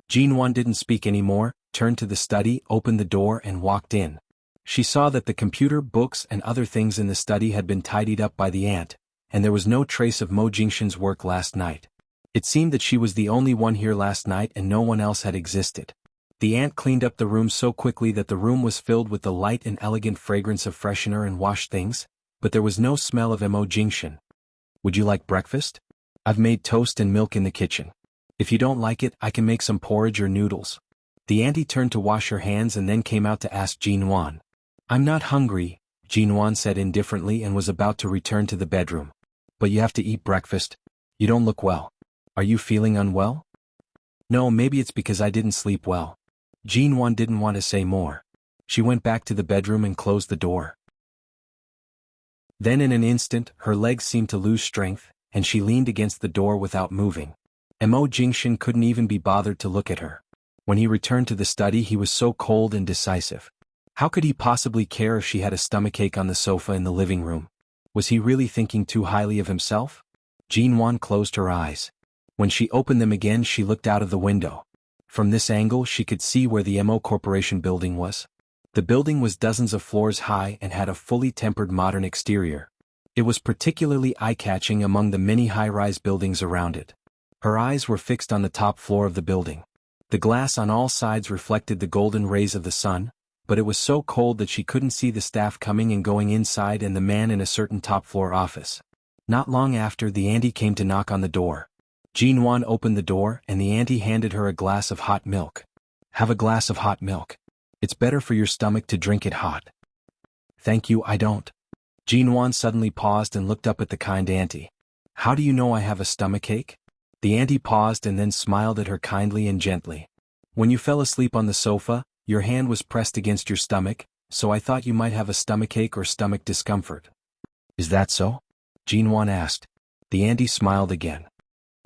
Jinwan didn't speak anymore, turned to the study, opened the door and walked in. She saw that the computer, books and other things in the study had been tidied up by the ant, and there was no trace of Mo Jingshan's work last night. It seemed that she was the only one here last night and no one else had existed. The ant cleaned up the room so quickly that the room was filled with the light and elegant fragrance of freshener and wash things, but there was no smell of Mo Jingshan. "Would you like breakfast? I've made toast and milk in the kitchen. If you don't like it, I can make some porridge or noodles." The auntie turned to wash her hands and then came out to ask Jinwan. "I'm not hungry," Jinwan said indifferently and was about to return to the bedroom. "But you have to eat breakfast. You don't look well. Are you feeling unwell?" "No, maybe it's because I didn't sleep well." Jinwan didn't want to say more. She went back to the bedroom and closed the door. Then in an instant, her legs seemed to lose strength, and she leaned against the door without moving. Mo Jingshan couldn't even be bothered to look at her. When he returned to the study he was so cold and decisive. How could he possibly care if she had a stomachache on the sofa in the living room? Was he really thinking too highly of himself? Jinwan closed her eyes. When she opened them again she looked out of the window. From this angle she could see where the Mo Corporation building was. The building was dozens of floors high and had a fully tempered modern exterior. It was particularly eye-catching among the many high-rise buildings around it. Her eyes were fixed on the top floor of the building. The glass on all sides reflected the golden rays of the sun, but it was so cold that she couldn't see the staff coming and going inside and the man in a certain top-floor office. Not long after, the auntie came to knock on the door. Jinwan opened the door and the auntie handed her a glass of hot milk. "Have a glass of hot milk. It's better for your stomach to drink it hot." "Thank you, I don't." Jinwan suddenly paused and looked up at the kind auntie. "How do you know I have a stomachache?" The auntie paused and then smiled at her kindly and gently. "When you fell asleep on the sofa, your hand was pressed against your stomach, so I thought you might have a stomachache or stomach discomfort." "Is that so?" Jinwan asked. The auntie smiled again.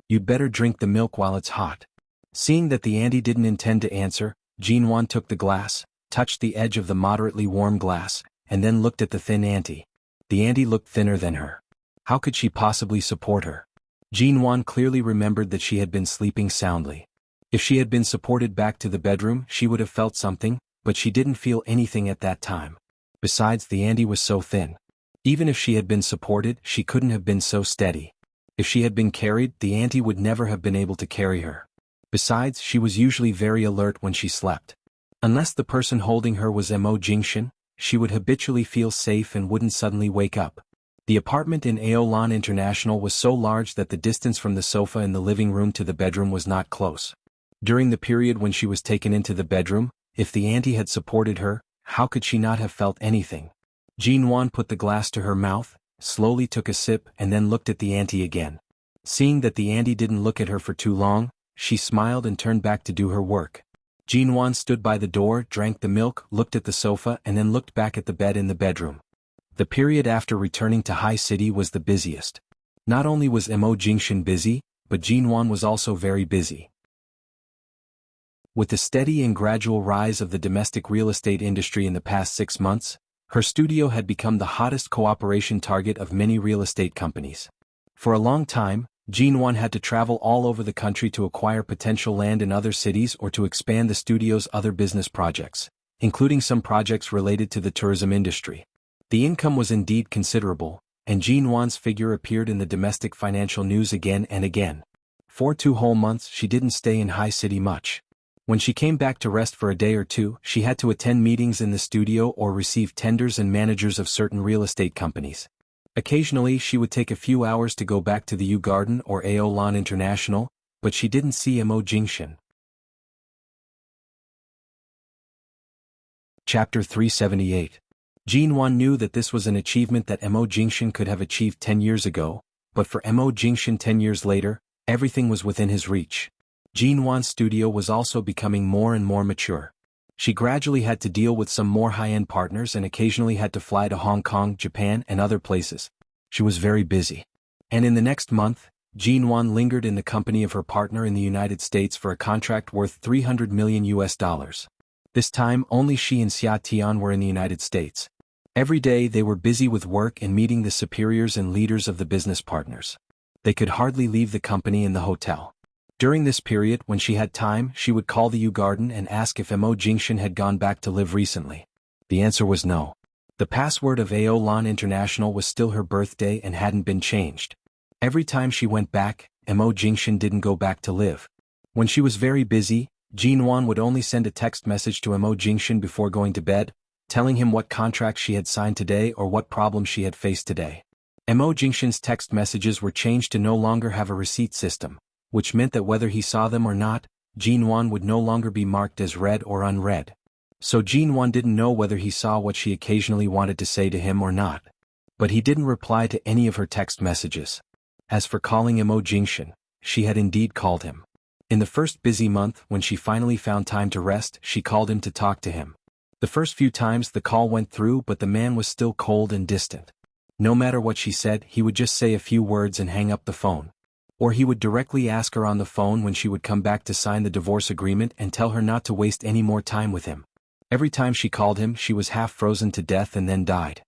"You'd better drink the milk while it's hot." Seeing that the auntie didn't intend to answer, Jinwan took the glass, touched the edge of the moderately warm glass, and then looked at the thin auntie. The auntie looked thinner than her. How could she possibly support her? Jinwan clearly remembered that she had been sleeping soundly. If she had been supported back to the bedroom she would have felt something, but she didn't feel anything at that time. Besides, the auntie was so thin. Even if she had been supported, she couldn't have been so steady. If she had been carried, the auntie would never have been able to carry her. Besides, she was usually very alert when she slept. Unless the person holding her was Mo Jingshan, she would habitually feel safe and wouldn't suddenly wake up. The apartment in Aolan International was so large that the distance from the sofa in the living room to the bedroom was not close. During the period when she was taken into the bedroom, if the auntie had supported her, how could she not have felt anything? Jinwan put the glass to her mouth, slowly took a sip and then looked at the auntie again. Seeing that the auntie didn't look at her for too long, she smiled and turned back to do her work. Jinwan stood by the door, drank the milk, looked at the sofa and then looked back at the bed in the bedroom. The period after returning to High City was the busiest. Not only was Mo Jingshan busy, but Jinwan was also very busy. With the steady and gradual rise of the domestic real estate industry in the past 6 months, her studio had become the hottest cooperation target of many real estate companies. For a long time, Jinwan had to travel all over the country to acquire potential land in other cities or to expand the studio's other business projects, including some projects related to the tourism industry. The income was indeed considerable, and Jinwan's figure appeared in the domestic financial news again and again. For 2 whole months she didn't stay in High City much. When she came back to rest for a day or two, she had to attend meetings in the studio or receive tenders and managers of certain real estate companies. Occasionally she would take a few hours to go back to the U Garden or Aolan International, but she didn't see Mo Jingshan. Chapter 378. Jinwan knew that this was an achievement that Mo Jingshan could have achieved 10 years ago, but for Mo Jingshan 10 years later, everything was within his reach. Jinwan's studio was also becoming more and more mature. She gradually had to deal with some more high-end partners and occasionally had to fly to Hong Kong, Japan, and other places. She was very busy. And in the next month, Jinwan lingered in the company of her partner in the United States for a contract worth $300 million. This time only she and Xia Tian were in the United States. Every day they were busy with work and meeting the superiors and leaders of the business partners. They could hardly leave the company in the hotel. During this period, when she had time, she would call the U Garden and ask if Mo Jingshan had gone back to live recently. The answer was no. The password of Aolan International was still her birthday and hadn't been changed. Every time she went back, Mo Jingshan didn't go back to live. When she was very busy, Jinwan would only send a text message to Mo Jingshan before going to bed, telling him what contract she had signed today or what problems she had faced today. Mo Jingshan's text messages were changed to no longer have a receipt system, which meant that whether he saw them or not, Jinwan would no longer be marked as read or unread. So Jinwan didn't know whether he saw what she occasionally wanted to say to him or not. But he didn't reply to any of her text messages. As for calling Mo Jingshan, she had indeed called him. In the first busy month, when she finally found time to rest, she called him to talk to him. The first few times the call went through, but the man was still cold and distant. No matter what she said, he would just say a few words and hang up the phone. Or he would directly ask her on the phone when she would come back to sign the divorce agreement and tell her not to waste any more time with him. Every time she called him, she was half frozen to death and then died.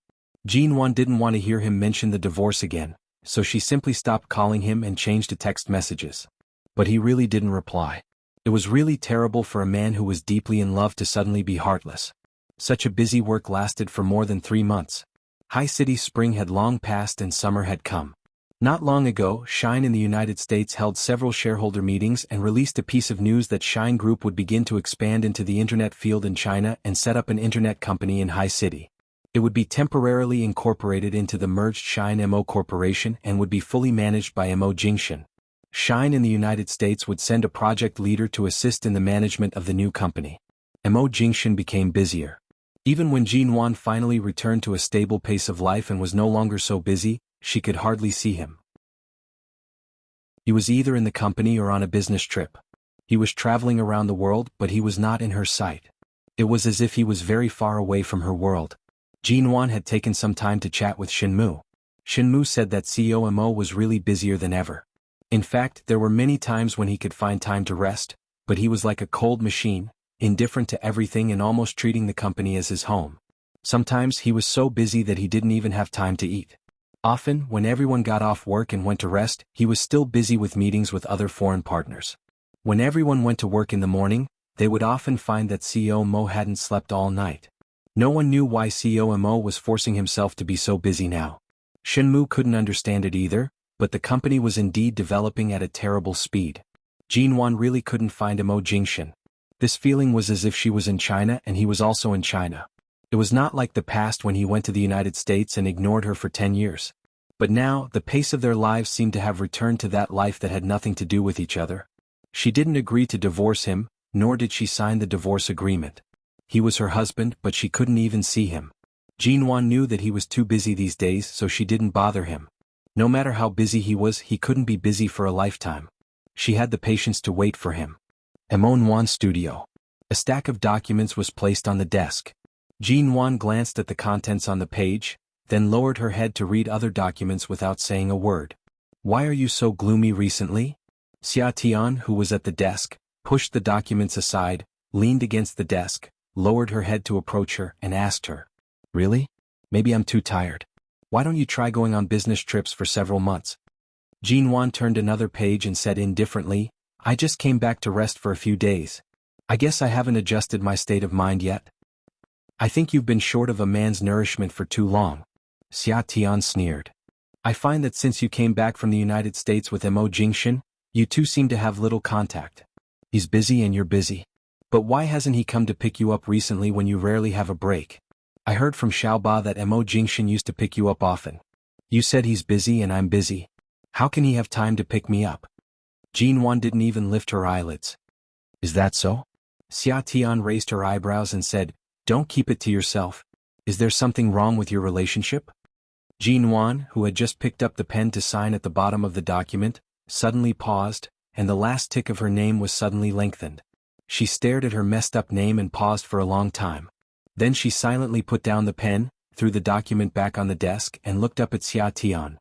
Jinwan didn't want to hear him mention the divorce again, so she simply stopped calling him and changed to text messages. But he really didn't reply. It was really terrible for a man who was deeply in love to suddenly be heartless. Such a busy work lasted for more than 3 months. High City spring had long passed and summer had come. Not long ago, Shine in the United States held several shareholder meetings and released a piece of news that Shine Group would begin to expand into the internet field in China and set up an internet company in High City. It would be temporarily incorporated into the merged Shine Mo Corporation and would be fully managed by Mo Jingshan. Shine in the United States would send a project leader to assist in the management of the new company. Mo Jingshan became busier. Even when Jinwan finally returned to a stable pace of life and was no longer so busy, she could hardly see him. He was either in the company or on a business trip. He was traveling around the world, but he was not in her sight. It was as if he was very far away from her world. Jinwan had taken some time to chat with Shinmu. Shinmu said that CEO Mo was really busier than ever. In fact, there were many times when he could find time to rest, but he was like a cold machine, indifferent to everything and almost treating the company as his home. Sometimes he was so busy that he didn't even have time to eat. Often, when everyone got off work and went to rest, he was still busy with meetings with other foreign partners. When everyone went to work in the morning, they would often find that CEO Mo hadn't slept all night. No one knew why CEO Mo was forcing himself to be so busy now. Shinmu couldn't understand it either, but the company was indeed developing at a terrible speed. Jinwan really couldn't find Mo Jingshan. This feeling was as if she was in China and he was also in China. It was not like the past when he went to the United States and ignored her for 10 years. But now, the pace of their lives seemed to have returned to that life that had nothing to do with each other. She didn't agree to divorce him, nor did she sign the divorce agreement. He was her husband, but she couldn't even see him. Jinwan knew that he was too busy these days, so she didn't bother him. No matter how busy he was, he couldn't be busy for a lifetime. She had the patience to wait for him. Emonwan's studio. A stack of documents was placed on the desk. Jinwan glanced at the contents on the page, then lowered her head to read other documents without saying a word. "Why are you so gloomy recently?" Xia Tian, who was at the desk, pushed the documents aside, leaned against the desk, lowered her head to approach her, and asked her, "Really? Maybe I'm too tired. Why don't you try going on business trips for several months?" Jinwan turned another page and said indifferently, "I just came back to rest for a few days. I guess I haven't adjusted my state of mind yet." "I think you've been short of a man's nourishment for too long." Xia Tian sneered. "I find that since you came back from the United States with Mo Jingshan, you two seem to have little contact. He's busy and you're busy. But why hasn't he come to pick you up recently when you rarely have a break? I heard from Xiaoba that Mo Jingshan used to pick you up often." You said he's busy and I'm busy. How can he have time to pick me up? Jinwan didn't even lift her eyelids. Is that so? Xia Tian raised her eyebrows and said, don't keep it to yourself. Is there something wrong with your relationship? Jinwan, who had just picked up the pen to sign at the bottom of the document, suddenly paused, and the last tick of her name was suddenly lengthened. She stared at her messed up name and paused for a long time. Then she silently put down the pen, threw the document back on the desk and looked up at Xia Tian.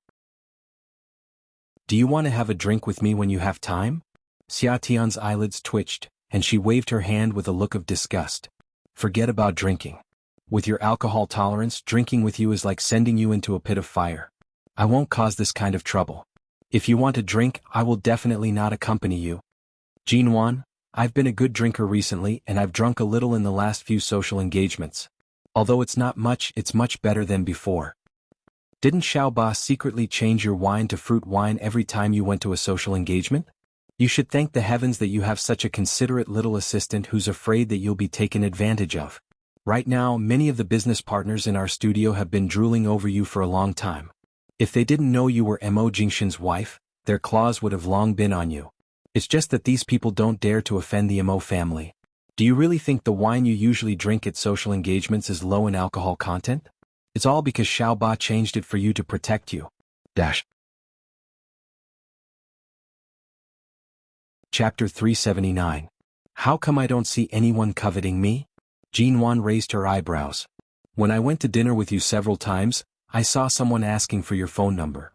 Do you want to have a drink with me when you have time? Xia Tian's eyelids twitched, and she waved her hand with a look of disgust. Forget about drinking. With your alcohol tolerance, drinking with you is like sending you into a pit of fire. I won't cause this kind of trouble. If you want a drink, I will definitely not accompany you. Jinwan, I've been a good drinker recently and I've drunk a little in the last few social engagements. Although it's not much, it's much better than before. Didn't Xiaoba secretly change your wine to fruit wine every time you went to a social engagement? You should thank the heavens that you have such a considerate little assistant who's afraid that you'll be taken advantage of. Right now, many of the business partners in our studio have been drooling over you for a long time. If they didn't know you were Mo Jingshan's wife, their claws would have long been on you. It's just that these people don't dare to offend the Mo family. Do you really think the wine you usually drink at social engagements is low in alcohol content? It's all because Xiaoba changed it for you to protect you. Chapter 379. How come I don't see anyone coveting me? Jinwan raised her eyebrows. When I went to dinner with you several times, I saw someone asking for your phone number.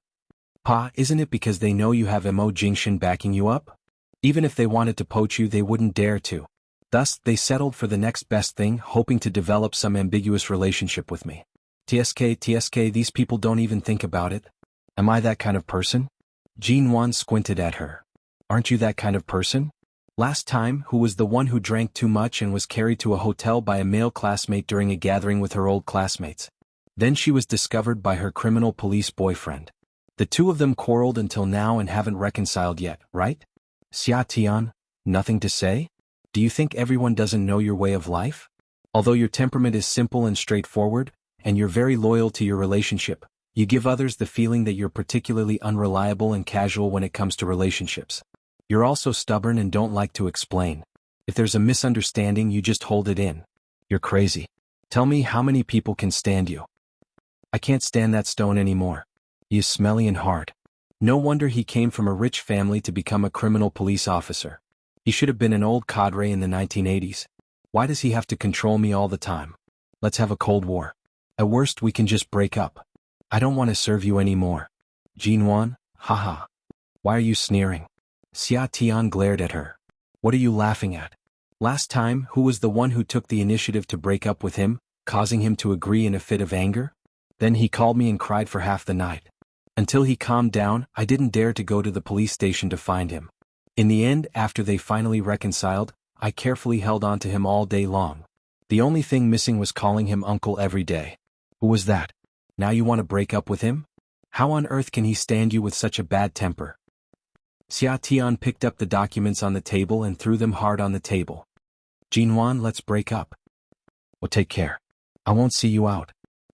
Pa, isn't it because they know you have Mo Jingshan backing you up? Even if they wanted to poach you, they wouldn't dare to. Thus, they settled for the next best thing, hoping to develop some ambiguous relationship with me. TSK, these people don't even think about it. Am I that kind of person? Jinwan squinted at her. Aren't you that kind of person? Last time, who was the one who drank too much and was carried to a hotel by a male classmate during a gathering with her old classmates. Then she was discovered by her criminal police boyfriend. The two of them quarreled until now and haven't reconciled yet, right? Xia Tian, nothing to say? Do you think everyone doesn't know your way of life? Although your temperament is simple and straightforward, and you're very loyal to your relationship, you give others the feeling that you're particularly unreliable and casual when it comes to relationships. You're also stubborn and don't like to explain. If there's a misunderstanding, you just hold it in. You're crazy. Tell me how many people can stand you. I can't stand that stone anymore. He is smelly and hard. No wonder he came from a rich family to become a criminal police officer. He should have been an old cadre in the 1980s. Why does he have to control me all the time? Let's have a Cold War. At worst, we can just break up. I don't want to serve you anymore. Jinwan, haha. Why are you sneering? Xia Tian glared at her. What are you laughing at? Last time, who was the one who took the initiative to break up with him, causing him to agree in a fit of anger? Then he called me and cried for half the night. Until he calmed down, I didn't dare to go to the police station to find him. In the end, after they finally reconciled, I carefully held on to him all day long. The only thing missing was calling him uncle every day. Who was that? Now you want to break up with him? How on earth can he stand you with such a bad temper? Xia Tian picked up the documents on the table and threw them hard on the table. Jinwan, let's break up. Well, take care. I won't see you out.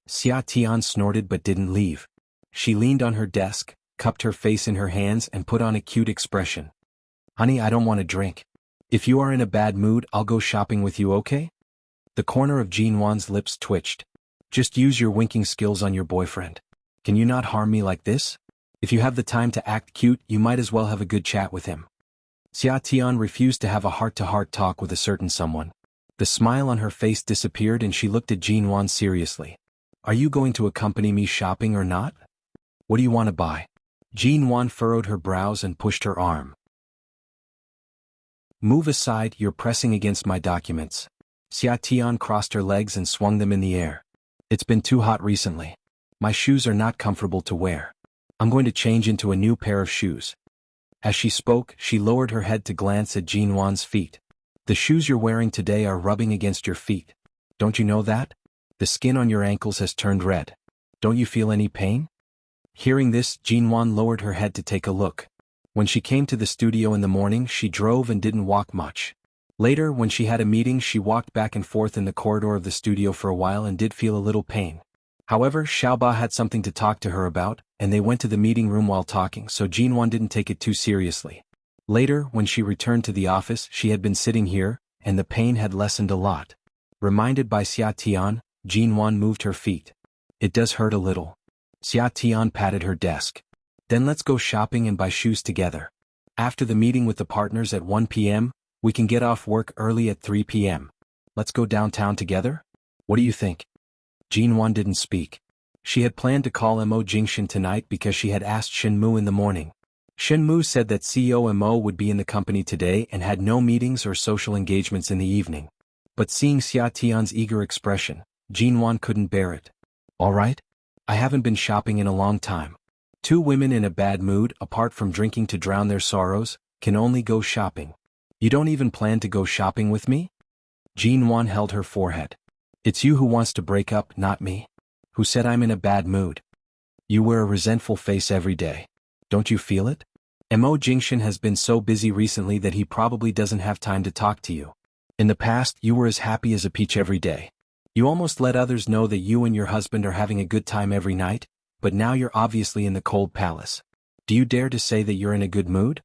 Xia Tian snorted but didn't leave. She leaned on her desk, cupped her face in her hands and put on a cute expression. Honey, I don't want to drink. If you are in a bad mood, I'll go shopping with you, okay? The corner of Jinwan's lips twitched. Just use your winking skills on your boyfriend. Can you not harm me like this? If you have the time to act cute, you might as well have a good chat with him. Xia Tian refused to have a heart-to-heart talk with a certain someone. The smile on her face disappeared and she looked at Jinwan seriously. Are you going to accompany me shopping or not? What do you want to buy? Jinwan furrowed her brows and pushed her arm. Move aside, you're pressing against my documents. Xia Tian crossed her legs and swung them in the air. It's been too hot recently. My shoes are not comfortable to wear. I'm going to change into a new pair of shoes. As she spoke, she lowered her head to glance at Jinwan's feet. The shoes you're wearing today are rubbing against your feet. Don't you know that? The skin on your ankles has turned red. Don't you feel any pain? Hearing this, Jinwan lowered her head to take a look. When she came to the studio in the morning, she drove and didn't walk much. Later, when she had a meeting, she walked back and forth in the corridor of the studio for a while and did feel a little pain. However, Xiaoba had something to talk to her about, and they went to the meeting room while talking, so Jinwan didn't take it too seriously. Later, when she returned to the office, she had been sitting here, and the pain had lessened a lot. Reminded by Xia Tian, Jinwan moved her feet. It does hurt a little. Xia Tian patted her desk. Then let's go shopping and buy shoes together. After the meeting with the partners at 1 p.m., we can get off work early at 3 p.m. Let's go downtown together? What do you think? Jinwan didn't speak. She had planned to call Mo Jingshan tonight because she had asked Shenmu in the morning. Shenmu said that CEO Mo would be in the company today and had no meetings or social engagements in the evening. But seeing Xia Tian's eager expression, Jinwan couldn't bear it. All right? I haven't been shopping in a long time. Two women in a bad mood, apart from drinking to drown their sorrows, can only go shopping. You don't even plan to go shopping with me? Jinwan held her forehead. It's you who wants to break up, not me. Who said I'm in a bad mood? You wear a resentful face every day. Don't you feel it? Mo Jingshan has been so busy recently that he probably doesn't have time to talk to you. In the past, you were as happy as a peach every day. You almost let others know that you and your husband are having a good time every night, but now you're obviously in the cold palace. Do you dare to say that you're in a good mood?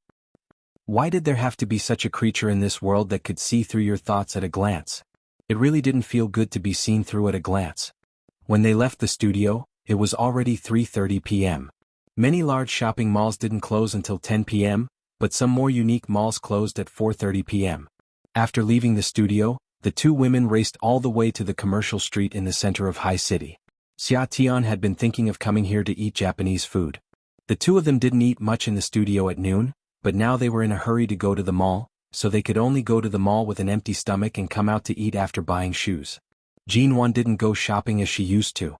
Why did there have to be such a creature in this world that could see through your thoughts at a glance? It really didn't feel good to be seen through at a glance. When they left the studio, it was already 3:30 p.m. Many large shopping malls didn't close until 10 p.m., but some more unique malls closed at 4:30 p.m. After leaving the studio, the two women raced all the way to the commercial street in the center of High City. Xia Tian had been thinking of coming here to eat Japanese food. The two of them didn't eat much in the studio at noon, but now they were in a hurry to go to the mall, so they could only go to the mall with an empty stomach and come out to eat after buying shoes. Jinwan didn't go shopping as she used to.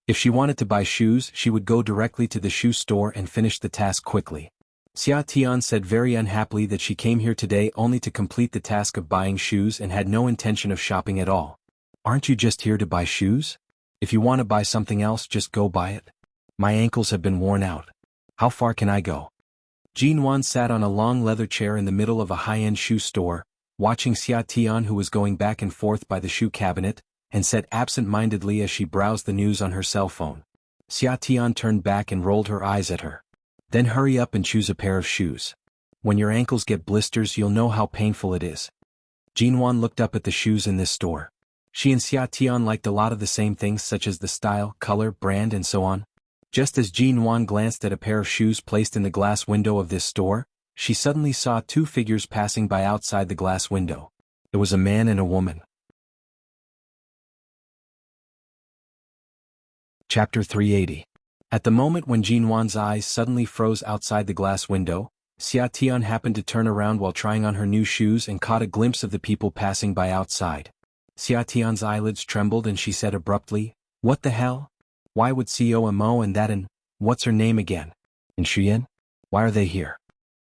If she wanted to buy shoes, she would go directly to the shoe store and finish the task quickly. Xia Tian said very unhappily that she came here today only to complete the task of buying shoes and had no intention of shopping at all. Aren't you just here to buy shoes? If you want to buy something else, just go buy it. My ankles have been worn out. How far can I go? Jinwan sat on a long leather chair in the middle of a high-end shoe store, watching Xia Tian, who was going back and forth by the shoe cabinet, and sat absent-mindedly as she browsed the news on her cell phone. Xia Tian turned back and rolled her eyes at her. Then hurry up and choose a pair of shoes. When your ankles get blisters, you'll know how painful it is. Jinwan looked up at the shoes in this store. She and Xia Tian liked a lot of the same things such as the style, color, brand and so on. Just as Jinwan glanced at a pair of shoes placed in the glass window of this store, she suddenly saw two figures passing by outside the glass window. It was a man and a woman. Chapter 380. At the moment when Jinwan's eyes suddenly froze outside the glass window, Xia Tian happened to turn around while trying on her new shoes and caught a glimpse of the people passing by outside. Xia Tian's eyelids trembled and she said abruptly, "What the hell? Why would CEO Mo and that and what's her name again? And Shuyan? Why are they here?"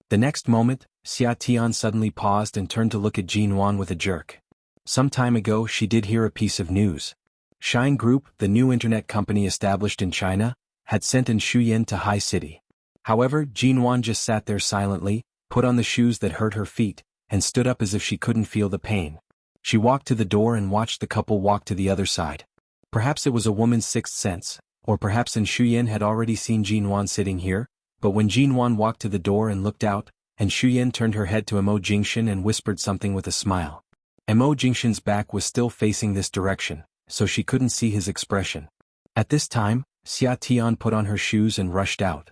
The next moment, Xia Tian suddenly paused and turned to look at Jinwan with a jerk. Some time ago she did hear a piece of news. Shine Group, the new internet company established in China, had sent in Shuyan to High City. However, Jinwan just sat there silently, put on the shoes that hurt her feet, and stood up as if she couldn't feel the pain. She walked to the door and watched the couple walk to the other side. Perhaps it was a woman's sixth sense, or perhaps Shuyan had already seen Jinwan sitting here, but when Jinwan walked to the door and looked out, and Shuyan turned her head to Mo Jingshan and whispered something with a smile. Mo Jingshan's back was still facing this direction, so she couldn't see his expression. At this time, Xia Tian put on her shoes and rushed out.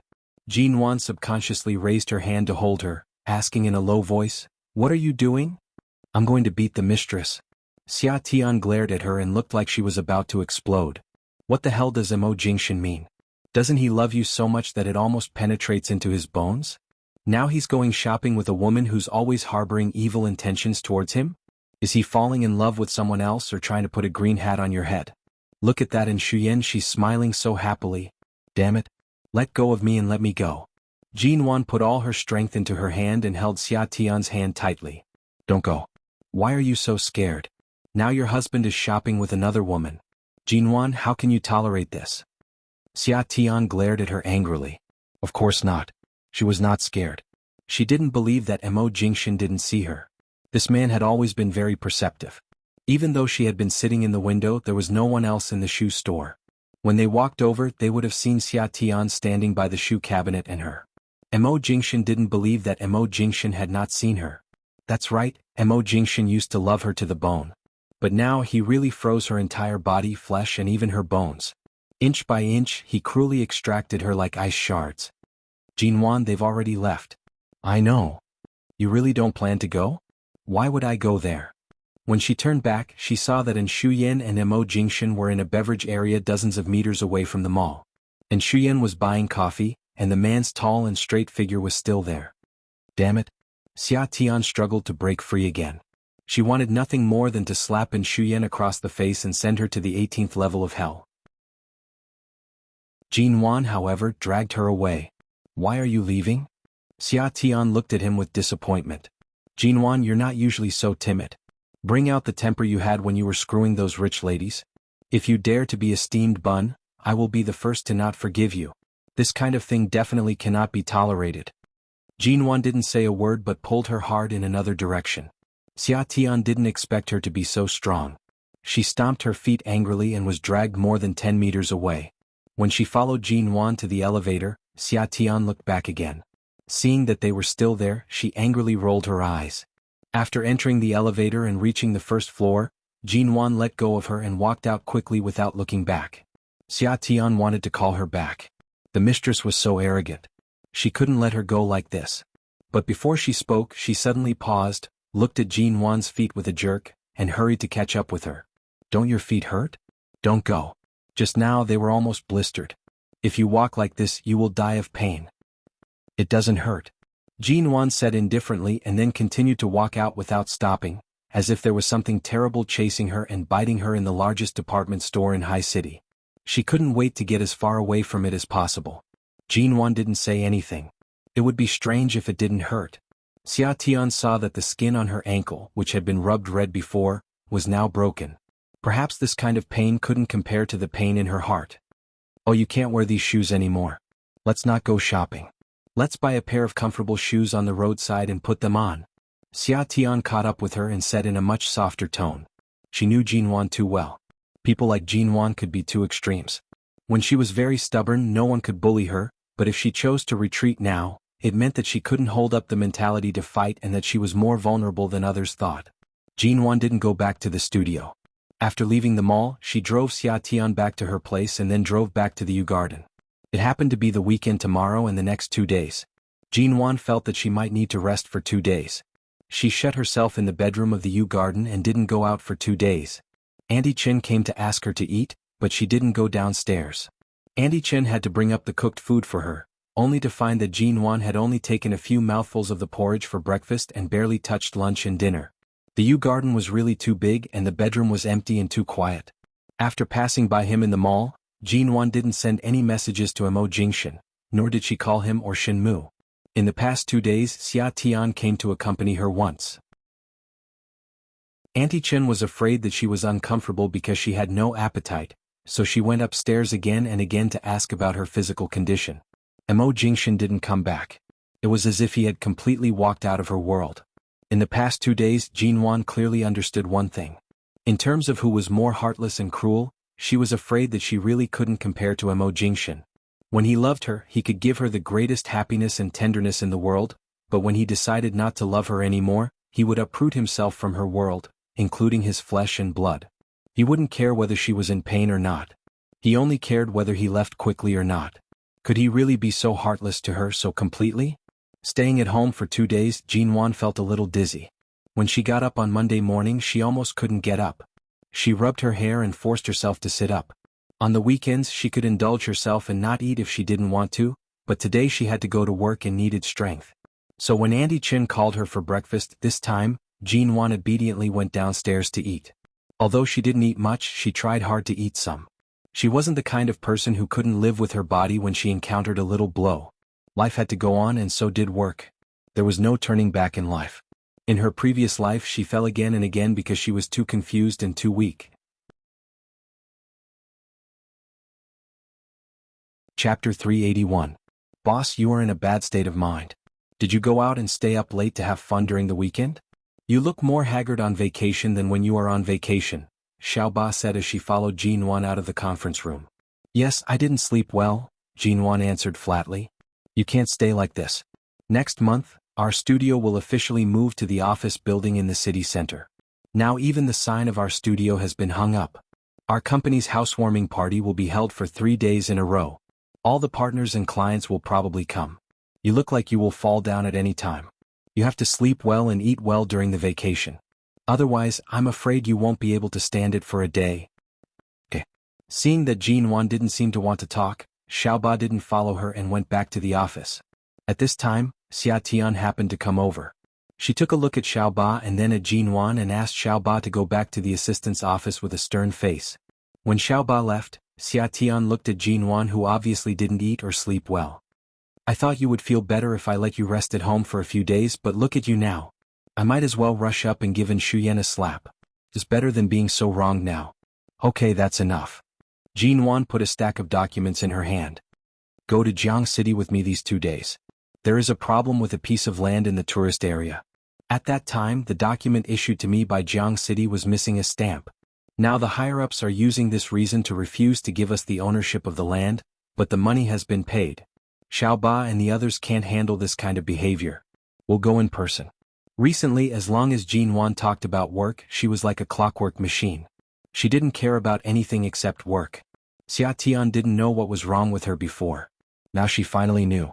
Jinwan subconsciously raised her hand to hold her, asking in a low voice, "What are you doing?" "I'm going to beat the mistress." Xia Tian glared at her and looked like she was about to explode. What the hell does Mo Jingshan mean? Doesn't he love you so much that it almost penetrates into his bones? Now he's going shopping with a woman who's always harboring evil intentions towards him? Is he falling in love with someone else or trying to put a green hat on your head? Look at that in Shuyan, she's smiling so happily. Damn it. Let go of me and let me go. Jinwan put all her strength into her hand and held Xia Tian's hand tightly. Don't go. Why are you so scared? Now your husband is shopping with another woman. Jinwan, how can you tolerate this? Xia Tian glared at her angrily. Of course not. She was not scared. She didn't believe that Mo Jingshan didn't see her. This man had always been very perceptive. Even though she had been sitting in the window, there was no one else in the shoe store. When they walked over, they would have seen Xia Tian standing by the shoe cabinet and her. Mo Jingshan didn't believe that Mo Jingshan had not seen her. That's right, Mo Jingshan used to love her to the bone. But now he really froze her entire body, flesh and even her bones. Inch by inch, he cruelly extracted her like ice shards. Jinwan, they've already left. I know. You really don't plan to go? Why would I go there? When she turned back, she saw that Shuyan and Mo Jingshan were in a beverage area dozens of meters away from the mall. And Shuyan was buying coffee, and the man's tall and straight figure was still there. Damn it. Xia Tian struggled to break free again. She wanted nothing more than to slap Shuyan across the face and send her to the 18th level of hell. Jinwan, however, dragged her away. Why are you leaving? Xia Tian looked at him with disappointment. Jinwan, you're not usually so timid. Bring out the temper you had when you were screwing those rich ladies. If you dare to be a steamed bun, I will be the first to not forgive you. This kind of thing definitely cannot be tolerated. Jinwan didn't say a word but pulled her hard in another direction. Xia Tian didn't expect her to be so strong. She stomped her feet angrily and was dragged more than 10 meters away. When she followed Jinwan to the elevator, Xia Tian looked back again. Seeing that they were still there, she angrily rolled her eyes. After entering the elevator and reaching the first floor, Jinwan let go of her and walked out quickly without looking back. Xia Tian wanted to call her back. The mistress was so arrogant. She couldn't let her go like this. But before she spoke, she suddenly paused, looked at Jinwan's feet with a jerk, and hurried to catch up with her. Don't your feet hurt? Don't go. Just now they were almost blistered. If you walk like this, you will die of pain. It doesn't hurt. Jinwan said indifferently and then continued to walk out without stopping, as if there was something terrible chasing her and biting her in the largest department store in High City. She couldn't wait to get as far away from it as possible. Jinwan didn't say anything. It would be strange if it didn't hurt. Xia Tian saw that the skin on her ankle, which had been rubbed red before, was now broken. Perhaps this kind of pain couldn't compare to the pain in her heart. Oh, you can't wear these shoes anymore. Let's not go shopping. Let's buy a pair of comfortable shoes on the roadside and put them on. Xia Tian caught up with her and said in a much softer tone. She knew Jinwan too well. People like Jinwan could be two extremes. When she was very stubborn, no one could bully her, but if she chose to retreat now, it meant that she couldn't hold up the mentality to fight and that she was more vulnerable than others thought. Jinwan didn't go back to the studio. After leaving the mall, she drove Xia Tian back to her place and then drove back to the U Garden. It happened to be the weekend tomorrow and the next 2 days. Jinwan felt that she might need to rest for 2 days. She shut herself in the bedroom of the U Garden and didn't go out for 2 days. Auntie Chen came to ask her to eat, but she didn't go downstairs. Auntie Chen had to bring up the cooked food for her, only to find that Jinwan had only taken a few mouthfuls of the porridge for breakfast and barely touched lunch and dinner. The U Garden was really too big and the bedroom was empty and too quiet. After passing by him in the mall, Jinwan didn't send any messages to Mo Jingshan, nor did she call him or Shinmu. In the past 2 days, Xia Tian came to accompany her once. Auntie Chen was afraid that she was uncomfortable because she had no appetite, so she went upstairs again and again to ask about her physical condition. Mo Jingshan didn't come back. It was as if he had completely walked out of her world. In the past 2 days, Jinwan clearly understood one thing. In terms of who was more heartless and cruel, she was afraid that she really couldn't compare to Mo Jingshan. When he loved her, he could give her the greatest happiness and tenderness in the world, but when he decided not to love her anymore, he would uproot himself from her world, including his flesh and blood. He wouldn't care whether she was in pain or not. He only cared whether he left quickly or not. Could he really be so heartless to her so completely? Staying at home for 2 days, Jinwan felt a little dizzy. When she got up on Monday morning, she almost couldn't get up. She rubbed her hair and forced herself to sit up. On the weekends she could indulge herself and not eat if she didn't want to, but today she had to go to work and needed strength. So when Auntie Chen called her for breakfast this time, Jinwan obediently went downstairs to eat. Although she didn't eat much, she tried hard to eat some. She wasn't the kind of person who couldn't live with her body when she encountered a little blow. Life had to go on and so did work. There was no turning back in life. In her previous life she fell again and again because she was too confused and too weak. Chapter 381. Boss, you are in a bad state of mind. Did you go out and stay up late to have fun during the weekend? You look more haggard on vacation than when you are on vacation, Xiaoba said as she followed Jinwan out of the conference room. Yes, I didn't sleep well, Jinwan answered flatly. You can't stay like this. Next month, our studio will officially move to the office building in the city center. Now even the sign of our studio has been hung up. Our company's housewarming party will be held for 3 days in a row. All the partners and clients will probably come. You look like you will fall down at any time. You have to sleep well and eat well during the vacation. Otherwise, I'm afraid you won't be able to stand it for a day. Okay. Seeing that Jinwan didn't seem to want to talk, Xiaoba didn't follow her and went back to the office. At this time, Xia Tian happened to come over. She took a look at Xiaoba and then at Jinwan and asked Xiaoba to go back to the assistant's office with a stern face. When Xiaoba left, Xia Tian looked at Jinwan, who obviously didn't eat or sleep well. I thought you would feel better if I let you rest at home for a few days, but look at you now. I might as well rush up and give Shuyan a slap. It's better than being so wrong now. Okay, that's enough. Jinwan put a stack of documents in her hand. Go to Jiang City with me these 2 days. There is a problem with a piece of land in the tourist area. At that time, the document issued to me by Jiang City was missing a stamp. Now the higher-ups are using this reason to refuse to give us the ownership of the land, but the money has been paid. Xiaoba and the others can't handle this kind of behavior. We'll go in person. Recently, as long as Jinwan talked about work, she was like a clockwork machine. She didn't care about anything except work. Xia Tian didn't know what was wrong with her before. Now she finally knew.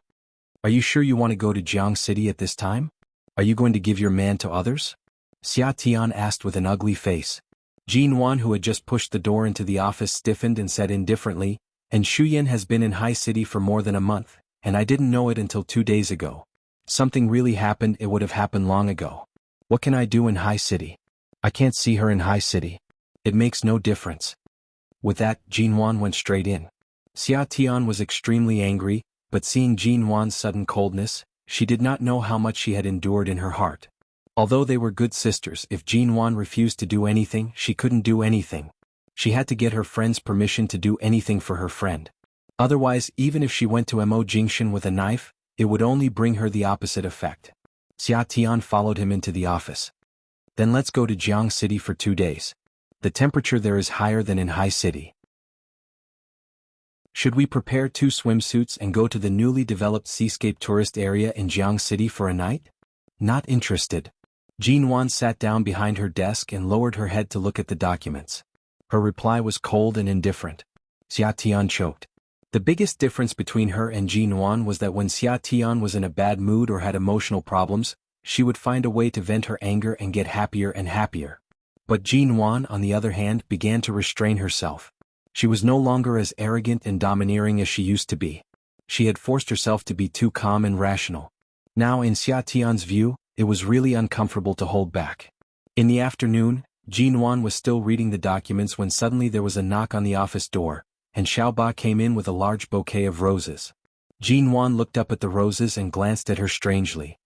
Are you sure you want to go to Jiang City at this time? Are you going to give your man to others? Xia Tian asked with an ugly face. Jinwan, who had just pushed the door into the office, stiffened and said indifferently, and Shuyan has been in High City for more than a month, and I didn't know it until 2 days ago. Something really happened, it would have happened long ago. What can I do in High City? I can't see her in High City. It makes no difference. With that, Jinwan went straight in. Xia Tian was extremely angry, but seeing Jinwan's sudden coldness, she did not know how much she had endured in her heart. Although they were good sisters, if Jinwan refused to do anything, she couldn't do anything. She had to get her friend's permission to do anything for her friend. Otherwise, even if she went to Mo Jingshan with a knife, it would only bring her the opposite effect. Xia Tian followed him into the office. Then let's go to Jiang City for 2 days. The temperature there is higher than in High City. Should we prepare 2 swimsuits and go to the newly developed seascape tourist area in Jiang City for a night? Not interested. Jinwan sat down behind her desk and lowered her head to look at the documents. Her reply was cold and indifferent. Xia Tian choked. The biggest difference between her and Jinwan was that when Xia Tian was in a bad mood or had emotional problems, she would find a way to vent her anger and get happier and happier. But Jinwan, on the other hand, began to restrain herself. She was no longer as arrogant and domineering as she used to be. She had forced herself to be too calm and rational. Now, in Xia Tian's view, it was really uncomfortable to hold back. In the afternoon, Jinwan was still reading the documents when suddenly there was a knock on the office door, and Xiaoba came in with a large bouquet of roses. Jinwan looked up at the roses and glanced at her strangely.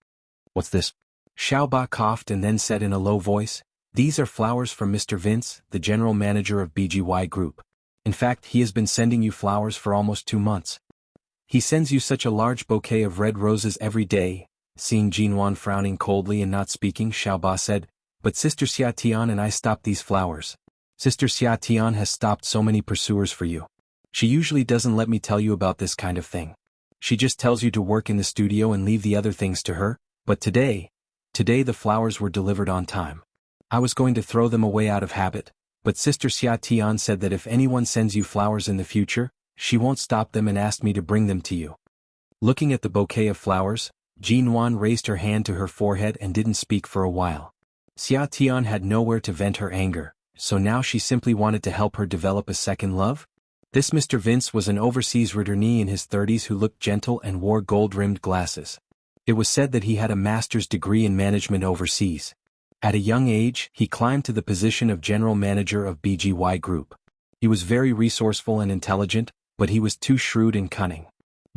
What's this? Xiaoba coughed and then said in a low voice, These are flowers from Mr. Vince, the general manager of BGY Group. In fact, he has been sending you flowers for almost 2 months. He sends you such a large bouquet of red roses every day. Seeing Jinwan frowning coldly and not speaking, Xiaoba said, But Sister Xia Tian and I stopped these flowers. Sister Xia Tian has stopped so many pursuers for you. She usually doesn't let me tell you about this kind of thing. She just tells you to work in the studio and leave the other things to her, but today the flowers were delivered on time. I was going to throw them away out of habit, but Sister Xia Tian said that if anyone sends you flowers in the future, she won't stop them and asked me to bring them to you. Looking at the bouquet of flowers, Jinwan raised her hand to her forehead and didn't speak for a while. Xia Tian had nowhere to vent her anger, so now she simply wanted to help her develop a second love? This Mr. Vince was an overseas returnee in his 30s who looked gentle and wore gold-rimmed glasses. It was said that he had a master's degree in management overseas. At a young age, he climbed to the position of general manager of BGY Group. He was very resourceful and intelligent, but he was too shrewd and cunning.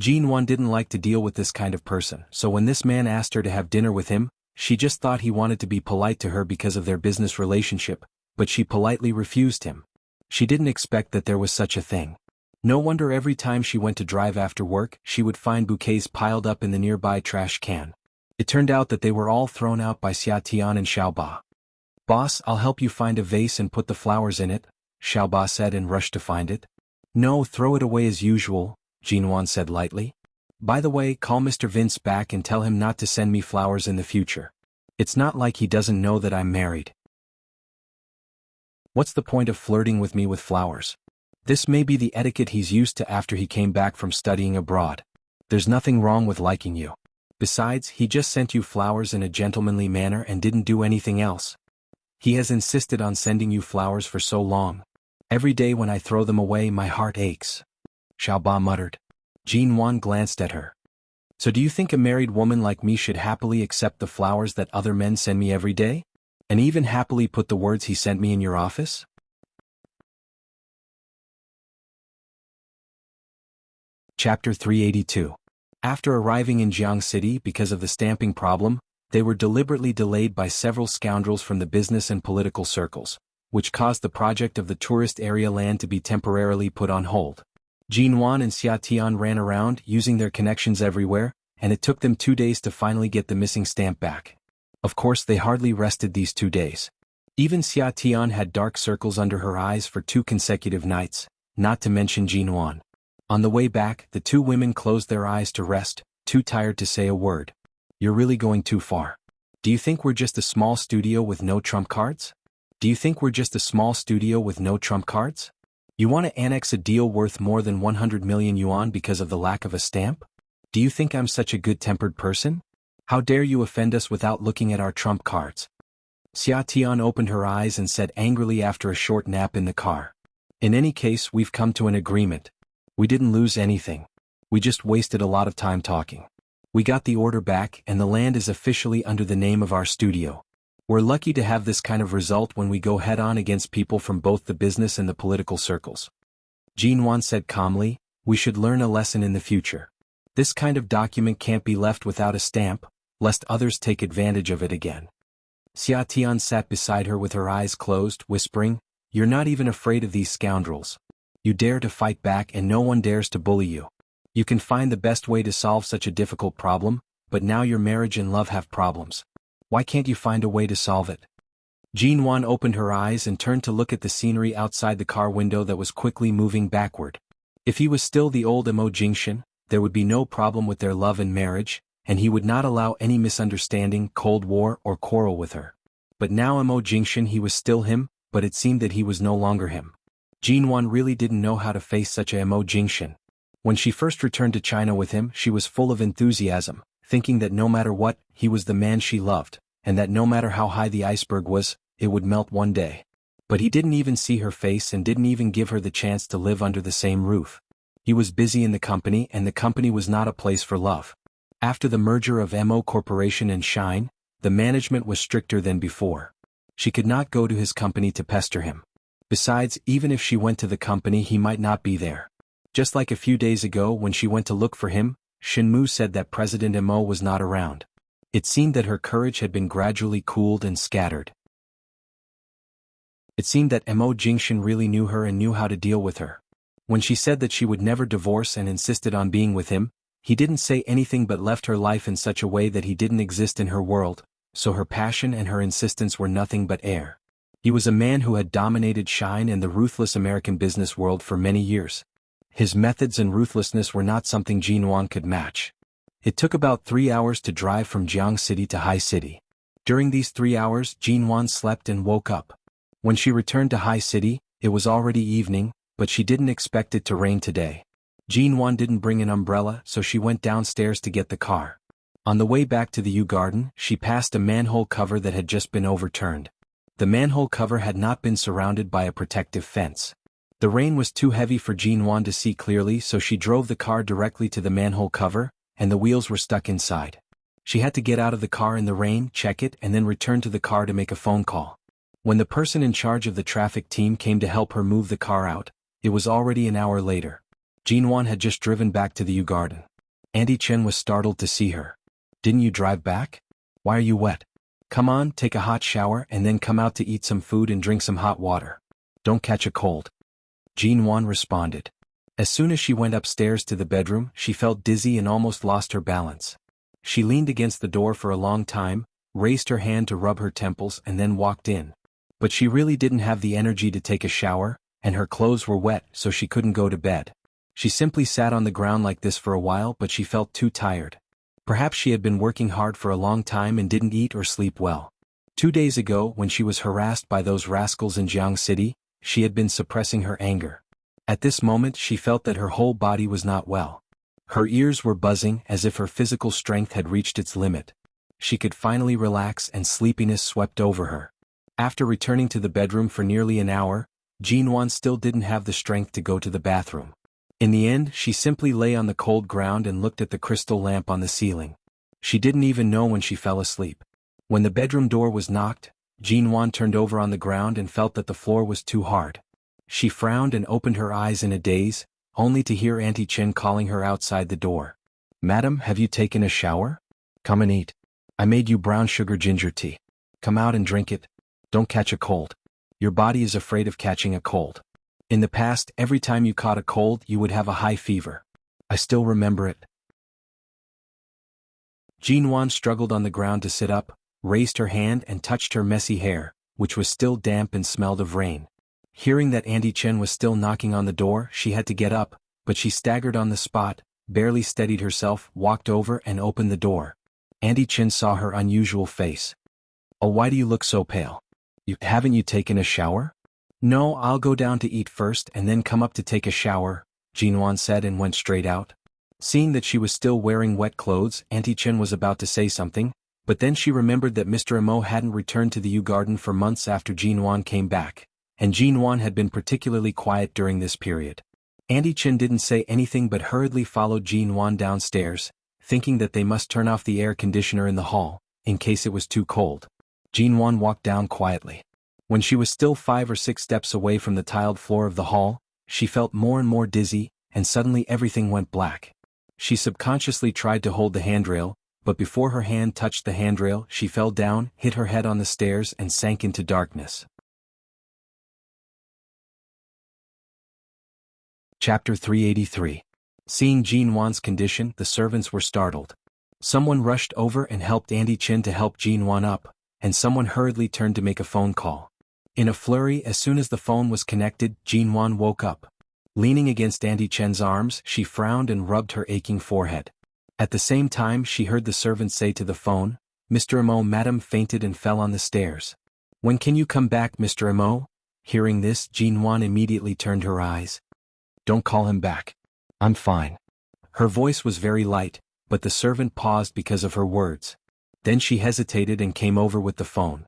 Jinwan didn't like to deal with this kind of person, so when this man asked her to have dinner with him, she just thought he wanted to be polite to her because of their business relationship, but she politely refused him. She didn't expect that there was such a thing. No wonder every time she went to drive after work, she would find bouquets piled up in the nearby trash can. It turned out that they were all thrown out by Xia Tian and Xiaoba. "Boss, I'll help you find a vase and put the flowers in it," Xiaoba said and rushed to find it. "No, throw it away as usual," Jinwan said lightly. "By the way, call Mr. Vince back and tell him not to send me flowers in the future. It's not like he doesn't know that I'm married. What's the point of flirting with me with flowers? This may be the etiquette he's used to after he came back from studying abroad. There's nothing wrong with liking you. Besides, he just sent you flowers in a gentlemanly manner and didn't do anything else. He has insisted on sending you flowers for so long. Every day when I throw them away my heart aches," Xiaoba muttered. Jinwan glanced at her. "So do you think a married woman like me should happily accept the flowers that other men send me every day? And even happily put the words he sent me in your office?" Chapter 382. After arriving in Jiang City because of the stamping problem, they were deliberately delayed by several scoundrels from the business and political circles, which caused the project of the tourist area land to be temporarily put on hold. Jinwan and Xia Tian ran around using their connections everywhere, and it took them 2 days to finally get the missing stamp back. Of course, they hardly rested these 2 days. Even Xia Tian had dark circles under her eyes for 2 consecutive nights, not to mention Jinwan. On the way back, the 2 women closed their eyes to rest, too tired to say a word. "You're really going too far. Do you think we're just a small studio with no trump cards? Do you think we're just a small studio with no trump cards? You want to annex a deal worth more than 100 million yuan because of the lack of a stamp? Do you think I'm such a good-tempered person? How dare you offend us without looking at our trump cards?" Xia Tian opened her eyes and said angrily after a short nap in the car. "In any case, we've come to an agreement. We didn't lose anything. We just wasted a lot of time talking. We got the order back and the land is officially under the name of our studio. We're lucky to have this kind of result when we go head-on against people from both the business and the political circles." Jinwan said calmly, "We should learn a lesson in the future. This kind of document can't be left without a stamp, lest others take advantage of it again." Xia Tian sat beside her with her eyes closed, whispering, "You're not even afraid of these scoundrels. You dare to fight back and no one dares to bully you. You can find the best way to solve such a difficult problem, but now your marriage and love have problems. Why can't you find a way to solve it?" Jinwan opened her eyes and turned to look at the scenery outside the car window that was quickly moving backward. If he was still the old Mo Jingshan, there would be no problem with their love and marriage, and he would not allow any misunderstanding, cold war, or quarrel with her. But now Mo Jingshan, he was still him, but it seemed that he was no longer him. Jinwan really didn't know how to face such a Mo Jingshan. When she first returned to China with him, she was full of enthusiasm, thinking that no matter what, he was the man she loved, and that no matter how high the iceberg was, it would melt one day. But he didn't even see her face and didn't even give her the chance to live under the same roof. He was busy in the company and the company was not a place for love. After the merger of MO Corporation and Shine, the management was stricter than before. She could not go to his company to pester him. Besides, even if she went to the company he might not be there. Just like a few days ago when she went to look for him, Shinmu said that President Mo was not around. It seemed that her courage had been gradually cooled and scattered. It seemed that Mo Jingshan really knew her and knew how to deal with her. When she said that she would never divorce and insisted on being with him, he didn't say anything but left her life in such a way that he didn't exist in her world, so her passion and her insistence were nothing but air. He was a man who had dominated Shine and the ruthless American business world for many years. His methods and ruthlessness were not something Jinwan could match. It took about 3 hours to drive from Jiang City to Hai City. During these 3 hours, Jinwan slept and woke up. When she returned to Hai City, it was already evening, but she didn't expect it to rain today. Jinwan didn't bring an umbrella, so she went downstairs to get the car. On the way back to the Yew Garden, she passed a manhole cover that had just been overturned. The manhole cover had not been surrounded by a protective fence. The rain was too heavy for Jinwan to see clearly, so she drove the car directly to the manhole cover, and the wheels were stuck inside. She had to get out of the car in the rain, check it, and then return to the car to make a phone call. When the person in charge of the traffic team came to help her move the car out, it was already an hour later. Jinwan had just driven back to the Yew Garden. Auntie Chen was startled to see her. "Didn't you drive back? Why are you wet? Come on, take a hot shower and then come out to eat some food and drink some hot water. Don't catch a cold." Jinwan responded. As soon as she went upstairs to the bedroom, she felt dizzy and almost lost her balance. She leaned against the door for a long time, raised her hand to rub her temples and then walked in. But she really didn't have the energy to take a shower, and her clothes were wet so she couldn't go to bed. She simply sat on the ground like this for a while, but she felt too tired. Perhaps she had been working hard for a long time and didn't eat or sleep well. 2 days ago, when she was harassed by those rascals in Jiang City, she had been suppressing her anger. At this moment she felt that her whole body was not well. Her ears were buzzing as if her physical strength had reached its limit. She could finally relax and sleepiness swept over her. After returning to the bedroom for nearly an hour, Jinwan still didn't have the strength to go to the bathroom. In the end, she simply lay on the cold ground and looked at the crystal lamp on the ceiling. She didn't even know when she fell asleep. When the bedroom door was knocked, Jinwan turned over on the ground and felt that the floor was too hard. She frowned and opened her eyes in a daze, only to hear Auntie Chen calling her outside the door. "Madam, have you taken a shower? Come and eat. I made you brown sugar ginger tea. Come out and drink it. Don't catch a cold. Your body is afraid of catching a cold. In the past, every time you caught a cold, you would have a high fever. I still remember it." Jinwan struggled on the ground to sit up, raised her hand and touched her messy hair, which was still damp and smelled of rain. Hearing that Auntie Chen was still knocking on the door, she had to get up, but she staggered on the spot, barely steadied herself, walked over and opened the door. Auntie Chen saw her unusual face. "Oh, why do you look so pale? Haven't you taken a shower?" "No, I'll go down to eat first and then come up to take a shower," Jinwan said and went straight out. Seeing that she was still wearing wet clothes, Auntie Chen was about to say something, but then she remembered that Mr. Imo hadn't returned to the Yew Garden for months after Jinwan came back, and Jinwan had been particularly quiet during this period. Auntie Chen didn't say anything but hurriedly followed Jinwan downstairs, thinking that they must turn off the air conditioner in the hall, in case it was too cold. Jinwan walked down quietly. When she was still 5 or 6 steps away from the tiled floor of the hall, she felt more and more dizzy, and suddenly everything went black. She subconsciously tried to hold the handrail, but before her hand touched the handrail, she fell down, hit her head on the stairs and sank into darkness. Chapter 383. Seeing Jinwan's condition, the servants were startled. Someone rushed over and helped Auntie Chen to help Jinwan up, and someone hurriedly turned to make a phone call. In a flurry, as soon as the phone was connected, Jinwan woke up. Leaning against Auntie Chen's arms, she frowned and rubbed her aching forehead. At the same time, she heard the servant say to the phone, "Mr. Imo, Madam fainted and fell on the stairs. When can you come back, Mr. Imo?" Hearing this, Jinwan immediately turned her eyes. "Don't call him back. I'm fine." Her voice was very light, but the servant paused because of her words. Then she hesitated and came over with the phone.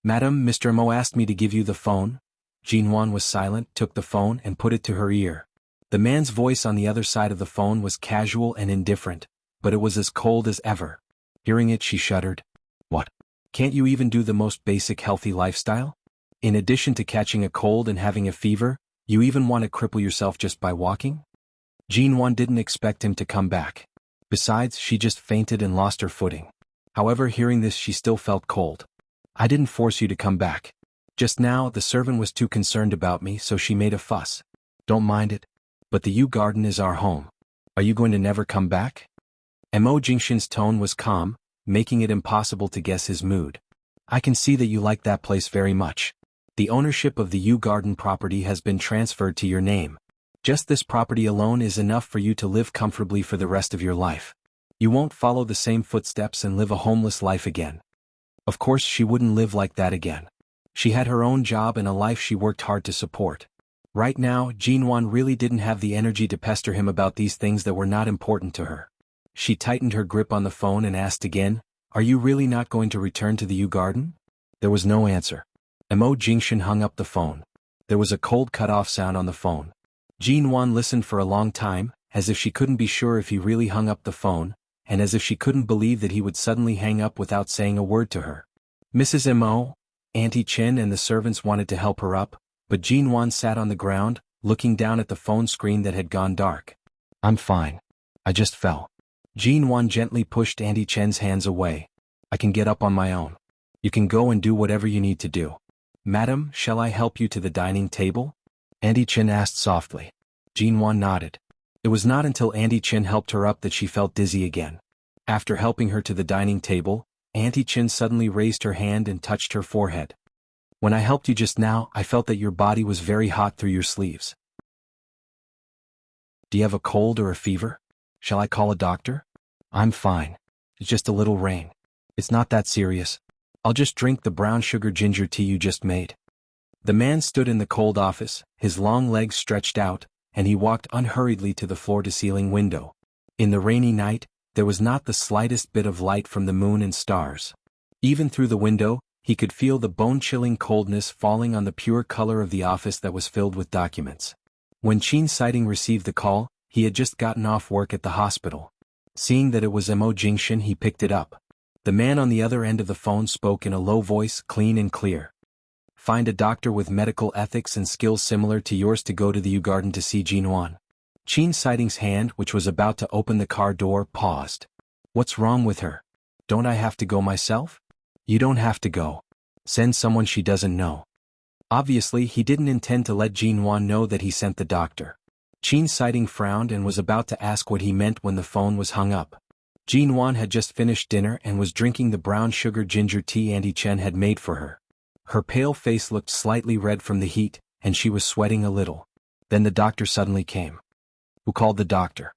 "Madam, Mr. Imo asked me to give you the phone." Jinwan was silent, took the phone and put it to her ear. The man's voice on the other side of the phone was casual and indifferent, but it was as cold as ever. Hearing it, she shuddered. "What? Can't you even do the most basic healthy lifestyle? In addition to catching a cold and having a fever, you even want to cripple yourself just by walking?" Jinwan didn't expect him to come back. Besides, she just fainted and lost her footing. However, hearing this, she still felt cold. "I didn't force you to come back. Just now, the servant was too concerned about me, so she made a fuss. Don't mind it. But the Yew Garden is our home. Are you going to never come back?" Mo Jingshin's tone was calm, making it impossible to guess his mood. "I can see that you like that place very much. The ownership of the Yew Garden property has been transferred to your name. Just this property alone is enough for you to live comfortably for the rest of your life. You won't follow the same footsteps and live a homeless life again." Of course, she wouldn't live like that again. She had her own job and a life she worked hard to support. Right now, Jinwan really didn't have the energy to pester him about these things that were not important to her. She tightened her grip on the phone and asked again, "Are you really not going to return to the Yew Garden?" There was no answer. Mo Jingshin hung up the phone. There was a cold cut-off sound on the phone. Jinwan listened for a long time, as if she couldn't be sure if he really hung up the phone, and as if she couldn't believe that he would suddenly hang up without saying a word to her. Mrs. Mo, Auntie Chen and the servants wanted to help her up, but Jinwan sat on the ground, looking down at the phone screen that had gone dark. "I'm fine. I just fell." Jinwan gently pushed Auntie Chen's hands away. "I can get up on my own. You can go and do whatever you need to do." "Madam, shall I help you to the dining table?" Auntie Chen asked softly. Jinwan nodded. It was not until Auntie Chen helped her up that she felt dizzy again. After helping her to the dining table, Auntie Chin suddenly raised her hand and touched her forehead. When I helped you just now, I felt that your body was very hot through your sleeves. Do you have a cold or a fever? Shall I call a doctor? I'm fine. It's just a little rain. It's not that serious. I'll just drink the brown sugar ginger tea you just made. The man stood in the cold office, his long legs stretched out, and he walked unhurriedly to the floor-to-ceiling window. In the rainy night, there was not the slightest bit of light from the moon and stars. Even through the window, he could feel the bone-chilling coldness falling on the pure color of the office that was filled with documents. When Enchanting received the call, he had just gotten off work at the hospital. Seeing that it was Mo Jingshan, he picked it up. The man on the other end of the phone spoke in a low voice, clean and clear. Find a doctor with medical ethics and skills similar to yours to go to the U Garden to see Jinwan. Enchanting's hand, which was about to open the car door, paused. What's wrong with her? Don't I have to go myself? You don't have to go. Send someone she doesn't know. Obviously, he didn't intend to let Jinwan know that he sent the doctor. Enchanting frowned and was about to ask what he meant when the phone was hung up. Jinwan had just finished dinner and was drinking the brown sugar ginger tea Auntie Chen had made for her. Her pale face looked slightly red from the heat, and she was sweating a little. Then the doctor suddenly came. Who called the doctor?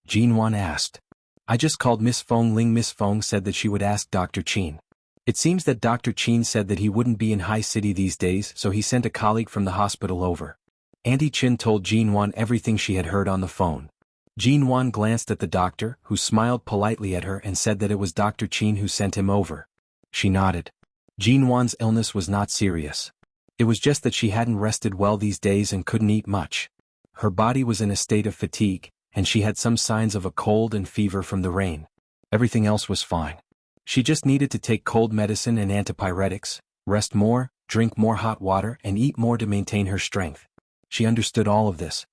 Jinwan asked. I just called Miss Feng Ling. Miss Feng said that she would ask Dr. Qin. It seems that Dr. Qin said that he wouldn't be in High City these days, so he sent a colleague from the hospital over. Auntie Chen told Jinwan everything she had heard on the phone. Jinwan glanced at the doctor, who smiled politely at her and said that it was Dr. Qin who sent him over. She nodded. Jinwan's illness was not serious. It was just that she hadn't rested well these days and couldn't eat much. Her body was in a state of fatigue, and she had some signs of a cold and fever from the rain. Everything else was fine. She just needed to take cold medicine and antipyretics, rest more, drink more hot water, and eat more to maintain her strength. She understood all of this.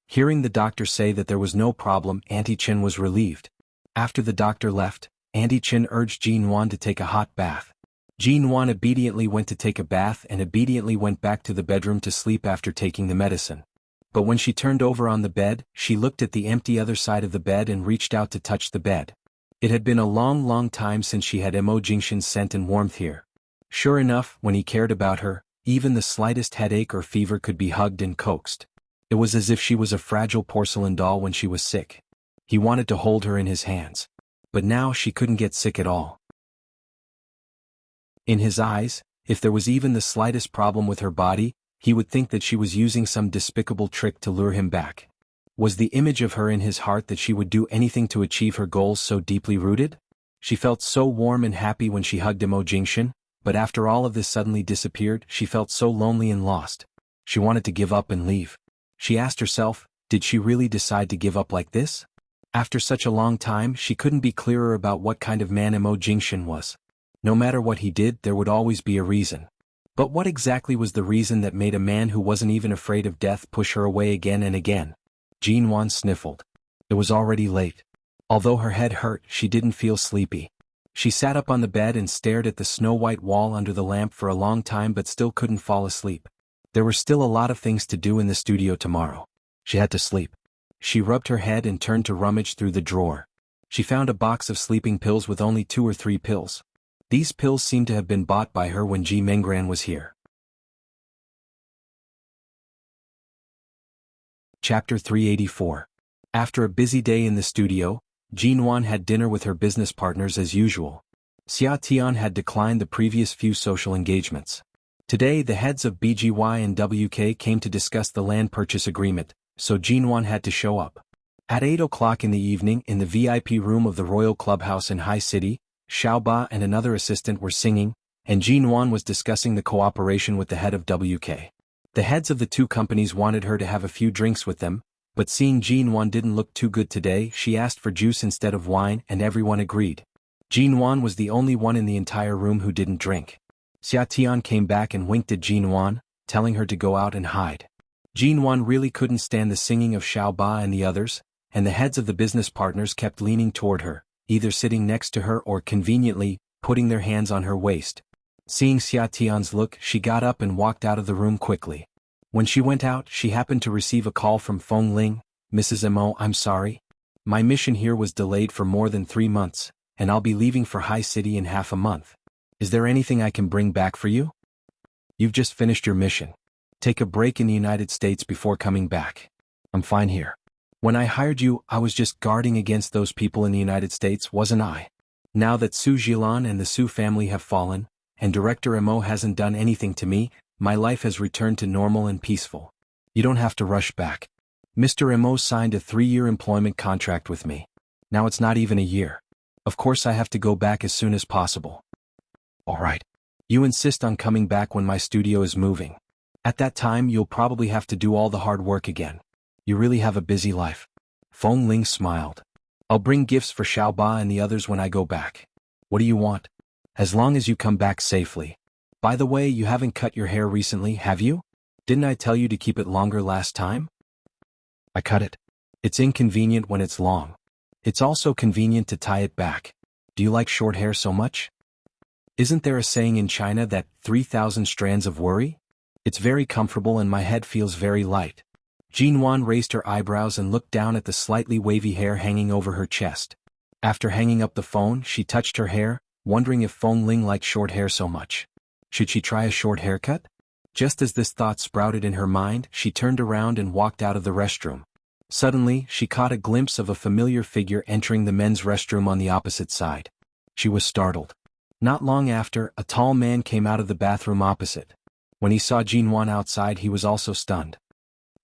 Hearing the doctor say that there was no problem, Auntie Chen was relieved. After the doctor left, Auntie Chen urged Jinwan to take a hot bath. Jinwan obediently went to take a bath and obediently went back to the bedroom to sleep after taking the medicine. But when she turned over on the bed, she looked at the empty other side of the bed and reached out to touch the bed. It had been a long time since she had Mo Jingshan's scent and warmth here. Sure enough, when he cared about her, even the slightest headache or fever could be hugged and coaxed. It was as if she was a fragile porcelain doll when she was sick. He wanted to hold her in his hands. But now she couldn't get sick at all. In his eyes, if there was even the slightest problem with her body, he would think that she was using some despicable trick to lure him back. Was the image of her in his heart that she would do anything to achieve her goals so deeply rooted? She felt so warm and happy when she hugged Mo Jingshan, but after all of this suddenly disappeared, she felt so lonely and lost. She wanted to give up and leave. She asked herself, did she really decide to give up like this? After such a long time, she couldn't be clearer about what kind of man Mo Jingshan was. No matter what he did, there would always be a reason. But what exactly was the reason that made a man who wasn't even afraid of death push her away again and again? Jinwan sniffled. It was already late. Although her head hurt, she didn't feel sleepy. She sat up on the bed and stared at the snow-white wall under the lamp for a long time but still couldn't fall asleep. There were still a lot of things to do in the studio tomorrow. She had to sleep. She rubbed her head and turned to rummage through the drawer. She found a box of sleeping pills with only 2 or 3 pills. These pills seemed to have been bought by her when Ji Menggran was here. Chapter 384. After a busy day in the studio, Jinwan had dinner with her business partners as usual. Xia Tian had declined the previous few social engagements. Today the heads of BGY and WK came to discuss the land purchase agreement, so Jinwan had to show up. At 8 o'clock in the evening in the VIP room of the Royal Clubhouse in High City, Xiaoba and another assistant were singing, and Jinwan was discussing the cooperation with the head of WK. The heads of the two companies wanted her to have a few drinks with them, but seeing Jinwan didn't look too good today, she asked for juice instead of wine and everyone agreed. Jinwan was the only one in the entire room who didn't drink. Xia Tian came back and winked at Jinwan, telling her to go out and hide. Jinwan really couldn't stand the singing of Xiaoba and the others, and the heads of the business partners kept leaning toward her, either sitting next to her or conveniently, putting their hands on her waist. Seeing Xia Tian's look, she got up and walked out of the room quickly. When she went out, she happened to receive a call from Feng Ling. Mrs. Mo, I'm sorry. My mission here was delayed for more than 3 months, and I'll be leaving for High City in half a month. Is there anything I can bring back for you? You've just finished your mission. Take a break in the United States before coming back. I'm fine here. When I hired you, I was just guarding against those people in the United States, wasn't I? Now that Su Jilan and the Su family have fallen, and Director Mo hasn't done anything to me, my life has returned to normal and peaceful. You don't have to rush back. Mr. Mo signed a 3-year employment contract with me. Now it's not even a year. Of course I have to go back as soon as possible. All right. You insist on coming back when my studio is moving. At that time you'll probably have to do all the hard work again. You really have a busy life. Feng Ling smiled. I'll bring gifts for Xiaoba and the others when I go back. What do you want? As long as you come back safely. By the way, you haven't cut your hair recently, have you? Didn't I tell you to keep it longer last time? I cut it. It's inconvenient when it's long. It's also convenient to tie it back. Do you like short hair so much? Isn't there a saying in China that 3,000 strands of worry? It's very comfortable and my head feels very light. Jinwan raised her eyebrows and looked down at the slightly wavy hair hanging over her chest. After hanging up the phone, she touched her hair, wondering if Feng Ling liked short hair so much. Should she try a short haircut? Just as this thought sprouted in her mind, she turned around and walked out of the restroom. Suddenly, she caught a glimpse of a familiar figure entering the men's restroom on the opposite side. She was startled. Not long after, a tall man came out of the bathroom opposite. When he saw Jinwan outside, he was also stunned.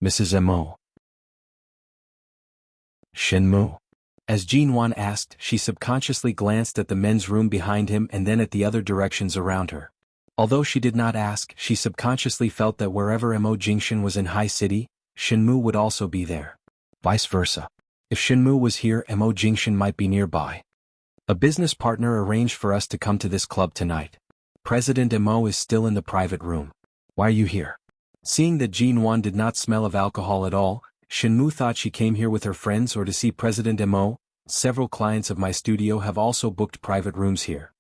Mrs. Mo. Shenmu. As Jinwan asked, she subconsciously glanced at the men's room behind him and then at the other directions around her. Although she did not ask, she subconsciously felt that wherever Mo Jingshan was in High City, Shenmu would also be there. Vice versa. If Shenmu was here, Mo Jingshan might be nearby. A business partner arranged for us to come to this club tonight. President Mo is still in the private room. Why are you here? Seeing that Jinwan did not smell of alcohol at all, Shenmu thought she came here with her friends or to see President Mo. Several clients of my studio have also booked private rooms here.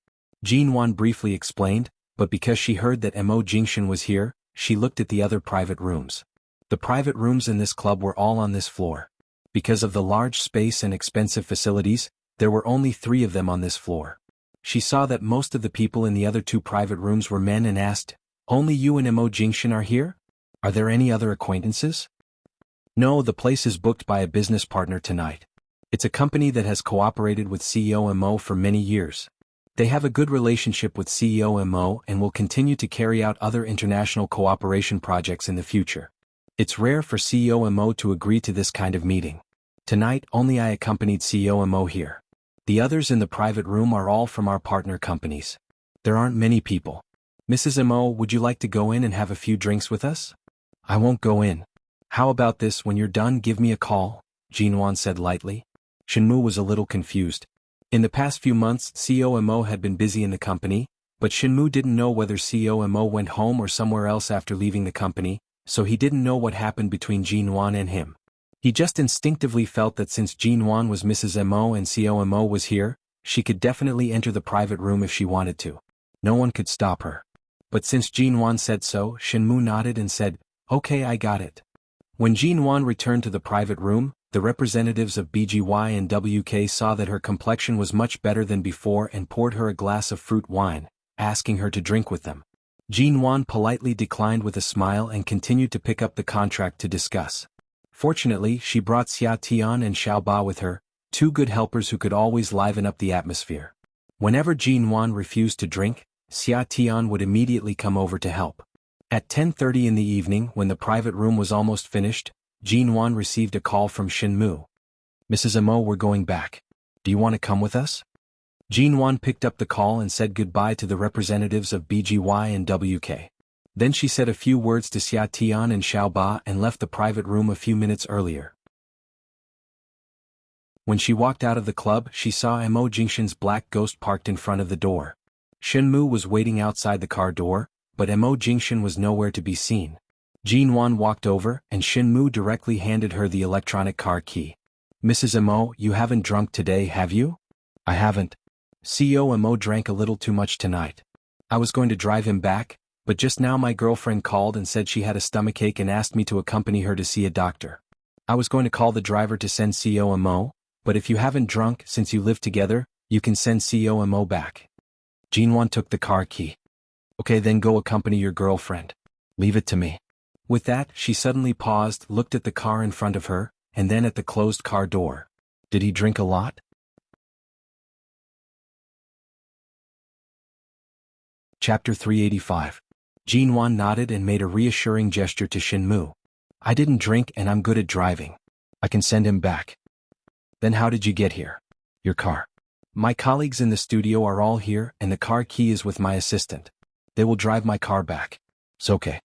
Jinwan briefly explained, but because she heard that Mo Jingshan was here, she looked at the other private rooms. The private rooms in this club were all on this floor. Because of the large space and expensive facilities, there were only 3 of them on this floor. She saw that most of the people in the other 2 private rooms were men and asked, "Only you and Mo Jingshan are here? Are there any other acquaintances?" No, the place is booked by a business partner tonight. It's a company that has cooperated with CEO Mo for many years. They have a good relationship with CEO Mo and will continue to carry out other international cooperation projects in the future. It's rare for CEO Mo to agree to this kind of meeting. Tonight, only I accompanied CEO Mo here. The others in the private room are all from our partner companies. There aren't many people. Mrs. Mo, would you like to go in and have a few drinks with us? I won't go in. How about this, when you're done give me a call, Jinwan said lightly. Shenmu was a little confused. In the past few months, CEO Mo had been busy in the company, but Shenmu didn't know whether CEO Mo went home or somewhere else after leaving the company, so he didn't know what happened between Jinwan and him. He just instinctively felt that since Jinwan was Mrs. Mo and CEO Mo was here, she could definitely enter the private room if she wanted to. No one could stop her. But since Jinwan said so, Shenmu nodded and said, "Okay, I got it." When Jinwan returned to the private room, the representatives of BGY and WK saw that her complexion was much better than before and poured her a glass of fruit wine, asking her to drink with them. Jinwan politely declined with a smile and continued to pick up the contract to discuss. Fortunately, she brought Xia Tian and Xiao Ba with her, 2 good helpers who could always liven up the atmosphere. Whenever Jinwan refused to drink, Xia Tian would immediately come over to help. At 10:30 in the evening, when the private room was almost finished, Jinwan received a call from Shenmu. "Mrs. Mo, we're going back. Do you want to come with us?" Jinwan picked up the call and said goodbye to the representatives of BGY and WK. Then she said a few words to Xia Tian and Xiao Ba and left the private room a few minutes earlier. When she walked out of the club, she saw Mo Jingshan's black ghost parked in front of the door. Shenmu was waiting outside the car door, but Mo Jingshan was nowhere to be seen. Jinwan walked over, and Shenmu directly handed her the electronic car key. "Mrs. Mo, you haven't drunk today, have you?" "I haven't. CEO Mo drank a little too much tonight. I was going to drive him back, but just now my girlfriend called and said she had a stomachache and asked me to accompany her to see a doctor. I was going to call the driver to send CEO Mo, but if you haven't drunk since you live together, You can send CEO Mo back. Jinwan took the car key. Okay, then go accompany your girlfriend. Leave it to me. With that, she suddenly paused, looked at the car in front of her, and then at the closed car door. Did he drink a lot? Chapter 385. Jinwan nodded and made a reassuring gesture to Shinmu. I didn't drink and I'm good at driving. I can send him back. Then how did you get here? Your car. My colleagues in the studio are all here and the car key is with my assistant. They will drive my car back. It's okay.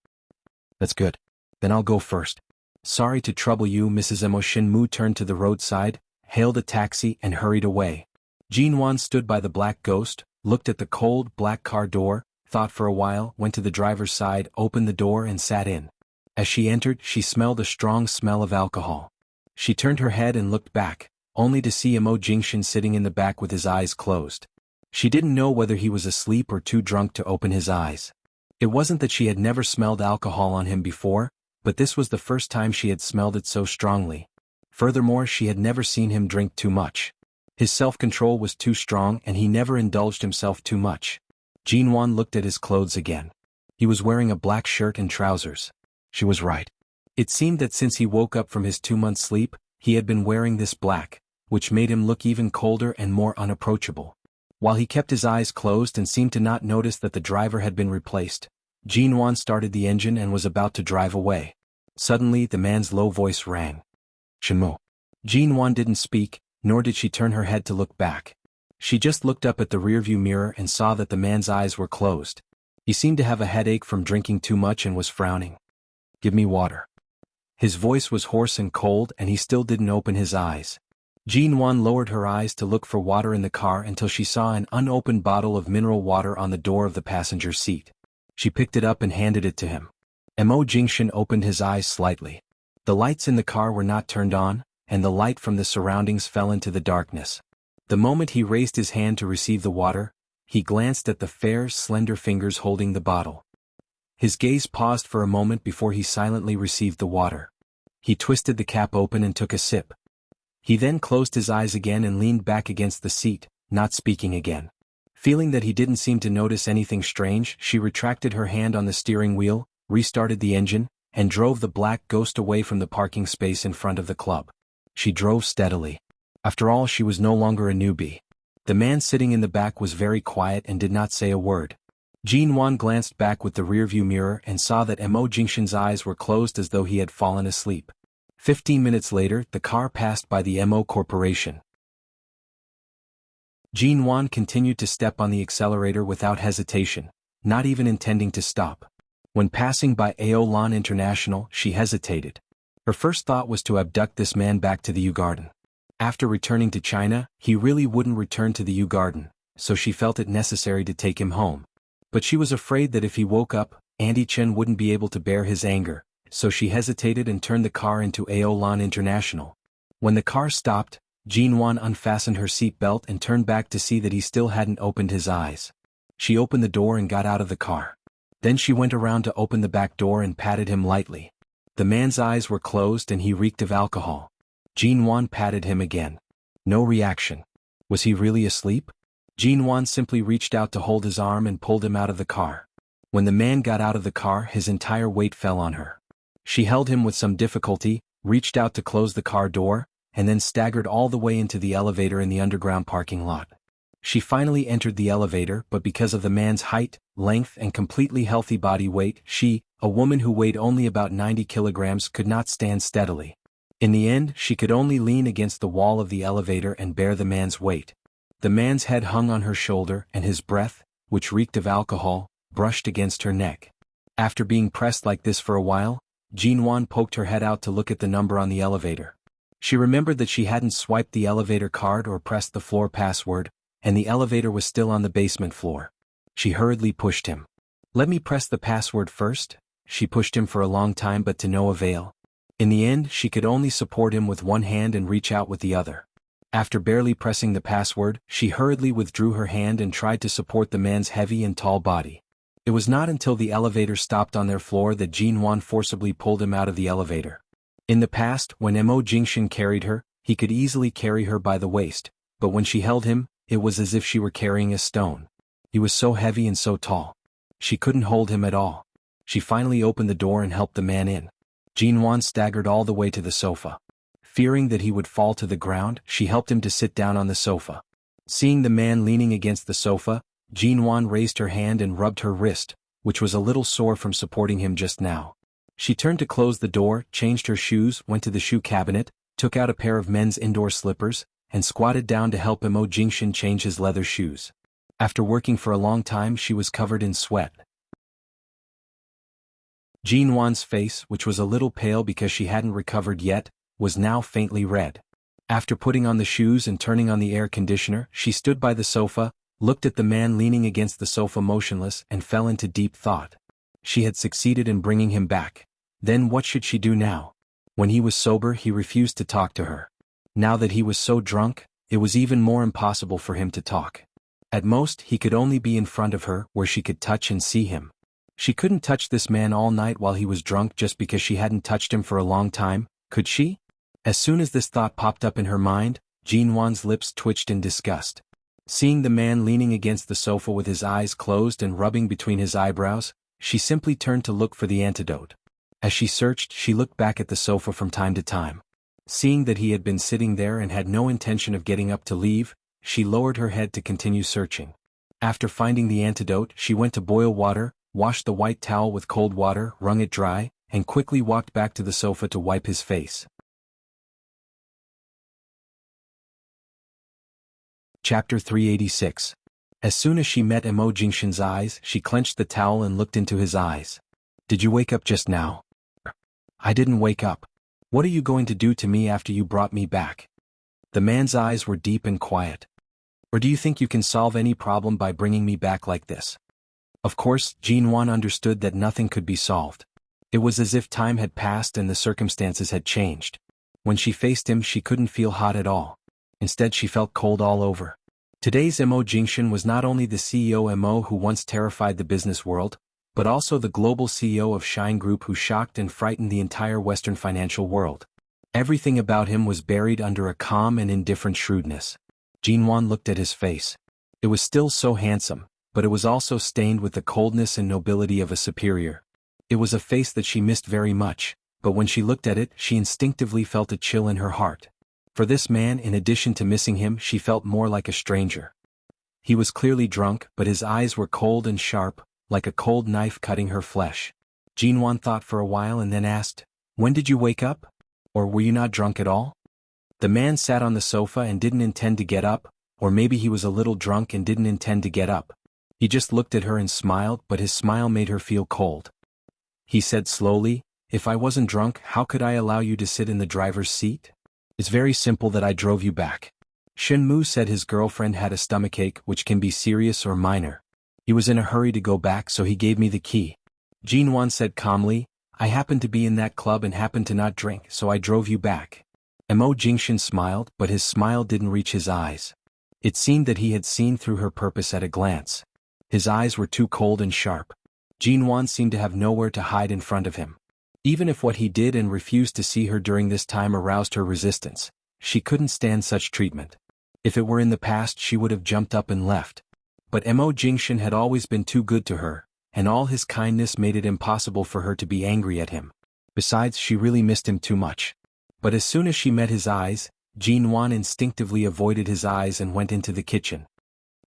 That's good. Then I'll go first. Sorry to trouble you, Mrs. Emo. Shinmu turned to the roadside, hailed a taxi and hurried away. Jinwan stood by the black ghost, looked at the cold, black car door, thought for a while, went to the driver's side, opened the door and sat in. As she entered, she smelled a strong smell of alcohol. She turned her head and looked back, only to see Emo Jingshin sitting in the back with his eyes closed. She didn't know whether he was asleep or too drunk to open his eyes. It wasn't that she had never smelled alcohol on him before, but this was the first time she had smelled it so strongly. Furthermore, she had never seen him drink too much. His self-control was too strong and he never indulged himself too much. Jinwan looked at his clothes again. He was wearing a black shirt and trousers. She was right. It seemed that since he woke up from his 2-month sleep, he had been wearing this black, which made him look even colder and more unapproachable. While he kept his eyes closed and seemed to not notice that the driver had been replaced, Jinwan started the engine and was about to drive away. Suddenly, the man's low voice rang. Shinmu. Jinwan didn't speak, nor did she turn her head to look back. She just looked up at the rearview mirror and saw that the man's eyes were closed. He seemed to have a headache from drinking too much and was frowning. Give me water. His voice was hoarse and cold and he still didn't open his eyes. Jinwan lowered her eyes to look for water in the car until she saw an unopened bottle of mineral water on the door of the passenger seat. She picked it up and handed it to him. Mo Jingshin opened his eyes slightly. The lights in the car were not turned on, and the light from the surroundings fell into the darkness. The moment he raised his hand to receive the water, he glanced at the fair, slender fingers holding the bottle. His gaze paused for a moment before he silently received the water. He twisted the cap open and took a sip. He then closed his eyes again and leaned back against the seat, not speaking again. Feeling that he didn't seem to notice anything strange, she retracted her hand on the steering wheel, restarted the engine, and drove the black ghost away from the parking space in front of the club. She drove steadily. After all, she was no longer a newbie. The man sitting in the back was very quiet and did not say a word. Jinwan glanced back with the rearview mirror and saw that Mo Jingshin's eyes were closed as though he had fallen asleep. 15 minutes later, the car passed by the Mo Corporation. Jinwan continued to step on the accelerator without hesitation, not even intending to stop. When passing by Aolan International, she hesitated. Her first thought was to abduct this man back to the U-Garden. After returning to China, he really wouldn't return to the U-Garden, so she felt it necessary to take him home. But she was afraid that if he woke up, Auntie Chen wouldn't be able to bear his anger, so she hesitated and turned the car into Aolan International. When the car stopped, Jinwan unfastened her seat belt and turned back to see that he still hadn't opened his eyes. She opened the door and got out of the car. Then she went around to open the back door and patted him lightly. The man's eyes were closed and he reeked of alcohol. Jinwan patted him again. No reaction. Was he really asleep? Jinwan simply reached out to hold his arm and pulled him out of the car. When the man got out of the car, his entire weight fell on her. She held him with some difficulty, reached out to close the car door, and then staggered all the way into the elevator in the underground parking lot. She finally entered the elevator, but because of the man's height, length and completely healthy body weight, she, a woman who weighed only about 90 kilograms, could not stand steadily. In the end, she could only lean against the wall of the elevator and bear the man's weight. The man's head hung on her shoulder and his breath, which reeked of alcohol, brushed against her neck. After being pressed like this for a while, Jinwan poked her head out to look at the number on the elevator. She remembered that she hadn't swiped the elevator card or pressed the floor password, and the elevator was still on the basement floor. She hurriedly pushed him. Let me press the password first. She pushed him for a long time but to no avail. In the end, she could only support him with one hand and reach out with the other. After barely pressing the password, she hurriedly withdrew her hand and tried to support the man's heavy and tall body. It was not until the elevator stopped on their floor that Jinwan forcibly pulled him out of the elevator. In the past, when Mo Jingshin carried her, he could easily carry her by the waist, but when she held him, it was as if she were carrying a stone. He was so heavy and so tall. She couldn't hold him at all. She finally opened the door and helped the man in. Jinwan staggered all the way to the sofa. Fearing that he would fall to the ground, she helped him to sit down on the sofa. Seeing the man leaning against the sofa, Jinwan raised her hand and rubbed her wrist, which was a little sore from supporting him just now. She turned to close the door, changed her shoes, went to the shoe cabinet, took out a pair of men's indoor slippers, and squatted down to help Imo Jingshin change his leather shoes. After working for a long time, she was covered in sweat. Jinwan's face, which was a little pale because she hadn't recovered yet, was now faintly red. After putting on the shoes and turning on the air conditioner, she stood by the sofa, looked at the man leaning against the sofa motionless, and fell into deep thought. She had succeeded in bringing him back. Then what should she do now? When he was sober, he refused to talk to her. Now that he was so drunk, it was even more impossible for him to talk. At most, he could only be in front of her, where she could touch and see him. She couldn't touch this man all night while he was drunk just because she hadn't touched him for a long time, could she? As soon as this thought popped up in her mind, Jinwan's lips twitched in disgust. Seeing the man leaning against the sofa with his eyes closed and rubbing between his eyebrows, she simply turned to look for the antidote. As she searched, she looked back at the sofa from time to time. Seeing that he had been sitting there and had no intention of getting up to leave, she lowered her head to continue searching. After finding the antidote, she went to boil water, washed the white towel with cold water, wrung it dry, and quickly walked back to the sofa to wipe his face. Chapter 386. As soon as she met Imo Jingshin's eyes, she clenched the towel and looked into his eyes. "Did you wake up just now?" "I didn't wake up. What are you going to do to me after you brought me back?" The man's eyes were deep and quiet. "Or do you think you can solve any problem by bringing me back like this?" Of course, Jinwan understood that nothing could be solved. It was as if time had passed and the circumstances had changed. When she faced him, she couldn't feel hot at all. Instead, she felt cold all over. Today's Imo Jingshin was not only the CEO Imo who once terrified the business world, but also the global CEO of Shine Group who shocked and frightened the entire Western financial world. Everything about him was buried under a calm and indifferent shrewdness. Jinwan looked at his face. It was still so handsome, but it was also stained with the coldness and nobility of a superior. It was a face that she missed very much, but when she looked at it, she instinctively felt a chill in her heart. For this man, in addition to missing him, she felt more like a stranger. He was clearly drunk, but his eyes were cold and sharp, like a cold knife cutting her flesh. Jinwan thought for a while and then asked, "When did you wake up? Or were you not drunk at all?" The man sat on the sofa and didn't intend to get up, or maybe he was a little drunk and didn't intend to get up. He just looked at her and smiled, but his smile made her feel cold. He said slowly, "If I wasn't drunk, how could I allow you to sit in the driver's seat? It's very simple that I drove you back." Shenmu said his girlfriend had a stomachache, which can be serious or minor. He was in a hurry to go back, so he gave me the key. Jinwan said calmly, "I happened to be in that club and happened to not drink, so I drove you back." Imo Jingshin smiled, but his smile didn't reach his eyes. It seemed that he had seen through her purpose at a glance. His eyes were too cold and sharp. Jinwan seemed to have nowhere to hide in front of him. Even if what he did and refused to see her during this time aroused her resistance, she couldn't stand such treatment. If it were in the past, she would have jumped up and left. But Imo Jingshin had always been too good to her, and all his kindness made it impossible for her to be angry at him. Besides, she really missed him too much. But as soon as she met his eyes, Jinwan instinctively avoided his eyes and went into the kitchen.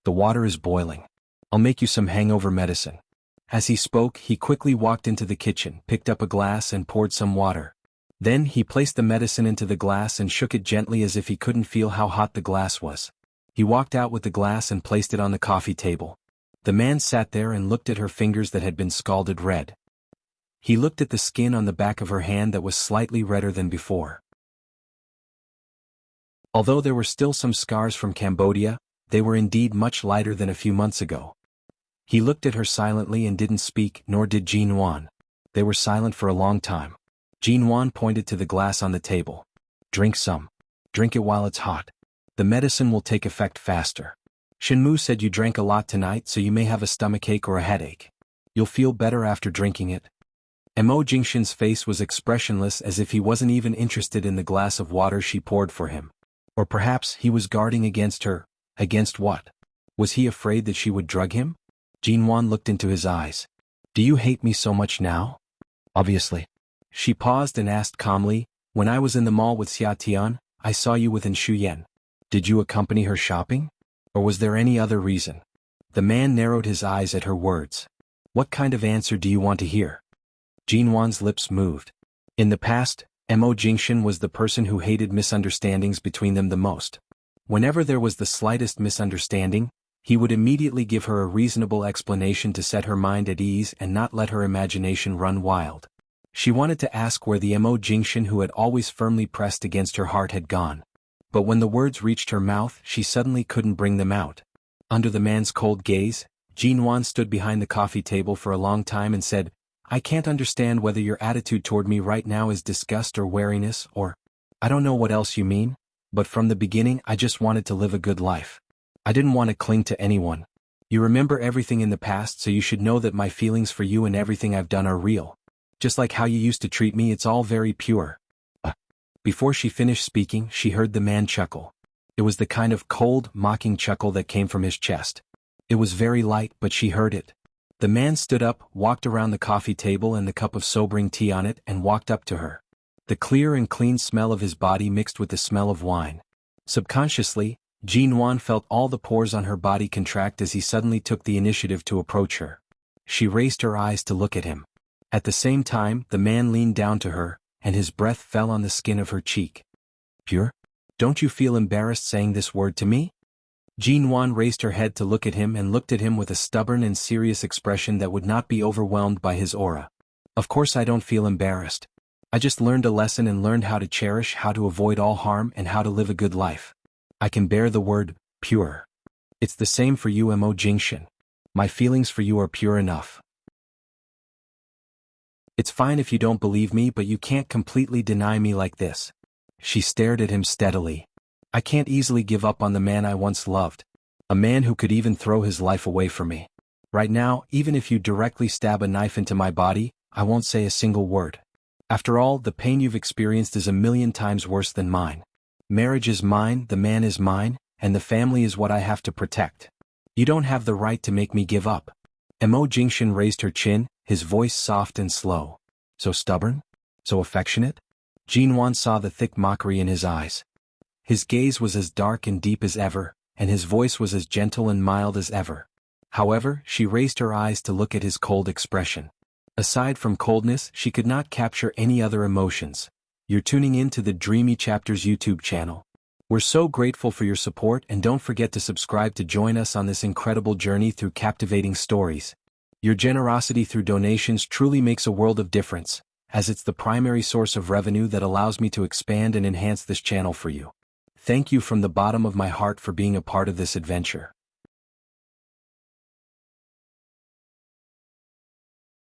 "The water is boiling. I'll make you some hangover medicine." As he spoke, he quickly walked into the kitchen, picked up a glass and poured some water. Then he placed the medicine into the glass and shook it gently as if he couldn't feel how hot the glass was. He walked out with the glass and placed it on the coffee table. The man sat there and looked at her fingers that had been scalded red. He looked at the skin on the back of her hand that was slightly redder than before. Although there were still some scars from Cambodia, they were indeed much lighter than a few months ago. He looked at her silently and didn't speak, nor did Jinwan. They were silent for a long time. Jinwan pointed to the glass on the table. "Drink some. Drink it while it's hot. The medicine will take effect faster. Shenmu said you drank a lot tonight, so you may have a stomachache or a headache. You'll feel better after drinking it." Imo Jingshin's face was expressionless, as if he wasn't even interested in the glass of water she poured for him. Or perhaps he was guarding against her Against what? Was he afraid that she would drug him? Jinwan looked into his eyes. Do you hate me so much now? Obviously. She paused and asked calmly, when I was in the mall with Xia Tian, I saw you with Shu Yan. Did you accompany her shopping? Or was there any other reason? The man narrowed his eyes at her words. What kind of answer do you want to hear? Jinwan's lips moved. In the past, Mo Jingshan was the person who hated misunderstandings between them the most. Whenever there was the slightest misunderstanding, he would immediately give her a reasonable explanation to set her mind at ease and not let her imagination run wild. She wanted to ask where the Mo Jingshan who had always firmly pressed against her heart had gone. But when the words reached her mouth, she suddenly couldn't bring them out. Under the man's cold gaze, Jinwan stood behind the coffee table for a long time and said, I can't understand whether your attitude toward me right now is disgust or wariness or, I don't know what else you mean, but from the beginning I just wanted to live a good life. I didn't want to cling to anyone. You remember everything in the past, so you should know that my feelings for you and everything I've done are real. Just like how you used to treat me, it's all very pure. Before she finished speaking, she heard the man chuckle. It was the kind of cold, mocking chuckle that came from his chest. It was very light, but she heard it. The man stood up, walked around the coffee table and the cup of sobering tea on it, and walked up to her. The clear and clean smell of his body mixed with the smell of wine. Subconsciously, Jinwan felt all the pores on her body contract as he suddenly took the initiative to approach her. She raised her eyes to look at him. At the same time, the man leaned down to her, and his breath fell on the skin of her cheek. Pure? Don't you feel embarrassed saying this word to me? Jinwan raised her head to look at him and looked at him with a stubborn and serious expression that would not be overwhelmed by his aura. Of course I don't feel embarrassed. I just learned a lesson and learned how to cherish, how to avoid all harm, and how to live a good life. I can bear the word, pure. It's the same for you, Mo Jingshan. My feelings for you are pure enough. It's fine if you don't believe me, but you can't completely deny me like this. She stared at him steadily. I can't easily give up on the man I once loved. A man who could even throw his life away for me. Right now, even if you directly stab a knife into my body, I won't say a single word. After all, the pain you've experienced is 1,000,000 times worse than mine. Marriage is mine, the man is mine, and the family is what I have to protect. You don't have the right to make me give up. Mo Jingshan raised her chin, his voice soft and slow. So stubborn? So affectionate? Jinwan saw the thick mockery in his eyes. His gaze was as dark and deep as ever, and his voice was as gentle and mild as ever. However, she raised her eyes to look at his cold expression. Aside from coldness, she could not capture any other emotions. You're tuning in to the Dreamy Chapters YouTube channel. We're so grateful for your support, and don't forget to subscribe to join us on this incredible journey through captivating stories. Your generosity through donations truly makes a world of difference, as it's the primary source of revenue that allows me to expand and enhance this channel for you. Thank you from the bottom of my heart for being a part of this adventure.